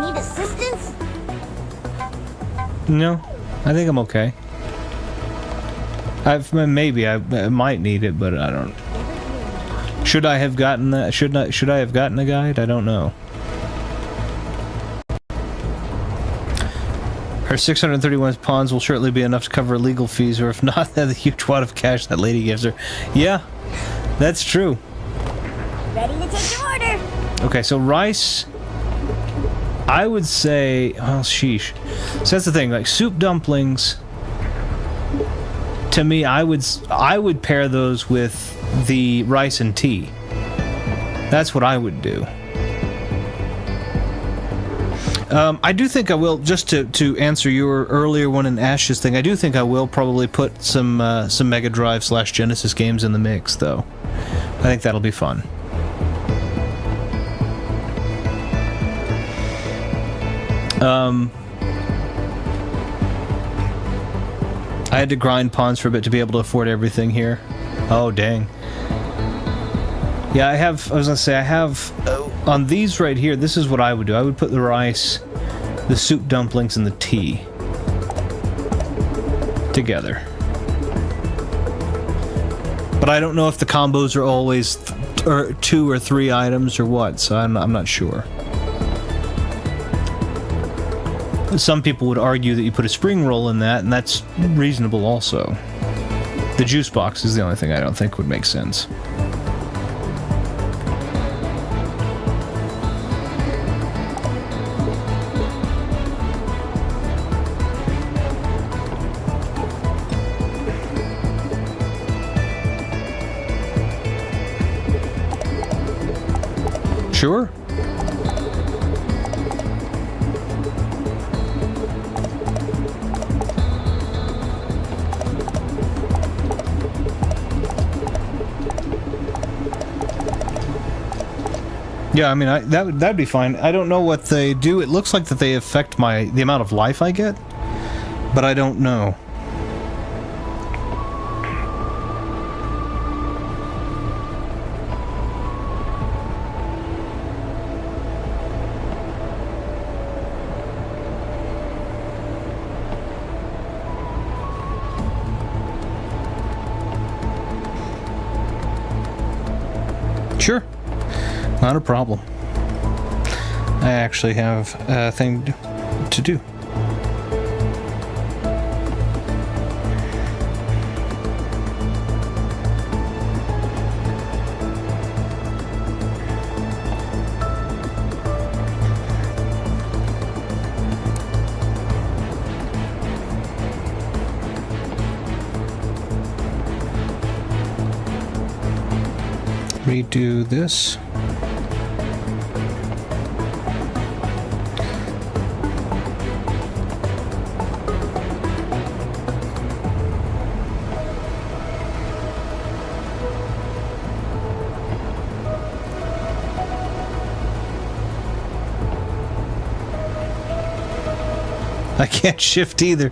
need assistance? No, I think I'm okay. Maybe I might need it, but I don't. Should I have gotten that? Should I have gotten a guide? I don't know. Her 631 pawns will certainly be enough to cover legal fees, or if not, the huge wad of cash that lady gives her. Yeah, that's true. Ready to take your order. Okay, so rice, I would say, well, sheesh. So that's the thing, like soup dumplings, to me, I would pair those with the rice and tea. That's what I would do. I do think I will, just to answer your earlier one and Ash's thing, I do think I will probably put some Mega Drive / Genesis games in the mix, though. I think that'll be fun. I had to grind pawns for a bit to be able to afford everything here. Oh, dang. Yeah, I was gonna say, I have, on these right here, this is what I would do. I would put the rice, the soup dumplings, and the tea together. But I don't know if the combos are always 2 or 3 items or what, so I'm not sure. Some people would argue that you put a spring roll in that, and that's reasonable also. The juice box is the only thing I don't think would make sense. Sure. Yeah, I mean, that'd be fine. I don't know what they do. It looks like that they affect the amount of life I get, but I don't know. Sure. Not a problem. I actually have a thing to do. Redo this. I can't shift either.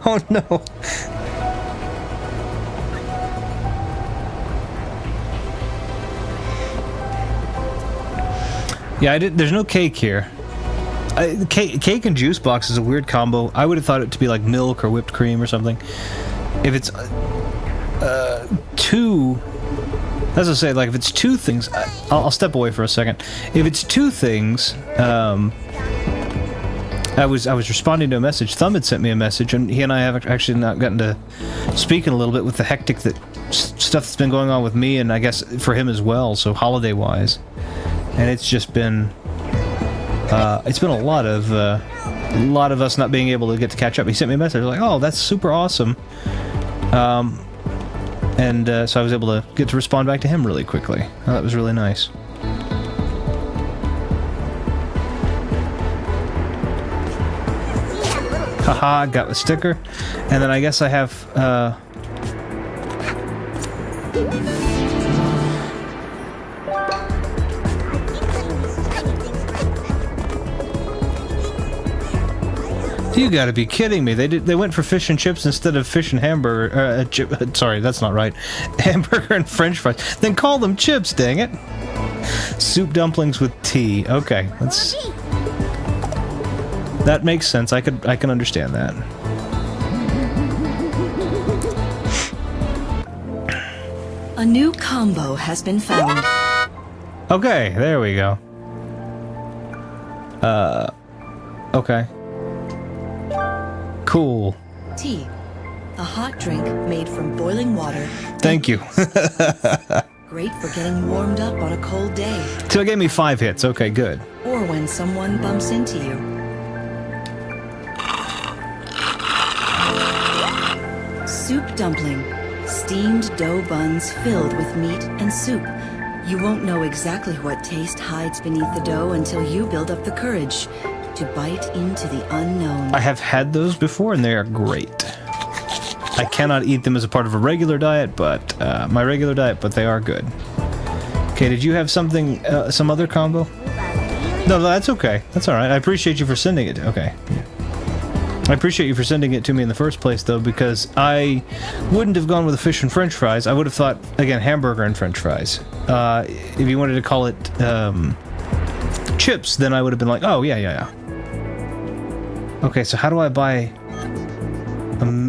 Oh no. Yeah, there's no cake here. Cake and juice box is a weird combo. I would have thought it to be like milk or whipped cream or something. If it's two, as I say, like if it's two things, I'll step away for a second. If it's two things, I was responding to a message. Thumb had sent me a message, and he and I have actually not gotten to speak in a little bit with the hectic stuff that's been going on with me, and I guess for him as well. So holiday-wise, and it's just been a lot of us not being able to get to catch up. He sent me a message like, "Oh, that's super awesome," and so I was able to get to respond back to him really quickly. Oh, that was really nice. Haha, got the sticker. And then I guess I have, I keep putting these shiny things You gotta be kidding me. They went for fish and chips instead of fish and hamburger. Sorry, that's not right. Hamburger and french fries. Then call them chips, dang it. Soup dumplings with tea. Okay, that makes sense. I can understand that. A new combo has been found. Okay, there we go. Okay. Cool. Tea, a hot drink made from boiling water. Thank you. Great for getting warmed up on a cold day. So it gave me 5 hits. Okay, good. Or when someone bumps into you. Soup dumpling. Steamed dough buns filled with meat and soup. You won't know exactly what taste hides beneath the dough until you build up the courage to bite into the unknown. I have had those before, and they are great. I cannot eat them as a part of a regular diet, but my regular diet, but they are good. Okay, did you have something, some other combo? No, that's okay. That's all right. I appreciate you for sending it. Okay. I appreciate you for sending it to me in the first place, though, because I wouldn't have gone with a fish and french fries. I would have thought, again, hamburger and french fries. If you wanted to call it chips, then I would have been like, oh, yeah. Okay, so how do I buy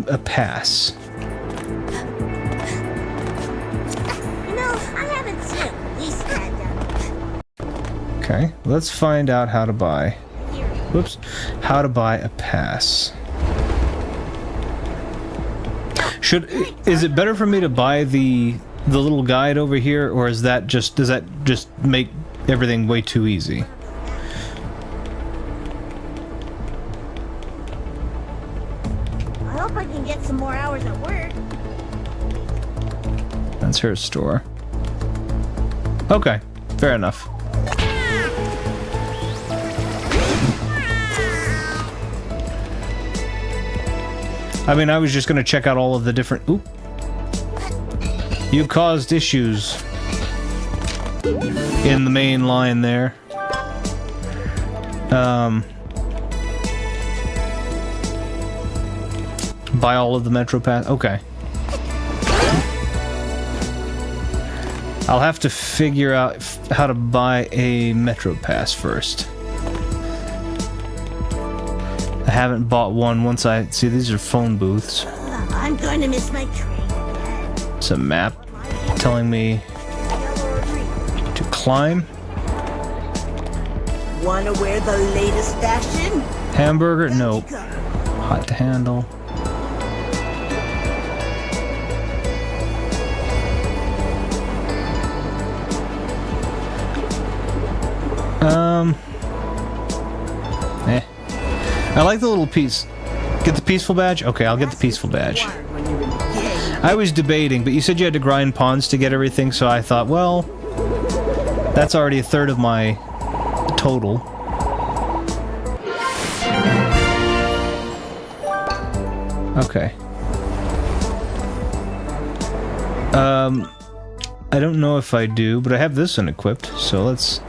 a pass? I haven't seen a police guy down Okay, let's find out how to buy. here. Whoops. How to buy a pass. Is it better for me to buy the little guide over here, or does that just make everything way too easy? I hope I can get some more hours at work. That's her store. Okay, fair enough. I mean, I was just gonna check out all of the different... Oop. You caused issues in the main line there. Buy all of the Metro Pass. Okay. I'll have to figure out how to buy a Metro Pass first. I haven't bought one. Once I see, these are phone booths. I'm going to miss my train. It's a map telling me to climb. Wanna wear the latest fashion? Hamburger? Nope. Hot to handle. I like the little piece. Get the peaceful badge? Okay, I'll get the peaceful badge. I was debating, but you said you had to grind pawns to get everything, so I thought, well, that's already a third of my total. Okay. I don't know if I do, but I have this one equipped, so let's...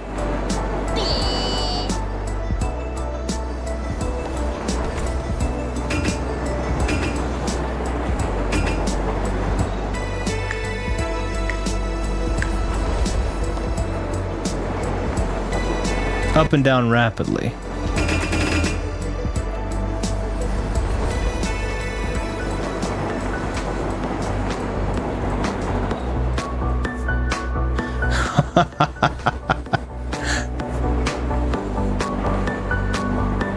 Up and down rapidly.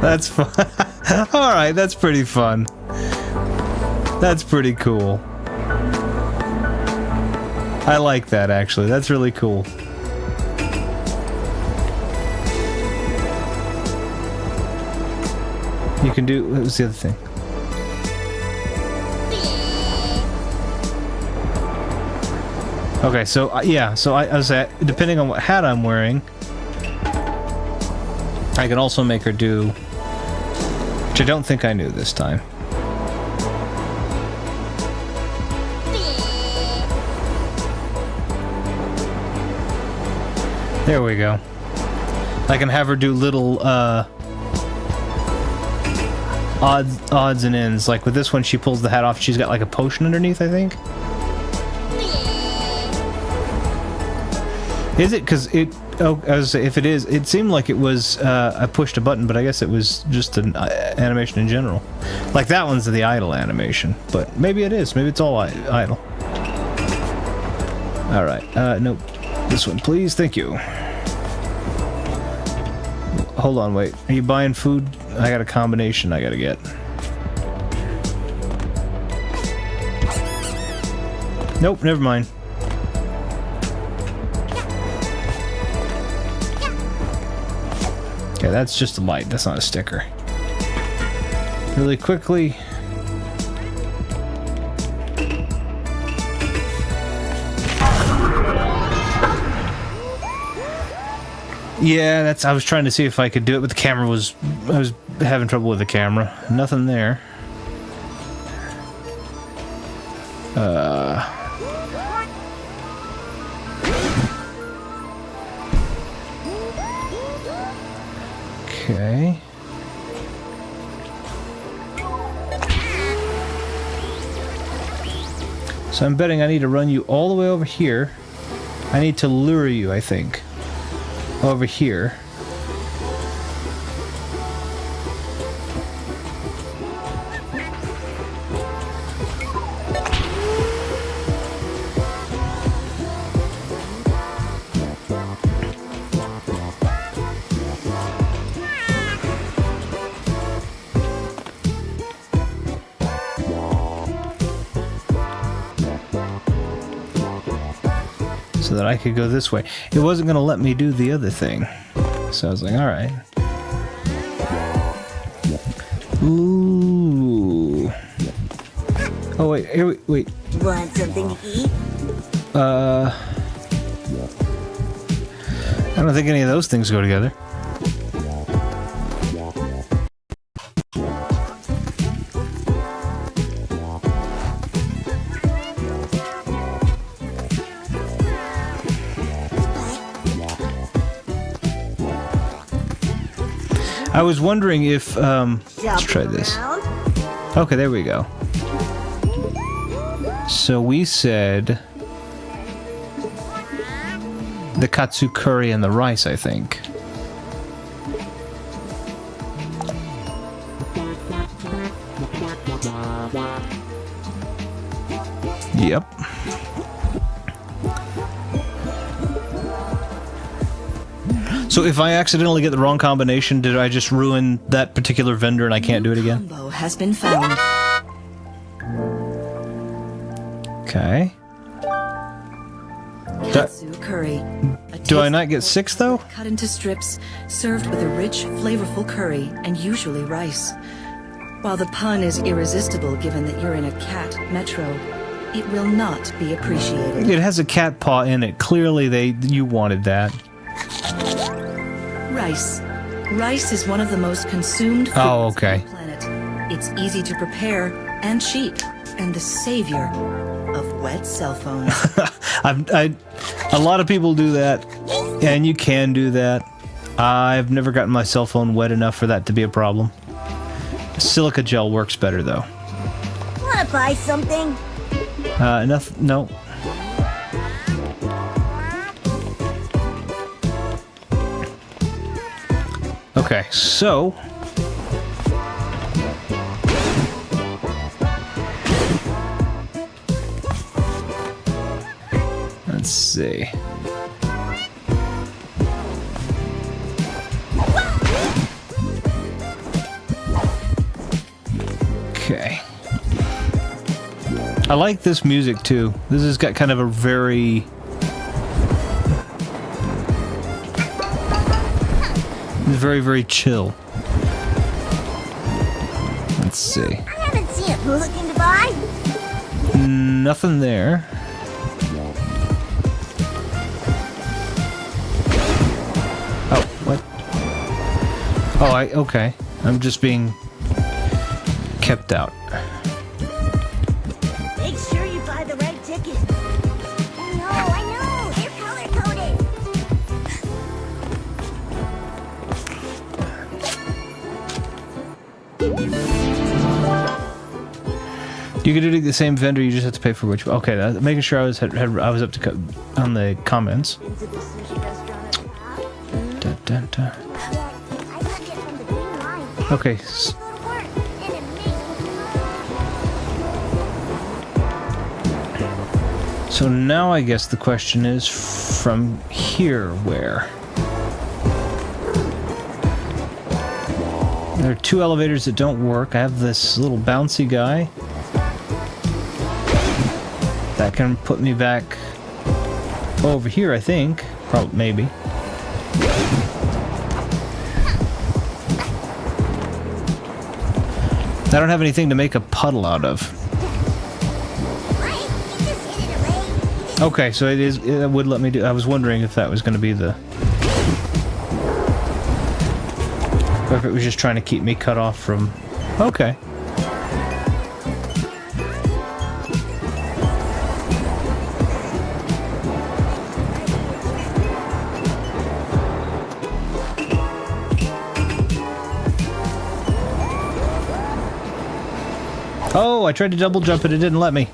That's fun. Alright, that's pretty fun. That's pretty cool. I like that, actually. That's really cool. You can do... What was the other thing? Okay, so, yeah, so I was at... Depending on what hat I'm wearing, I can also make her do... Which I don't think I knew this time. There we go. I can have her do little, odds and ends. Like with this one, she pulls the hat off. She's got like a potion underneath, I think. Is it? Because it... Oh, if it is, it seemed like it was, I pushed a button, but I guess it was just an animation in general. Like that one's the idle animation, but maybe it is. Maybe it's all idle. Alright, nope. This one, please. Thank you. Hold on, wait. Are you buying food? I got a combination I gotta get. Nope, never mind. Okay, that's just a light. That's not a sticker. Really quickly. Yeah, that's... I was trying to see if I could do it, but the camera was... I was having trouble with the camera. Nothing there. Okay. So I'm betting I need to run you all the way over here. I need to lure you, I think. Over here. So that I could go this way. It wasn't going to let me do the other thing. So I was like, alright. Ooh. Oh, wait. Here, wait. Want something to eat? I don't think any of those things go together. I was wondering if, let's try this. Okay, there we go. So we said the katsu curry and the rice, I think. Yep. So if I accidentally get the wrong combination, did I just ruin that particular vendor and I can't do it again? Combo has been found. Okay. Katsu curry. Do I not get 6 though? Cut into strips, served with a rich, flavorful curry, and usually rice. While the pun is irresistible given that you're in a cat metro, it will not be appreciated. It has a cat paw in it. Clearly you wanted that. Rice. Rice is one of the most consumed foods Oh, okay. on the planet. It's easy to prepare and cheap, and the savior of wet cell phones. A lot of people do that, and you can do that. I've never gotten my cell phone wet enough for that to be a problem. Silica gel works better though. Wanna buy something? No. Okay, so let's see. Okay. I like this music too. This has got kind of a very very chill. Let's see. I haven't seen it. Looking to buy? Nothing there. Oh, what? Oh, okay. I'm just being kept out. Make sure you buy the right ticket. I know. They're color-coded. You could do it at the same vendor. You just have to pay for which. Okay, making sure I was up to on the comments. Been to the sushi restaurant at the top? Dun, dun, dun. Yeah, I got it from the green line. Okay. Good work, and it makes me So now I guess the question is, from here where? There are two elevators that don't work. I have this little bouncy guy. That can put me back over here, I think. Probably, maybe. I don't have anything to make a puddle out of. What? You just hid it away. Okay, so it would let me do. I was wondering if that was going to be the. Or if it was just trying to keep me cut off from. Okay. Oh, I tried to double jump it, it didn't let me.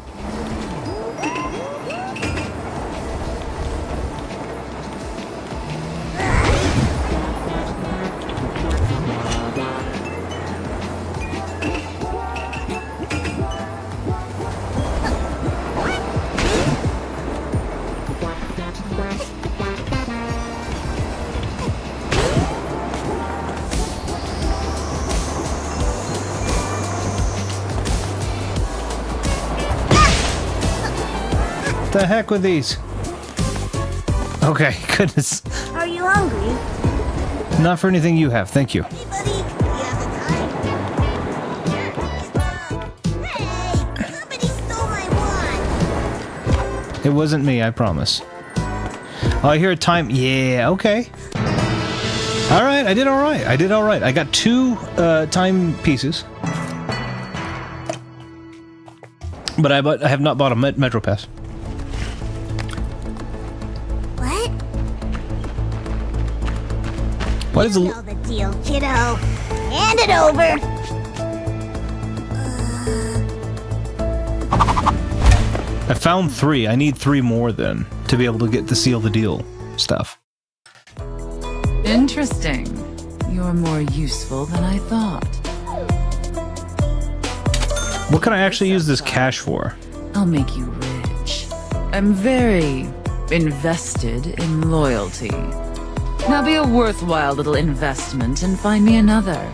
The heck with these? Okay, goodness. Are you hungry? Not for anything you have, thank you. Hey, buddy. You have the time? Hey, somebody stole my wand. It wasn't me, I promise. Oh, I hear a time. Yeah, okay. Alright, I did alright. I did alright. I got 2 time pieces. But I have not bought a Metro Pass. What? What is You the... know the deal, kiddo. Hand it over. I found 3. I need 3 more then to be able to get the seal the deal stuff. Interesting. You're more useful than I thought. What can I actually use this cash for? I'll make you rich. I'm very invested in loyalty. Now be a worthwhile little investment and find me another.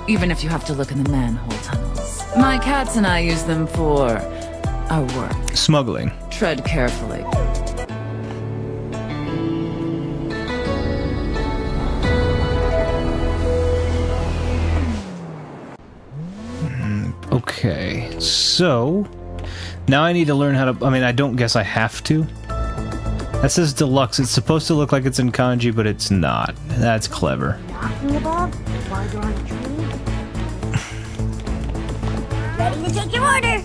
Even if you have to look in the manhole tunnels. My cats and I use them for our work. Smuggling. Tread carefully. Okay, so now I need to learn how to. I mean, I don't guess I have to. That says deluxe. It's supposed to look like it's in kanji, but it's not. That's clever. Talking about why you're on a train? Ready to take your order.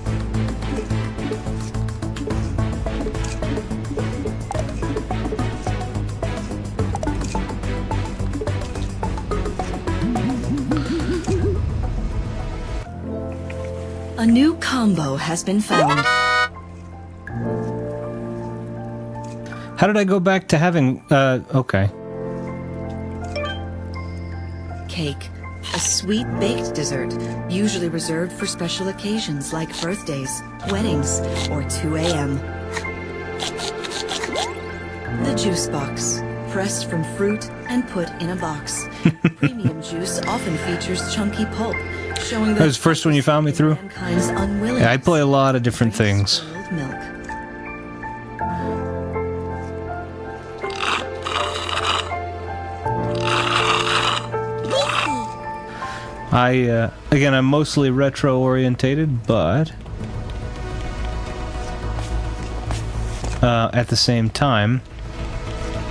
A new combo has been found. How did I go back to having? Okay. Cake, a sweet baked dessert, usually reserved for special occasions like birthdays, weddings, or 2 a.m. The juice box, pressed from fruit and put in a box. Premium juice often features chunky pulp, showing That was the first one you found me through? mankind's unwillingness Yeah, I play a lot of different to drink things. spoiled milk. Again, I'm mostly retro orientated, but at the same time,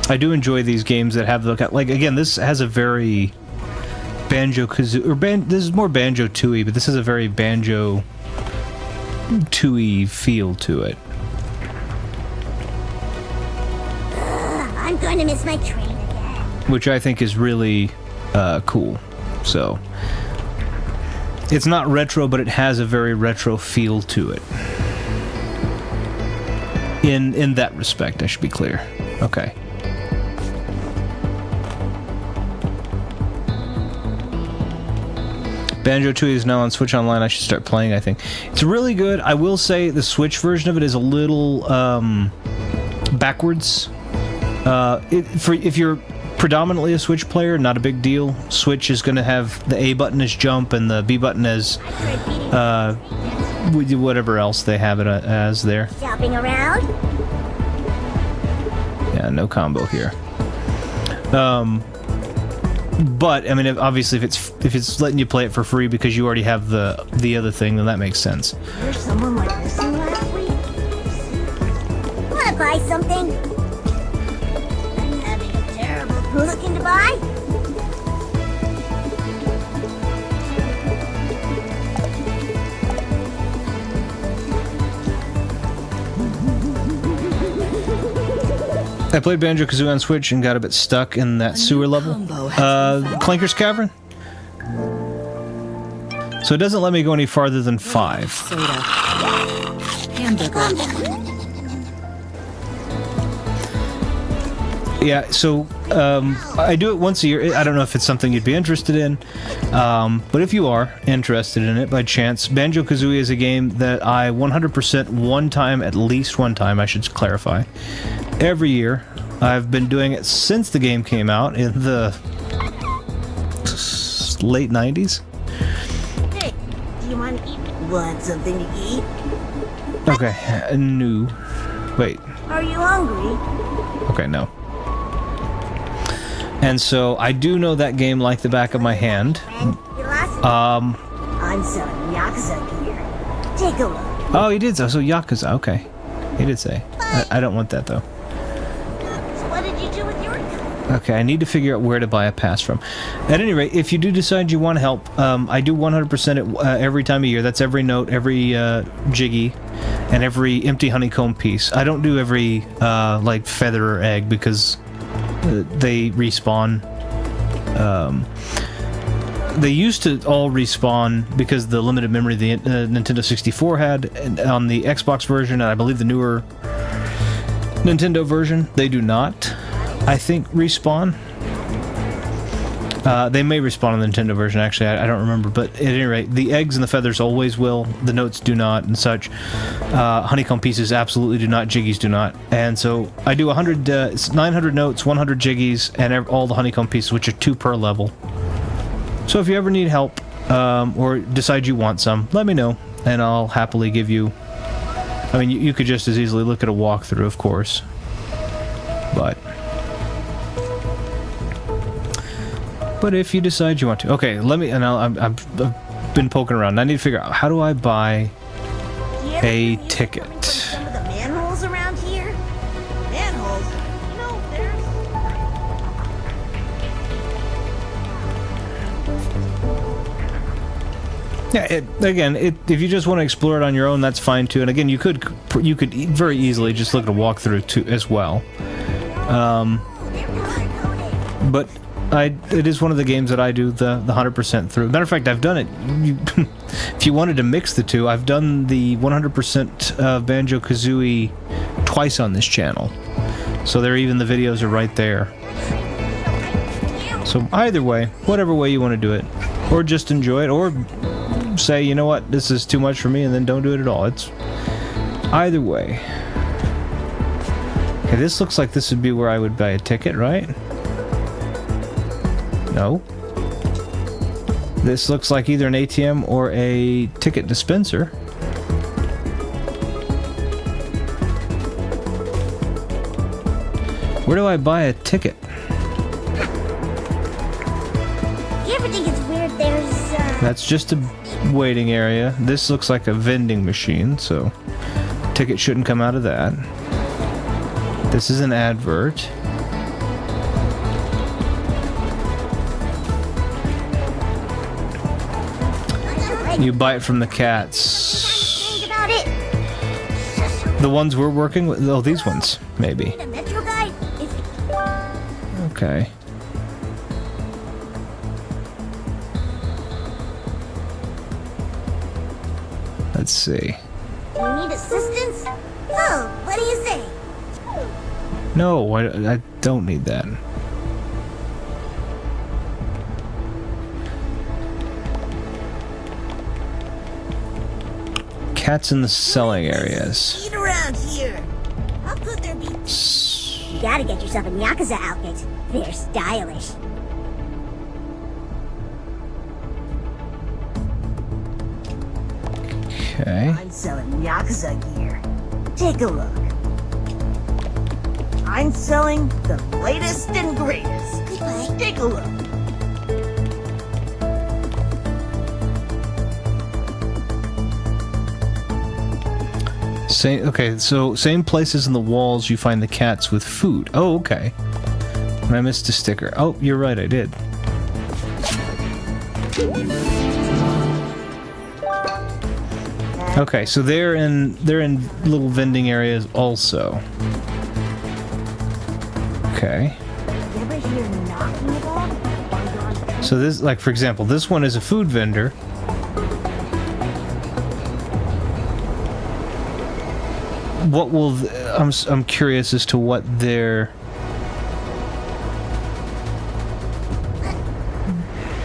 I do enjoy these games that have like again, this has a very Banjo-Kazooie, or this is more Banjo-Tooie, but this is a very Banjo-Tooie feel to it. I'm going to miss my train again. Which I think is really cool. So, It's not retro, but it has a very retro feel to it. In that respect, I should be clear. Okay. Banjo-Tooie is now on Switch Online. I should start playing, I think. It's really good. I will say the Switch version of it is a little backwards. If you're predominantly a Switch player, not a big deal. Switch is going to have the A button as jump and the B button as whatever else they have it as there. Shopping around? Yeah, no combo here. But I mean, obviously, if it's letting you play it for free because you already have the other thing, then that makes sense. There's someone like missing last week. Wanna buy something? I'm having a terrible. Who looking to buy? I played Banjo-Kazooie on Switch and got a bit stuck in that sewer level. Clanker's Cavern? So it doesn't let me go any farther than 5. Soda. Hamburger. Yeah, so I do it once a year. I don't know if it's something you'd be interested in, but if you are interested in it by chance, Banjo-Kazooie is a game that I 100% at least one time, I should clarify, every year. I've been doing it since the game came out in the late 90s. Hey, do you want to eat? Want something to eat? Okay, no. Wait. Are you hungry? Okay, no. And so I do know that game like the back of my hand. I'm selling Yakuza gear. Take a look. Oh, he did so. So Yakuza, okay. He did say. I don't want that though. So what did you do with your gun? Okay, I need to figure out where to buy a pass from. At any rate, if you do decide you want to help, I do 100% it every time of year. That's every note, every jiggy, and every empty honeycomb piece. I don't do every like feather or egg because they respawn. They used to all respawn because the limited memory the Nintendo 64 had on the Xbox version, and I believe the newer Nintendo version, they do not, I think, respawn. They may respawn on the Nintendo version, actually, I don't remember, but at any rate, the eggs and the feathers always will, the notes do not, and such. Honeycomb pieces absolutely do not, jiggies do not, and so I do 900 notes, 100 jiggies, and all the honeycomb pieces, which are 2 per level. So if you ever need help, or decide you want some, let me know, and I'll happily give you... I mean, you could just as easily look at a walkthrough, of course, but if you decide you want to... Okay, let me... And I've been poking around. I need to figure out, how do I buy a ticket? Some of the manholes around here? Manholes? You know, there's... Yeah, if you just want to explore it on your own, that's fine too. And again, you could very easily just look at a walkthrough too as well. But it is one of the games that I do the 100% through. Matter of fact, I've done it. If you wanted to mix the two, I've done the 100% of Banjo-Kazooie twice on this channel. So even the videos are right there. So either way, whatever way you want to do it, or just enjoy it, or say, you know what, this is too much for me, and then don't do it at all. It's either way. Okay, this looks like this would be where I would buy a ticket, right? No. This looks like either an ATM or a ticket dispenser. Where do I buy a ticket? You ever think it's weird there's, That's just a waiting area. This looks like a vending machine, so ticket shouldn't come out of that. This is an advert. You buy it from the cats. think about it? The ones we're working with? Oh, these ones, maybe. The Metro guy? Okay. Let's see. You need assistance? So, what do you say? No, I don't need that. Cats in the selling areas. Eat around here. How could there be? You gotta get yourself a Yakuza outfit. They're stylish. Okay. I'm selling Yakuza gear. Take a look. I'm selling the latest and greatest. Goodbye. Take a look. Okay, so same places in the walls you find the cats with food. Oh, okay. And I missed a sticker. Oh, you're right, I did. Okay, so they're in little vending areas also. Okay. You ever hear knocking about? So this, like for example, this one is a food vendor. What will I'm curious as to what their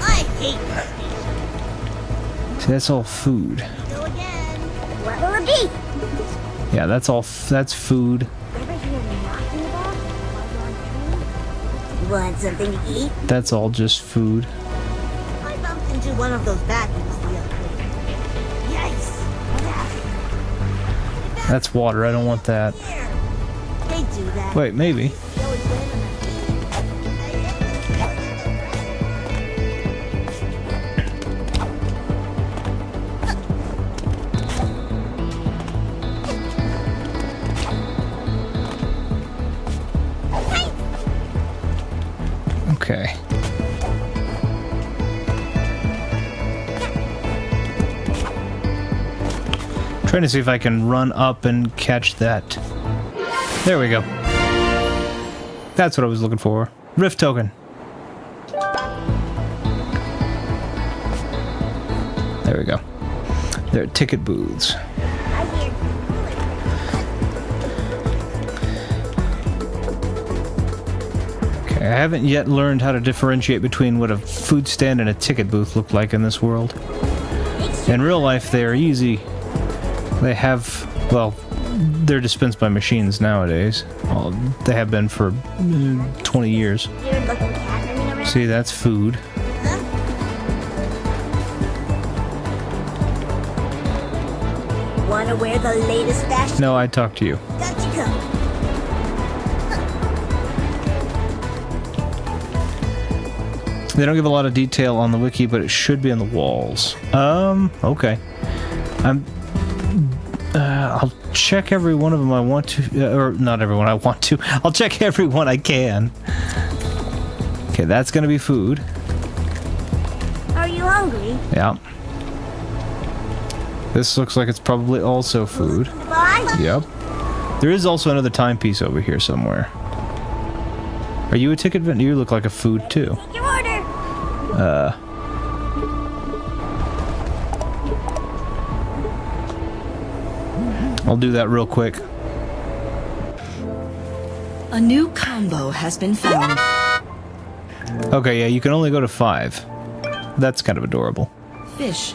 I hate this. See, that's all food. Go again. What will it be? Yeah, that's all that's food. You ever hear knocking about? Want something to eat? That's all just food. I bumped into one of those vacuums the other day. Yikes! That's water. I don't want that. Here. They do that. Wait, maybe. Okay. Trying to see if I can run up and catch that. There we go. That's what I was looking for. Rift token. There we go. There are ticket booths. I hear. Okay, I haven't yet learned how to differentiate between what a food stand and a ticket booth look like in this world. In real life, they are easy. They have, well, they're dispensed by machines nowadays. Well, they have been for 20 years. Weird looking cat running around. See, that's food. Wanna wear the latest fashion? No, I talked to you. Got you covered. They don't give a lot of detail on the wiki, but it should be on the walls. Okay. I'll check every one of them I want to, or not everyone I want to. I'll check every one I can. Okay, that's gonna be food. Are you hungry? Yeah. This looks like it's probably also food. Bye. Yep. There is also another timepiece over here somewhere. Are you a ticket vendor? You look like a food too. Take your order. I'll do that real quick. A new combo has been found. Okay, yeah, you can only go to 5. That's kind of adorable. Fish.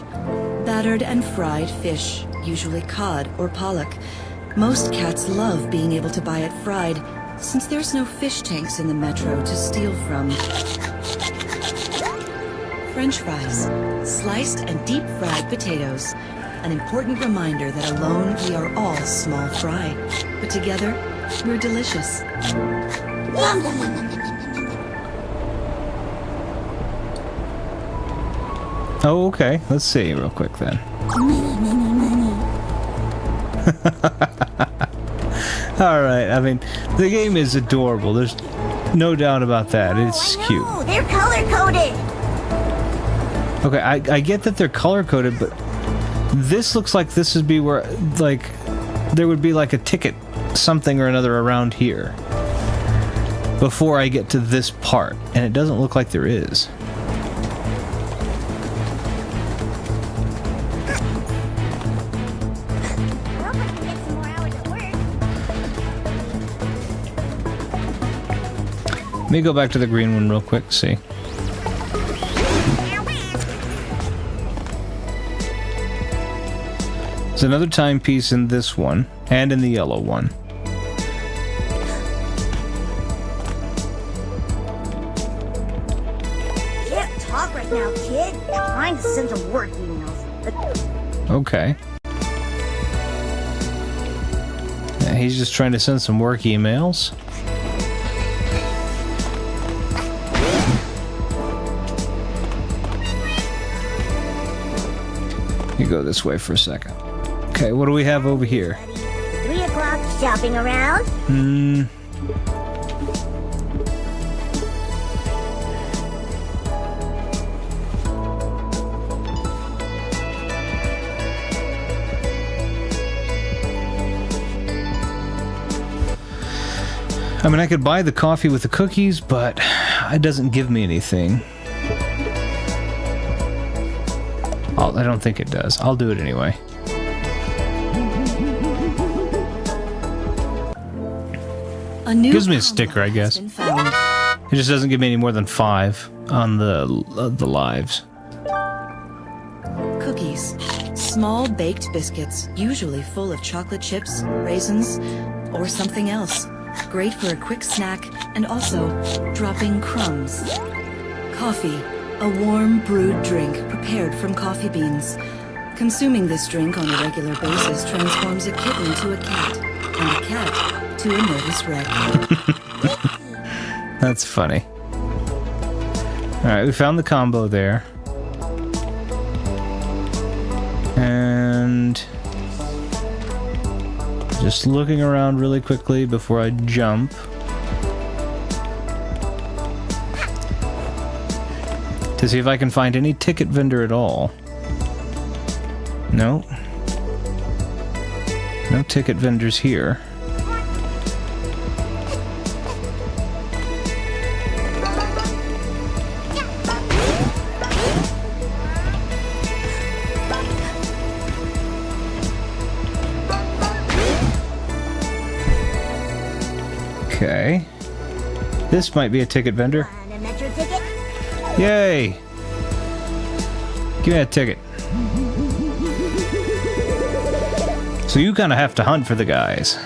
Battered and fried fish, usually cod or pollock. Most cats love being able to buy it fried, since there's no fish tanks in the metro to steal from. French fries. Sliced and deep-fried potatoes. An important reminder that alone we are all small fry, but together we're delicious. Oh, okay. Let's see real quick then. Money. Alright, I mean, the game is adorable. There's no doubt about that. It's cute. Oh, they're color coded. Okay, I get that they're color-coded, but this looks like this would be where, like, there would be like a ticket something or another around here before I get to this part, and it doesn't look like there is. Let me go back to the green one real quick, see. There's another timepiece in this one, and in the yellow one. Can't talk right now, kid. Trying to send some work emails. Okay. Yeah, he's just trying to send some work emails. You go this way for a second. Okay, what do we have over here? 3 o'clock shopping around? I mean, I could buy the coffee with the cookies, but it doesn't give me anything. I don't think it does. I'll do it anyway. A new Gives me a combo sticker, I has guess. been found. It just doesn't give me any more than 5 on the lives. Cookies. Small baked biscuits, usually full of chocolate chips, raisins, or something else. Great for a quick snack and also dropping crumbs. Coffee. A warm brewed drink prepared from coffee beans. Consuming this drink on a regular basis transforms a kitten to a cat, and a cat to a nervous wreck. That's funny. Alright, we found the combo there. And just looking around really quickly before I jump. To see if I can find any ticket vendor at all. No. No ticket vendors here. Okay. This might be a ticket vendor. And a metro ticket? Yay! Give me a ticket. So you kind of have to hunt for the guys.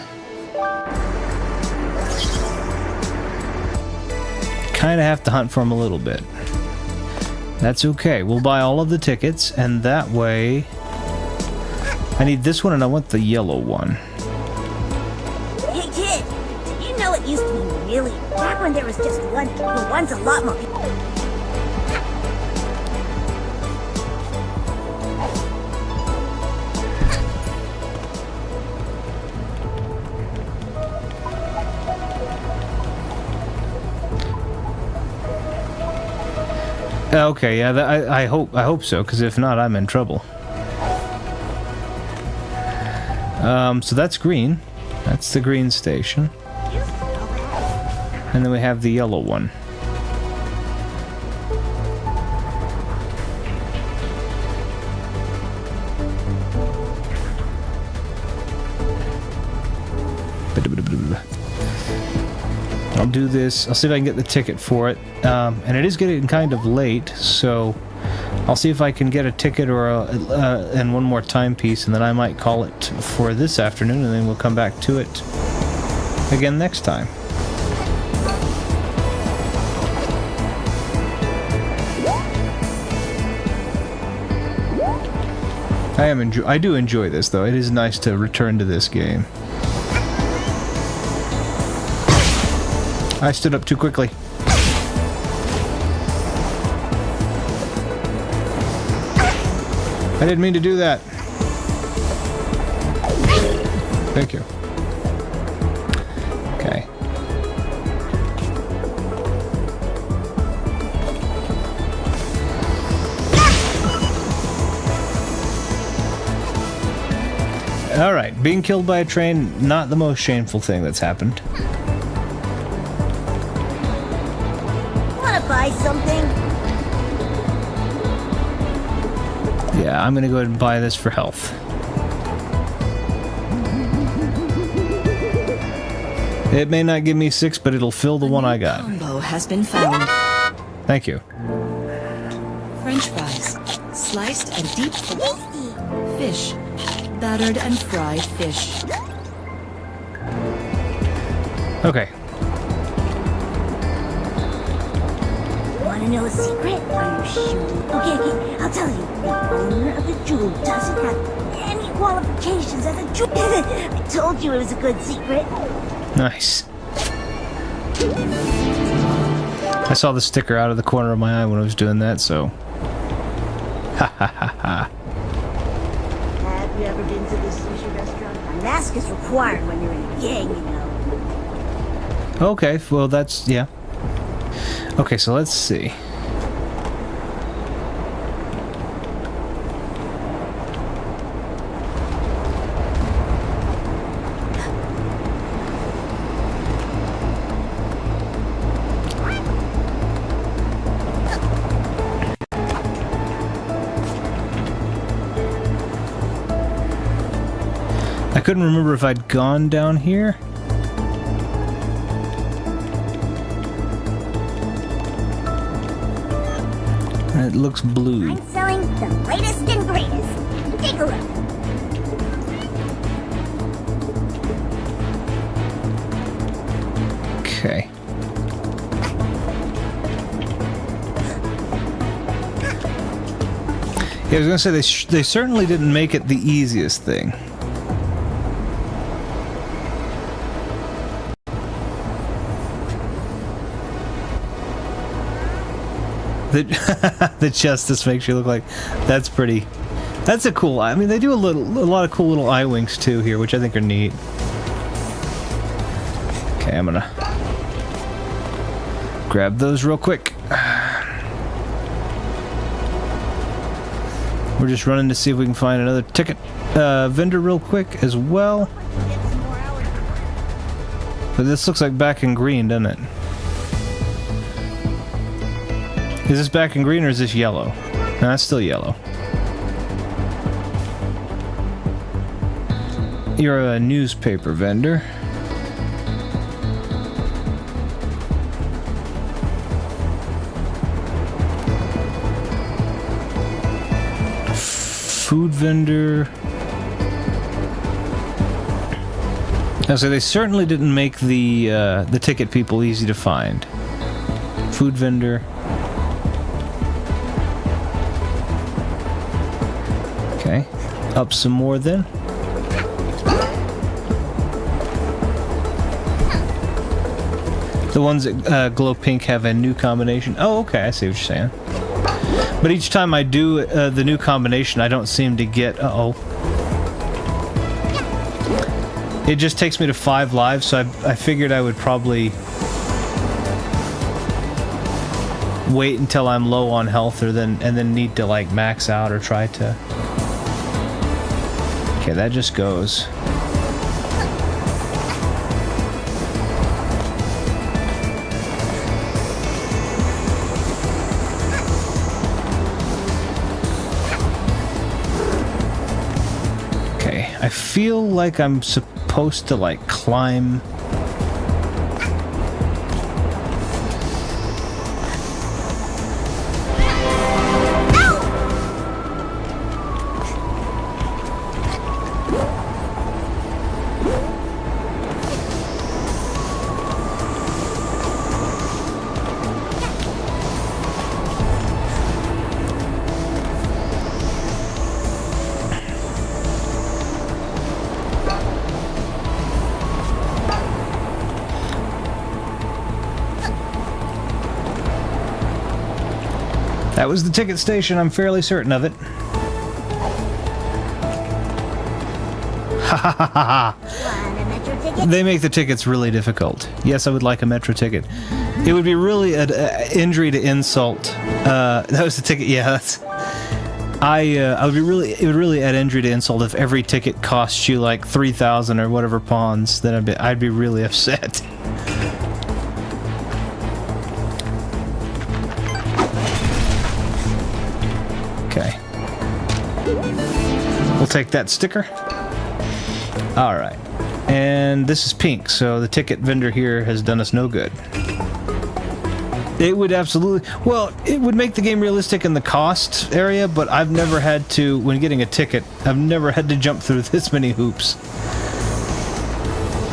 Kind of have to hunt for them a little bit. That's okay. We'll buy all of the tickets, and that way... I need this one, and I want the yellow one. Hey, kid. You know it used to be really... Back when there was just one... Well, one's a lot more people. Okay, yeah, I hope so, because if not, I'm in trouble. So that's green. That's the green station. And then we have the yellow one. I'll do this. I'll see if I can get the ticket for it. And it is getting kind of late, so I'll see if I can get a ticket or and one more timepiece, and then I might call it for this afternoon, and then we'll come back to it again next time. I do enjoy this, though. It is nice to return to this game. I stood up too quickly. I didn't mean to do that. Thank you. Okay. Alright, being killed by a train, not the most shameful thing that's happened. Wanna buy something? Yeah, I'm gonna go ahead and buy this for health. It may not give me 6, but it'll fill the one I got. Combo has been found. Thank you. French fries, sliced and deep Tasty. fish, battered and fried fish. Okay. Want to know a secret? Are you sure? Okay, I'll tell you. The owner of the jewel doesn't have any qualifications as a jewel. I told you it was a good secret. Nice. I saw the sticker out of the corner of my eye when I was doing that, so... Ha ha ha ha. Have you ever been to this sushi restaurant? A mask is required when you're in a gang, you know. Okay, well that's... yeah. Okay, so let's see. I couldn't remember if I'd gone down here. It looks blue. I'm selling the latest and greatest. Take a look. Okay. Yeah, I was gonna say they certainly didn't make it the easiest thing. The justice makes you look like that's pretty. That's a cool. I mean, they do a lot of cool little eye winks too here, which I think are neat. Okay, I'm gonna grab those real quick. We're just running to see if we can find another ticket vendor real quick as well. But this looks like back in green, doesn't it? Is this back in green or is this yellow? No, it's still yellow. You're a newspaper vendor. Food vendor. So they certainly didn't make the ticket people easy to find. Food vendor. Okay, up some more then. The ones that glow pink have a new combination. Oh, okay, I see what you're saying. But each time I do the new combination, I don't seem to get... Uh-oh. It just takes me to 5 lives, so I figured I would probably wait until I'm low on health and then need to like max out or try to... Okay, that just goes. Okay, I feel like I'm supposed to like climb. That was the ticket station, I'm fairly certain of it. Ha ha ha ha Want a metro ticket? They make the tickets really difficult. Yes, I would like a metro ticket. It would be really an injury to insult. That was the ticket, yeah, that's... I would be really... It would really add injury to insult if every ticket cost you like 3,000 or whatever pawns, then I'd be really upset. Okay. We'll take that sticker. Alright. And this is pink, so the ticket vendor here has done us no good. It would absolutely... Well, it would make the game realistic in the cost area, but I've never had to, when getting a ticket, I've never had to jump through this many hoops.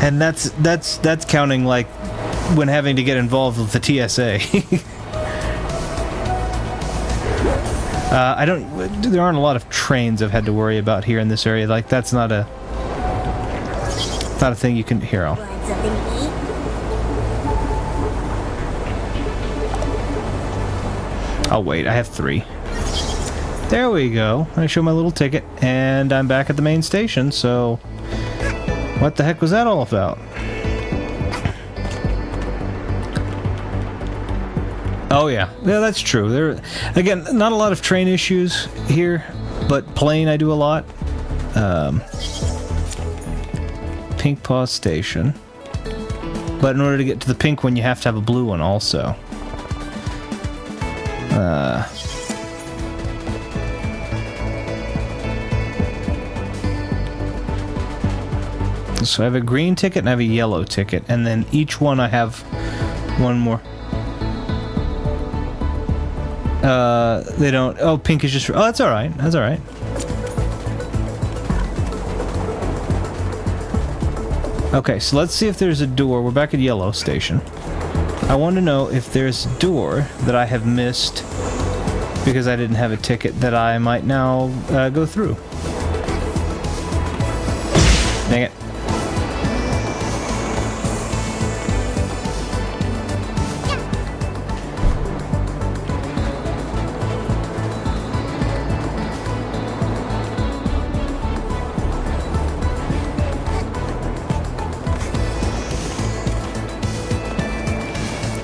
And that's counting, like, when having to get involved with the TSA. There aren't a lot of trains I've had to worry about here in this area. Like, that's not a thing you can... Here, Want something to eat? I'll wait. I have 3. There we go. I show my little ticket, and I'm back at the main station, so... What the heck was that all about? Oh, yeah. Yeah, that's true. There, again, not a lot of train issues here, but plane I do a lot. Pink Paw Station. But in order to get to the pink one, you have to have a blue one also. So I have a green ticket and I have a yellow ticket, and then each one I have one more. They don't... Oh, pink is just... Oh, that's alright. That's alright. Okay, so let's see if there's a door. We're back at yellow station. I want to know if there's a door that I have missed because I didn't have a ticket that I might now go through. Dang it.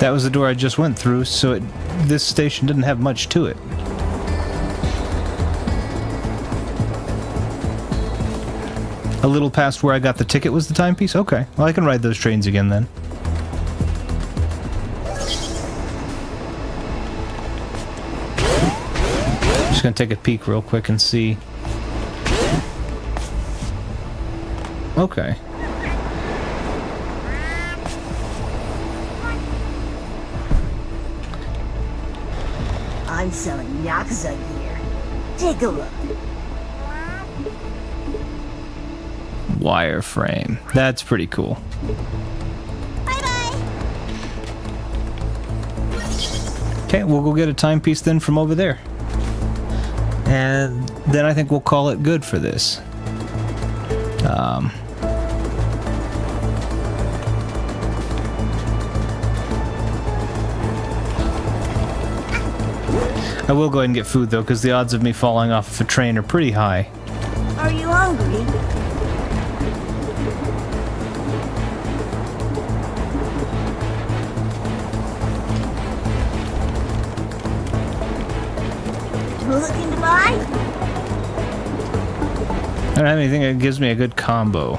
That was the door I just went through, so this station didn't have much to it. A little past where I got the ticket was the timepiece? Okay. Well, I can ride those trains again then. Just gonna take a peek real quick and see. Okay. I'm selling Yakuza gear. Take a look. Wireframe. That's pretty cool. Bye-bye. Okay, we'll go get a timepiece then from over there. And then I think we'll call it good for this. I will go ahead and get food though, because the odds of me falling off of a train are pretty high. Are you hungry? Looking to buy? I don't have anything that gives me a good combo.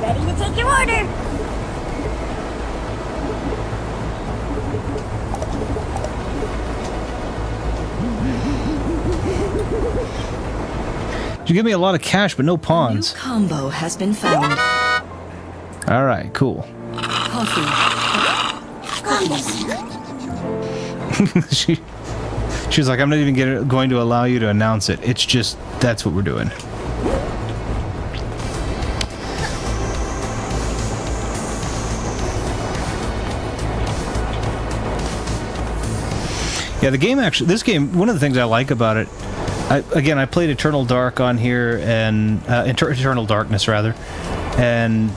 Ready to take your order. You give me a lot of cash, but no pawns. New combo has been found. All right, cool. Coffee. She's like, I'm not even going to allow you to announce it. It's just, that's what we're doing. Yeah, the game actually, this game, one of the things I like about it, again, I played Eternal Dark on here, and Eternal Darkness rather, and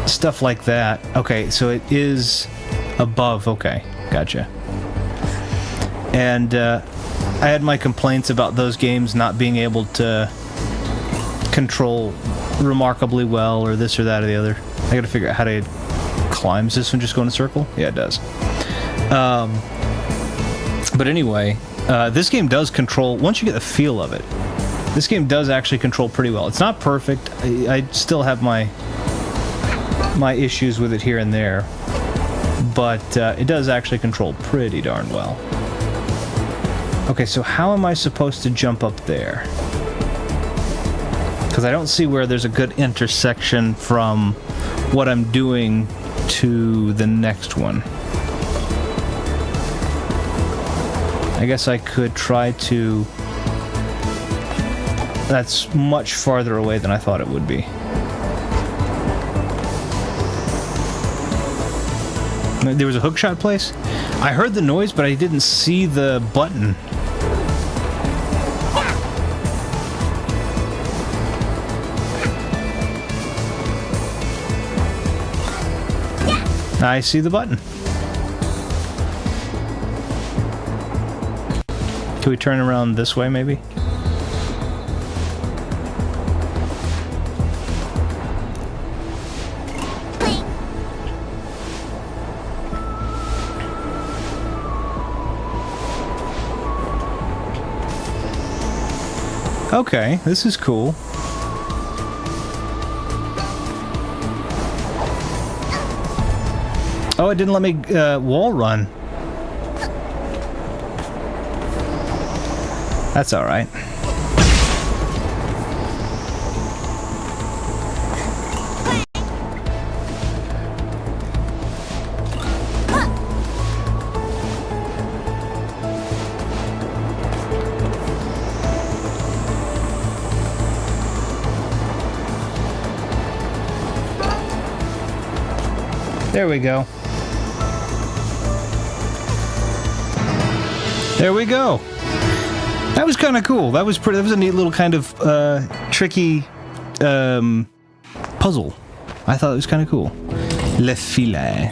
stuff like that. Okay, so it is above. Okay, gotcha. And I had my complaints about those games not being able to control remarkably well, or this or that or the other. I gotta figure out how to climb. Does this one just go in a circle? Yeah, it does. But anyway, this game does control, once you get the feel of it, this game does actually control pretty well. It's not perfect. I still have my issues with it here and there, but it does actually control pretty darn well. Okay, so how am I supposed to jump up there? Because I don't see where there's a good intersection from what I'm doing to the next one. I guess I could try to... That's much farther away than I thought it would be. There was a hookshot place? I heard the noise, but I didn't see the button. I see the button. Can we turn around this way, maybe? Okay, this is cool. Oh, it didn't let me wall run. That's all right. There we go. There we go. That was kind of cool. That was pretty. That was a neat little kind of tricky puzzle. I thought it was kind of cool. Le filet.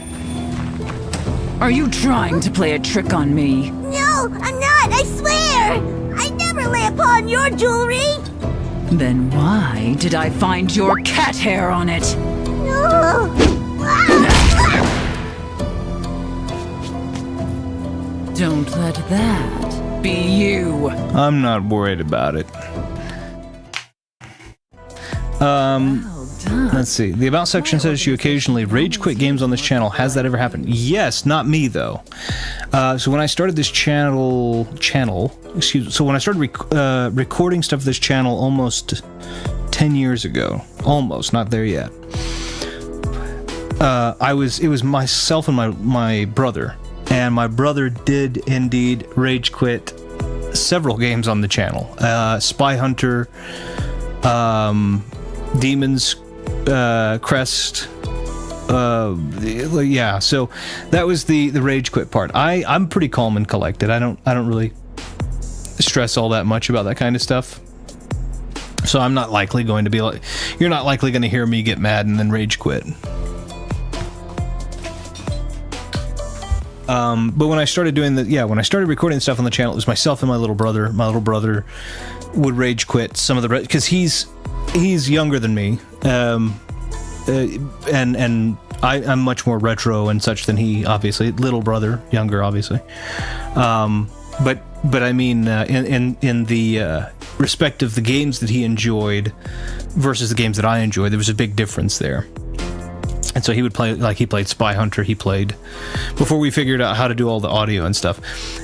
Are you trying to play a trick on me? No, I'm not, I swear! I never lay upon your jewelry! Then why did I find your cat hair on it? No! Don't let that be you. I'm not worried about it. Well done. Let's see. The About section says you occasionally rage quit games on this channel. Has that ever happened? Yes, not me though. So when I started this channel, so when I started recording stuff for this channel almost 10 years ago, almost, not there yet. It was myself and my brother, and my brother did indeed rage quit several games on the channel. Spy Hunter, Demon's Crest, yeah. So that was the rage quit part. I'm pretty calm and collected. I don't really stress all that much about that kind of stuff. So I'm not likely going to be like, you're not likely going to hear me get mad and then rage quit. But when I started doing when I started recording stuff on the channel, it was myself and my little brother. My little brother would rage quit some of the because he's younger than me, and I'm much more retro and such than he. Obviously, little brother, younger, obviously. But I mean, in the respect of the games that he enjoyed versus the games that I enjoyed, there was a big difference there. And so he would play, like he played Spy Hunter, he played, before we figured out how to do all the audio and stuff,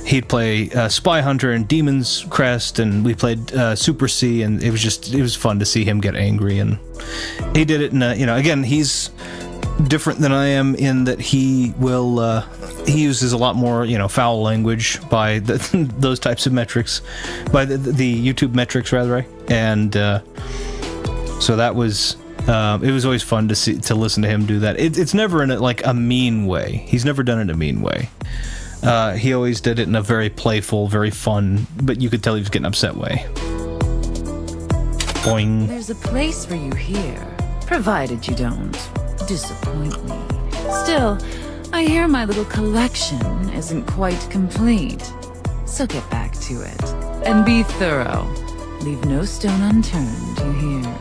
he'd play Spy Hunter and Demon's Crest, and we played Super C, and it was fun to see him get angry, and he did it in again, he's different than I am in that he will, he uses a lot more, foul language by those types of metrics, by the YouTube metrics, rather, and so that was... it was always fun to listen to him do that. It's never in a mean way. He's never done it in a mean way. He always did it in a very playful, very fun, but you could tell he was getting upset way. Boing. There's a place for you here, provided you don't disappoint me. Still, I hear my little collection isn't quite complete. So get back to it. And be thorough. Leave no stone unturned, you hear?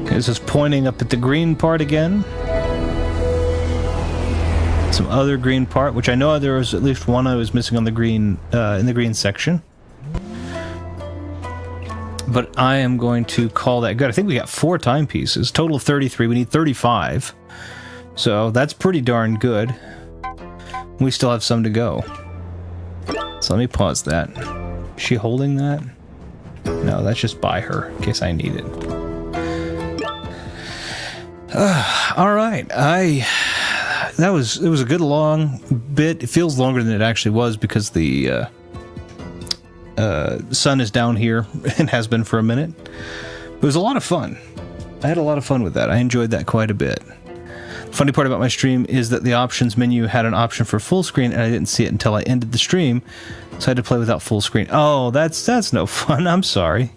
This is pointing up at the green part again. Some other green part, which I know there was at least one I was missing on the green, in the green section. But I am going to call that good. I think we got 4 timepieces, total of 33. We need 35. So that's pretty darn good. We still have some to go. So let me pause that. Is she holding that? No, that's just by her, in case I need it. All right. It was a good long bit. It feels longer than it actually was because the sun is down here and has been for a minute. It was a lot of fun. I had a lot of fun with that. I enjoyed that quite a bit. Funny part about my stream is that the options menu had an option for full screen, and I didn't see it until I ended the stream, so I had to play without full screen. Oh, that's no fun. I'm sorry.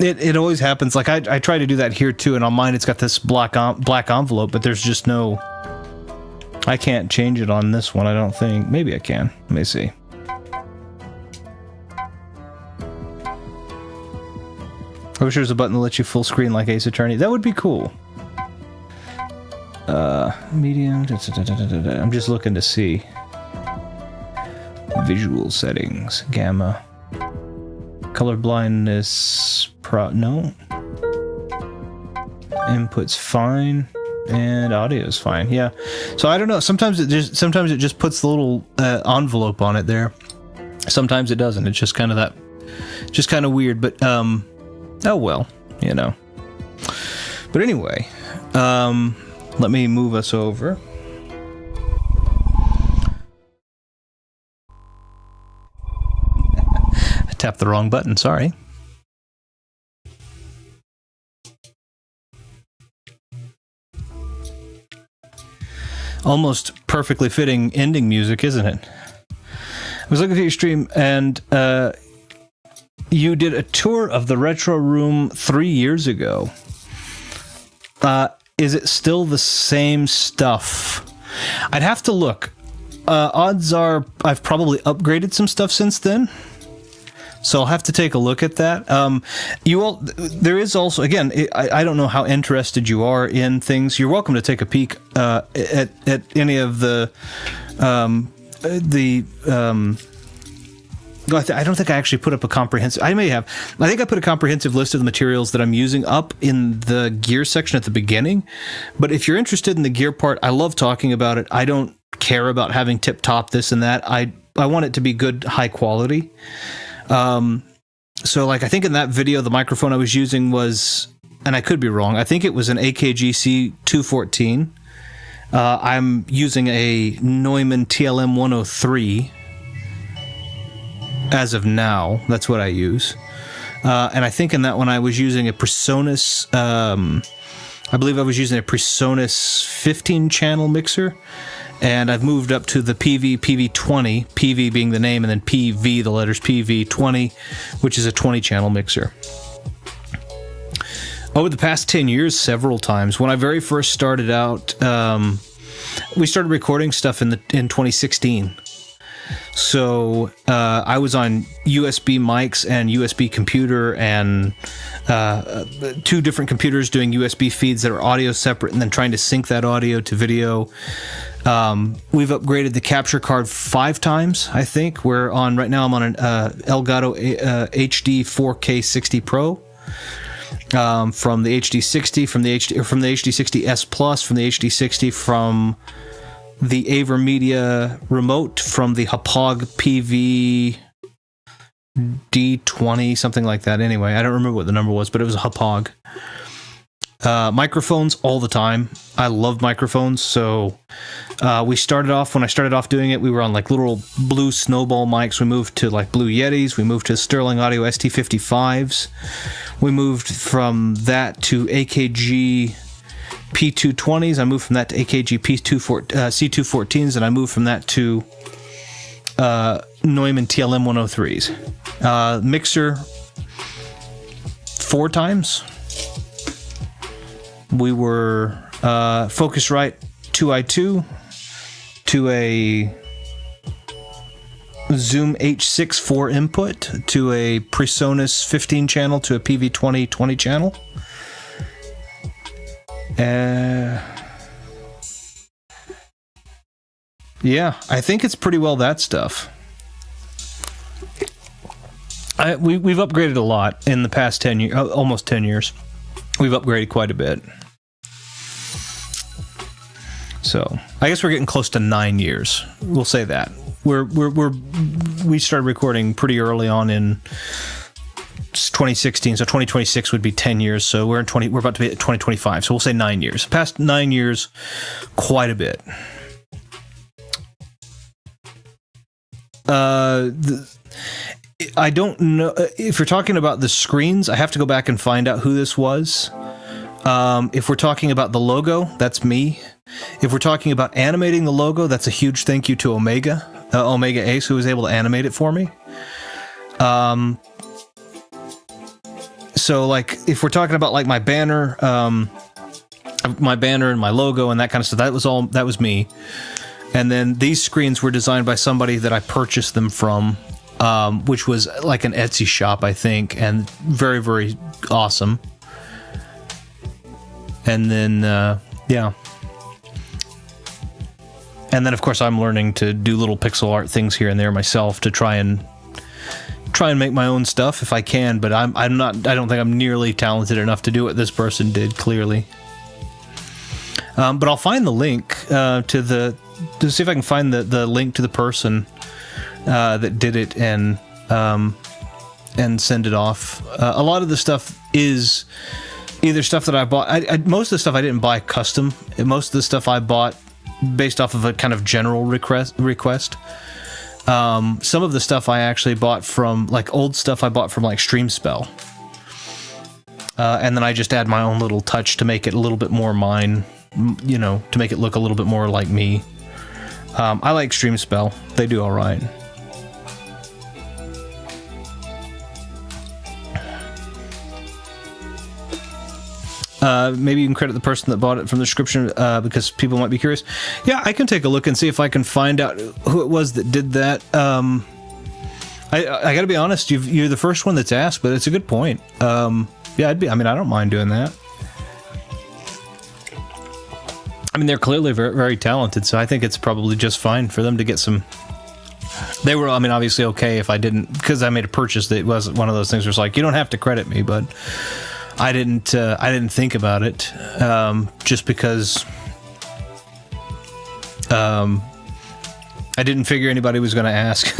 It always happens. Like I try to do that here too, and on mine it's got this black envelope, but there's just no. I can't change it on this one. I don't think. Maybe I can. Let me see. I wish there was a button that lets you full screen like Ace Attorney. That would be cool. Medium. I'm just looking to see. Visual settings. Gamma. Color blindness. No. Input's fine. And audio is fine. Yeah. So I don't know. Sometimes it just puts the little envelope on it there. Sometimes it doesn't. It's just kind of that. Just kind of weird. But oh well, you know. But anyway, let me move us over. I tapped the wrong button, sorry. Almost perfectly fitting ending music, isn't it? I was looking at your stream and you did a tour of the retro room 3 years ago. Is it still the same stuff? I'd have to look. Odds are I've probably upgraded some stuff since then. So I'll have to take a look at that. There is also, again, I don't know how interested you are in things. You're welcome to take a peek at any of the I don't think I actually put up a comprehensive. I may have. I think I put a comprehensive list of the materials that I'm using up in the gear section at the beginning. But if you're interested in the gear part, I love talking about it. I don't care about having tip top this and that. I want it to be good, high quality. So like I think in that video, the microphone I was using was, and I could be wrong, I think it was an AKG C214. I'm using a Neumann TLM 103. As of now, that's what I use. And I think in that one I was using a Presonus, I believe I was using a Presonus 15-channel mixer, and I've moved up to the PV20, PV being the name, and then PV, the letters PV20, which is a 20-channel mixer. Over the past 10 years, several times. When I very first started out, we started recording stuff in 2016. So I was on USB mics and USB computer and 2 different computers doing USB feeds that are audio separate and then trying to sync that audio to video. We've upgraded the capture card 5 times, I think. Right now I'm on an Elgato HD 4K 60 Pro. From the HD60, from the HD60S Plus, from the HD60, from the Avermedia remote, from the Hapag PV D20, something like that. Anyway, I don't remember what the number was, but it was a Hapag. Microphones all the time. I love microphones. So when I started off doing it, we were on like little blue snowball mics. We moved to like blue Yetis. We moved to Sterling Audio ST55s. We moved from that to AKG P220s. I moved from that to AKG C214s, and I moved from that to Neumann TLM 103s. Mixer 4 times. We were Focusrite 2i2 to a Zoom H6 4 input to a Presonus 15 channel to a PV20 20 channel. Yeah, I think it's pretty well that stuff. We've upgraded a lot in the past 10 years, almost 10 years. We've upgraded quite a bit. So I guess we're getting close to 9 years. We'll say that. We started recording pretty early on in 2016, so 2026 would be 10 years. So we're about to be at 2025. So we'll say 9 years. Past 9 years, quite a bit. I don't know if you're talking about the screens. I have to go back and find out who this was. If we're talking about the logo, that's me. If we're talking about animating the logo, that's a huge thank you to Omega Ace, who was able to animate it for me. So like if we're talking about like my banner and my logo and that kind of stuff, that was me. And then these screens were designed by somebody that I purchased them from, which was like an Etsy shop, I think, and very, very awesome. And then, yeah. And then, of course, I'm learning to do little pixel art things here and there myself to try and make my own stuff if I can. But I don't think I'm nearly talented enough to do what this person did, clearly. But I'll find the link to see if I can find the link to the person that did it and send it off. A lot of the stuff is either stuff that I bought. Most of the stuff I didn't buy custom. Most of the stuff I bought based off of a kind of general request. Some of the stuff I actually bought from, like old stuff I bought from like StreamSpell. And then I just add my own little touch to make it a little bit more mine, you know, to make it look a little bit more like me. I like StreamSpell. They do all right. Maybe you can credit the person that bought it from the description because people might be curious. Yeah, I can take a look and see if I can find out who it was that did that. I got to be honest, you're the first one that's asked, but it's a good point. Yeah, I don't mind doing that. I mean, they're clearly very, very talented, so I think it's probably just fine for them to get some. They were, I mean, obviously okay if I didn't, because I made a purchase that was one of those things where it's like, you don't have to credit me, but I didn't think about it, just because I didn't figure anybody was going to ask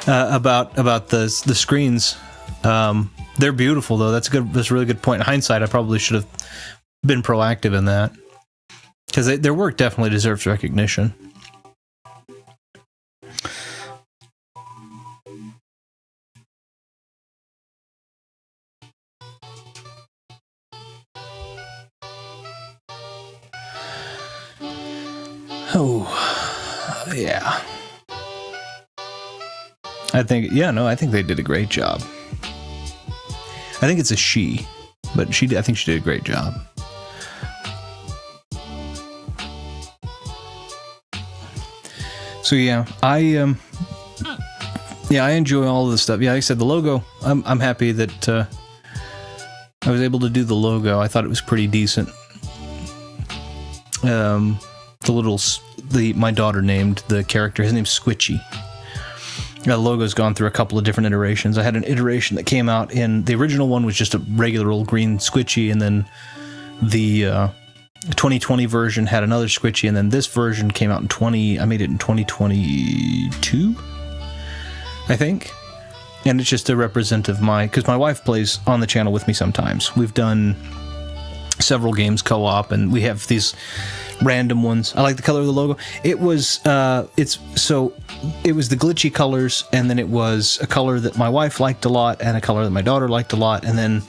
about the screens. They're beautiful though. That's a really good point. In hindsight, I probably should have been proactive in that, because their work definitely deserves recognition. Oh, yeah. I think they did a great job. I think it's a she, but I think she did a great job. So yeah, I enjoy all of this stuff. Yeah, like I said, the logo, I'm happy that I was able to do the logo. I thought it was pretty decent. My daughter named the character, his name's Squitchy. The logo's gone through a couple of different iterations. I had an iteration that came out in, the original one was just a regular old green Squitchy, and then the 2020 version had another Squitchy, and then this version came out I made it in 2022, I think. And it's just a representative of because my wife plays on the channel with me sometimes. We've done several games co-op, and we have these random ones. I like the color of the logo. It was the glitchy colors, and then it was a color that my wife liked a lot and a color that my daughter liked a lot. And then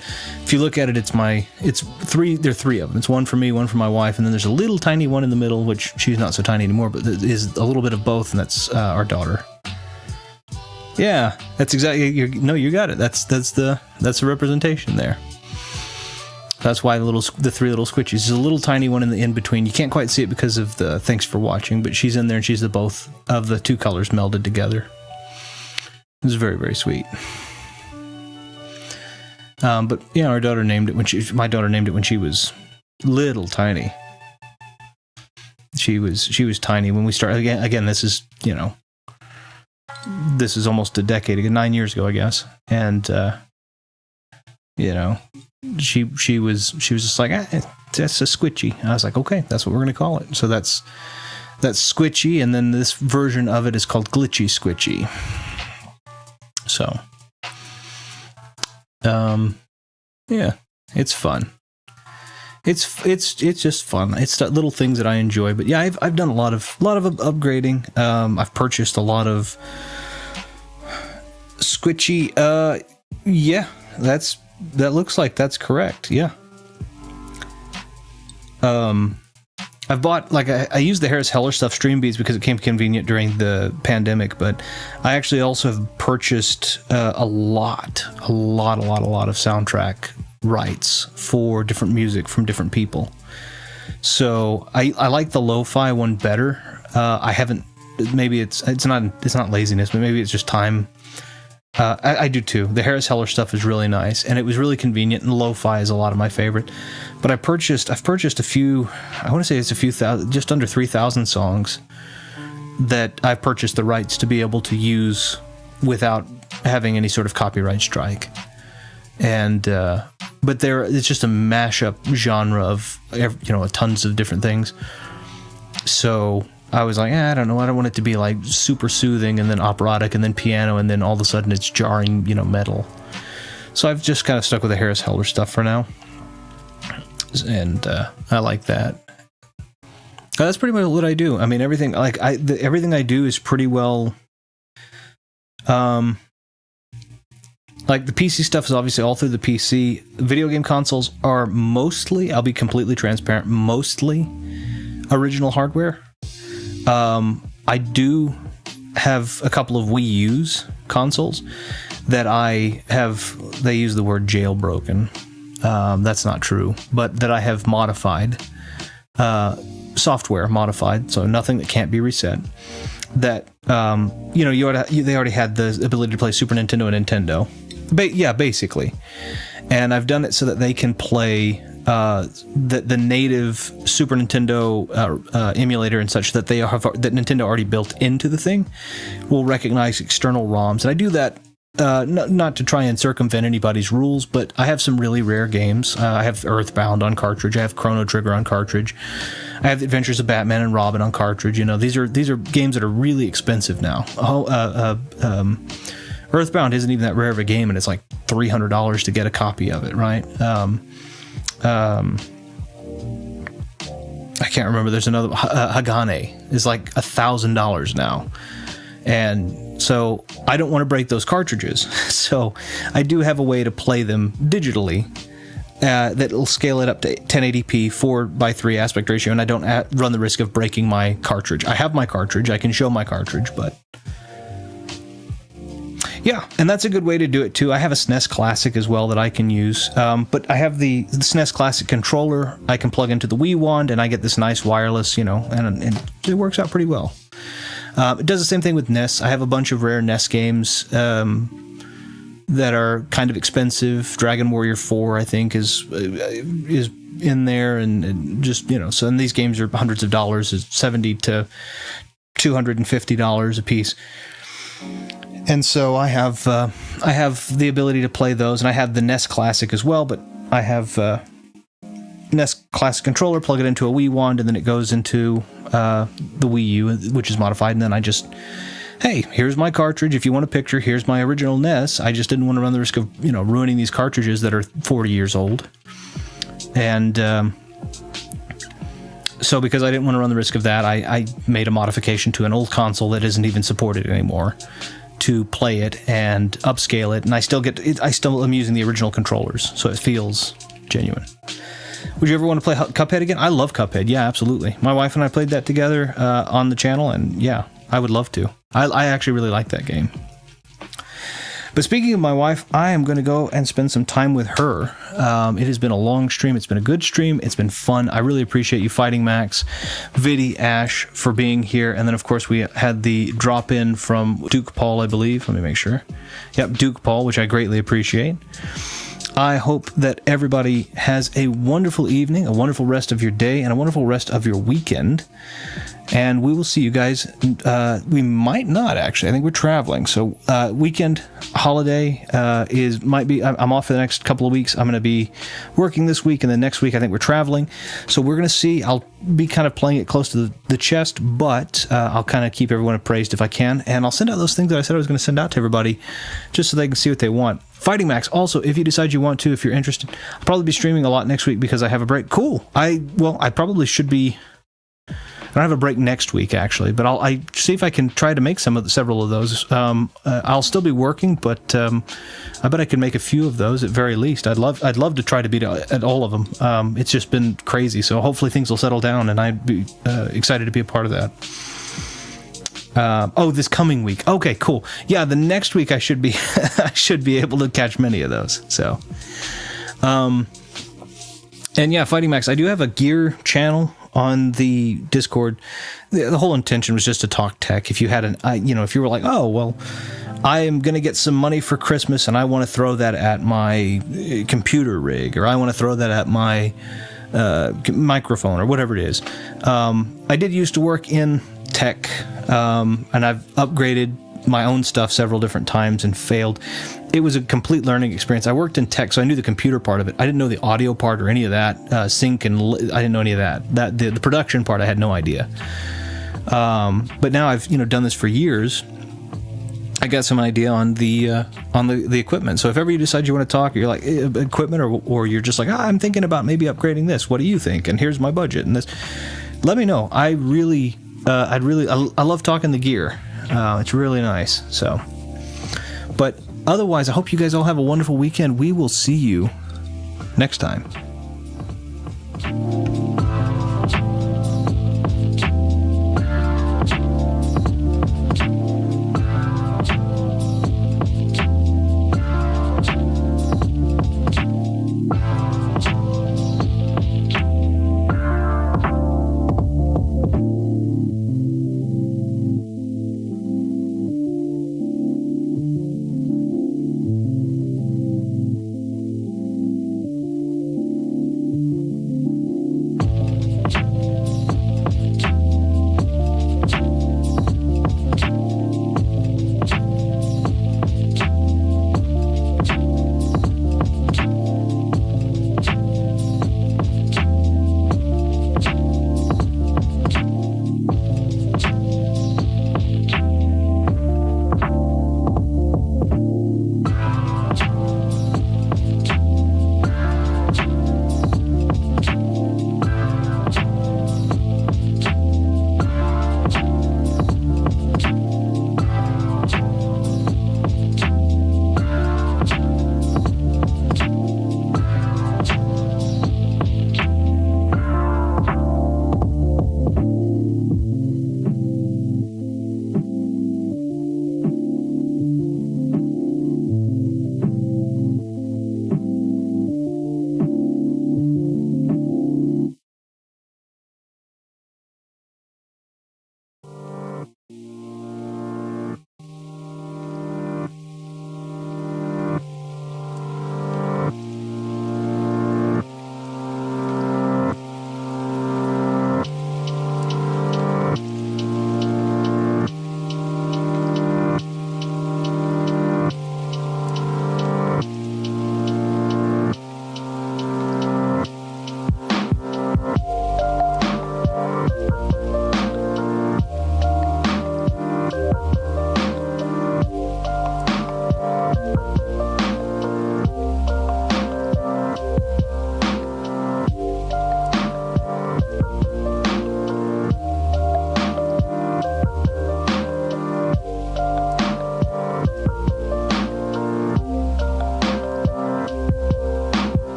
if you look at it, there are three of them. It's one for me, one for my wife, and then there's a little tiny one in the middle, which she's not so tiny anymore, but is a little bit of both, and that's our daughter. Yeah, that's exactly, you got it. That's the representation there. That's why the three little Squitchies. There's a little tiny one in between. You can't quite see it because of the thanks for watching, but she's in there and she's the both of the two colors melded together. It was very, very sweet. But yeah, my daughter named it when she was little tiny. She was tiny when we started. Again, this is almost a decade ago, 9 years ago, I guess. And she was just like, that's a squitchy. I was like, okay, that's what we're gonna call it. So that's squitchy, and then this version of it is called glitchy squitchy. So, yeah, it's fun. It's just fun. It's little things that I enjoy. But yeah, I've done a lot of upgrading. I've purchased a lot of squitchy. Yeah, that looks like that's correct. Yeah. I've bought, like, I used the Harris Heller stuff, Stream Beats, because it came convenient during the pandemic, but I actually also have purchased a lot of soundtrack rights for different music from different people. So I like the lo-fi one better. I haven't, maybe it's not laziness, but maybe it's just time. I do too. The Harris Heller stuff is really nice, and it was really convenient, and lo-fi is a lot of my favorite. But I've purchased a few, I want to say it's a few thousand, just under 3,000 songs that I've purchased the rights to be able to use without having any sort of copyright strike. And but it's just a mashup genre of tons of different things. So I was like, I don't know, I don't want it to be like super soothing and then operatic and then piano and then all of a sudden it's jarring, metal. So I've just kind of stuck with the Harris Heller stuff for now. And I like that. That's pretty much what I do. I mean, everything I do is pretty well. Like the PC stuff is obviously all through the PC. Video game consoles are mostly, I'll be completely transparent, mostly original hardware. I do have a couple of Wii U's consoles that they use the word jailbroken. That's not true, but that I have modified, software modified, so nothing that can't be reset. That, they already had the ability to play Super Nintendo and Nintendo. Basically. And I've done it so that they can play the native Super Nintendo emulator and such that that Nintendo already built into the thing will recognize external ROMs. And I do that not to try and circumvent anybody's rules, but I have some really rare games. I have Earthbound on cartridge. I have Chrono Trigger on cartridge. I have The Adventures of Batman and Robin on cartridge. These are games that are really expensive now. Earthbound isn't even that rare of a game, and it's like $300 to get a copy of it, right? I can't remember. There's another Hagane is like $1,000 now, and so I don't want to break those cartridges. So I do have a way to play them digitally that'll scale it up to 1080p 4:3 aspect ratio, and I don't run the risk of breaking my cartridge. I have my cartridge. I can show my cartridge, but. Yeah, and that's a good way to do it too. I have a SNES Classic as well that I can use, but I have the SNES Classic controller I can plug into the Wii Wand, and I get this nice wireless, and it works out pretty well. It does the same thing with NES. I have a bunch of rare NES games that are kind of expensive. Dragon Warrior 4, I think, is in there, and just, so and these games are hundreds of dollars, is $70 to $250 a piece. And so I have the ability to play those, and I have the NES Classic as well, but I have NES Classic controller, plug it into a Wii Wand, and then it goes into the Wii U, which is modified, and then I just, hey, here's my cartridge. If you want a picture, here's my original NES. I just didn't want to run the risk of, ruining these cartridges that are 40 years old. And so because I didn't want to run the risk of that, I made a modification to an old console that isn't even supported anymore to play it and upscale it, and I still am using the original controllers, so it feels genuine. Would you ever want to play Cuphead again? I love Cuphead, yeah, absolutely. My wife and I played that together on the channel, and yeah, I would love to. I actually really like that game. But speaking of my wife, I am going to go and spend some time with her. It has been a long stream. It's been a good stream. It's been fun. I really appreciate you, Fighting Max, Viddy, Ash, for being here. And then, of course, we had the drop-in from Duke Paul, I believe. Let me make sure. Yep, Duke Paul, which I greatly appreciate. I hope that everybody has a wonderful evening, a wonderful rest of your day, and a wonderful rest of your weekend. And we will see you guys. We might not, actually. I think we're traveling. So weekend holiday might be. I'm off for the next couple of weeks. I'm going to be working this week, and then next week I think we're traveling. So we're going to see. I'll be kind of playing it close to the chest, but I'll kind of keep everyone appraised if I can. And I'll send out those things that I said I was going to send out to everybody, just so they can see what they want. Fighting Max, also, if you decide you want to, if you're interested, I'll probably be streaming a lot next week because I have a break. Cool. I probably should be. I don't have a break next week, actually, but I'll see if I can try to make several of those. I'll still be working, but I bet I can make a few of those at very least. I'd love to try to beat at all of them. It's just been crazy, so hopefully things will settle down, and I'd be excited to be a part of that. This coming week. Okay, cool. Yeah, the next week I should be I should be able to catch many of those. So, and yeah, Fighting Max. I do have a gear channel on the Discord. The whole intention was just to talk tech. If you had if you were like, oh well, I am going to get some money for Christmas and I want to throw that at my computer rig, or I want to throw that at my microphone, or whatever it is. I did used to work in tech, and I've upgraded my own stuff several different times and failed. It was a complete learning experience. I worked in tech, so I knew the computer part of it. I didn't know the audio part or any of that, sync, and I didn't know any of that. The production part, I had no idea. But now I've done this for years. I got some idea on the equipment. So if ever you decide you want to talk, you're like equipment, or you're just like, I'm thinking about maybe upgrading this. What do you think? And here's my budget and this. Let me know. I love talking the gear. It's really nice. So, but otherwise, I hope you guys all have a wonderful weekend. We will see you next time.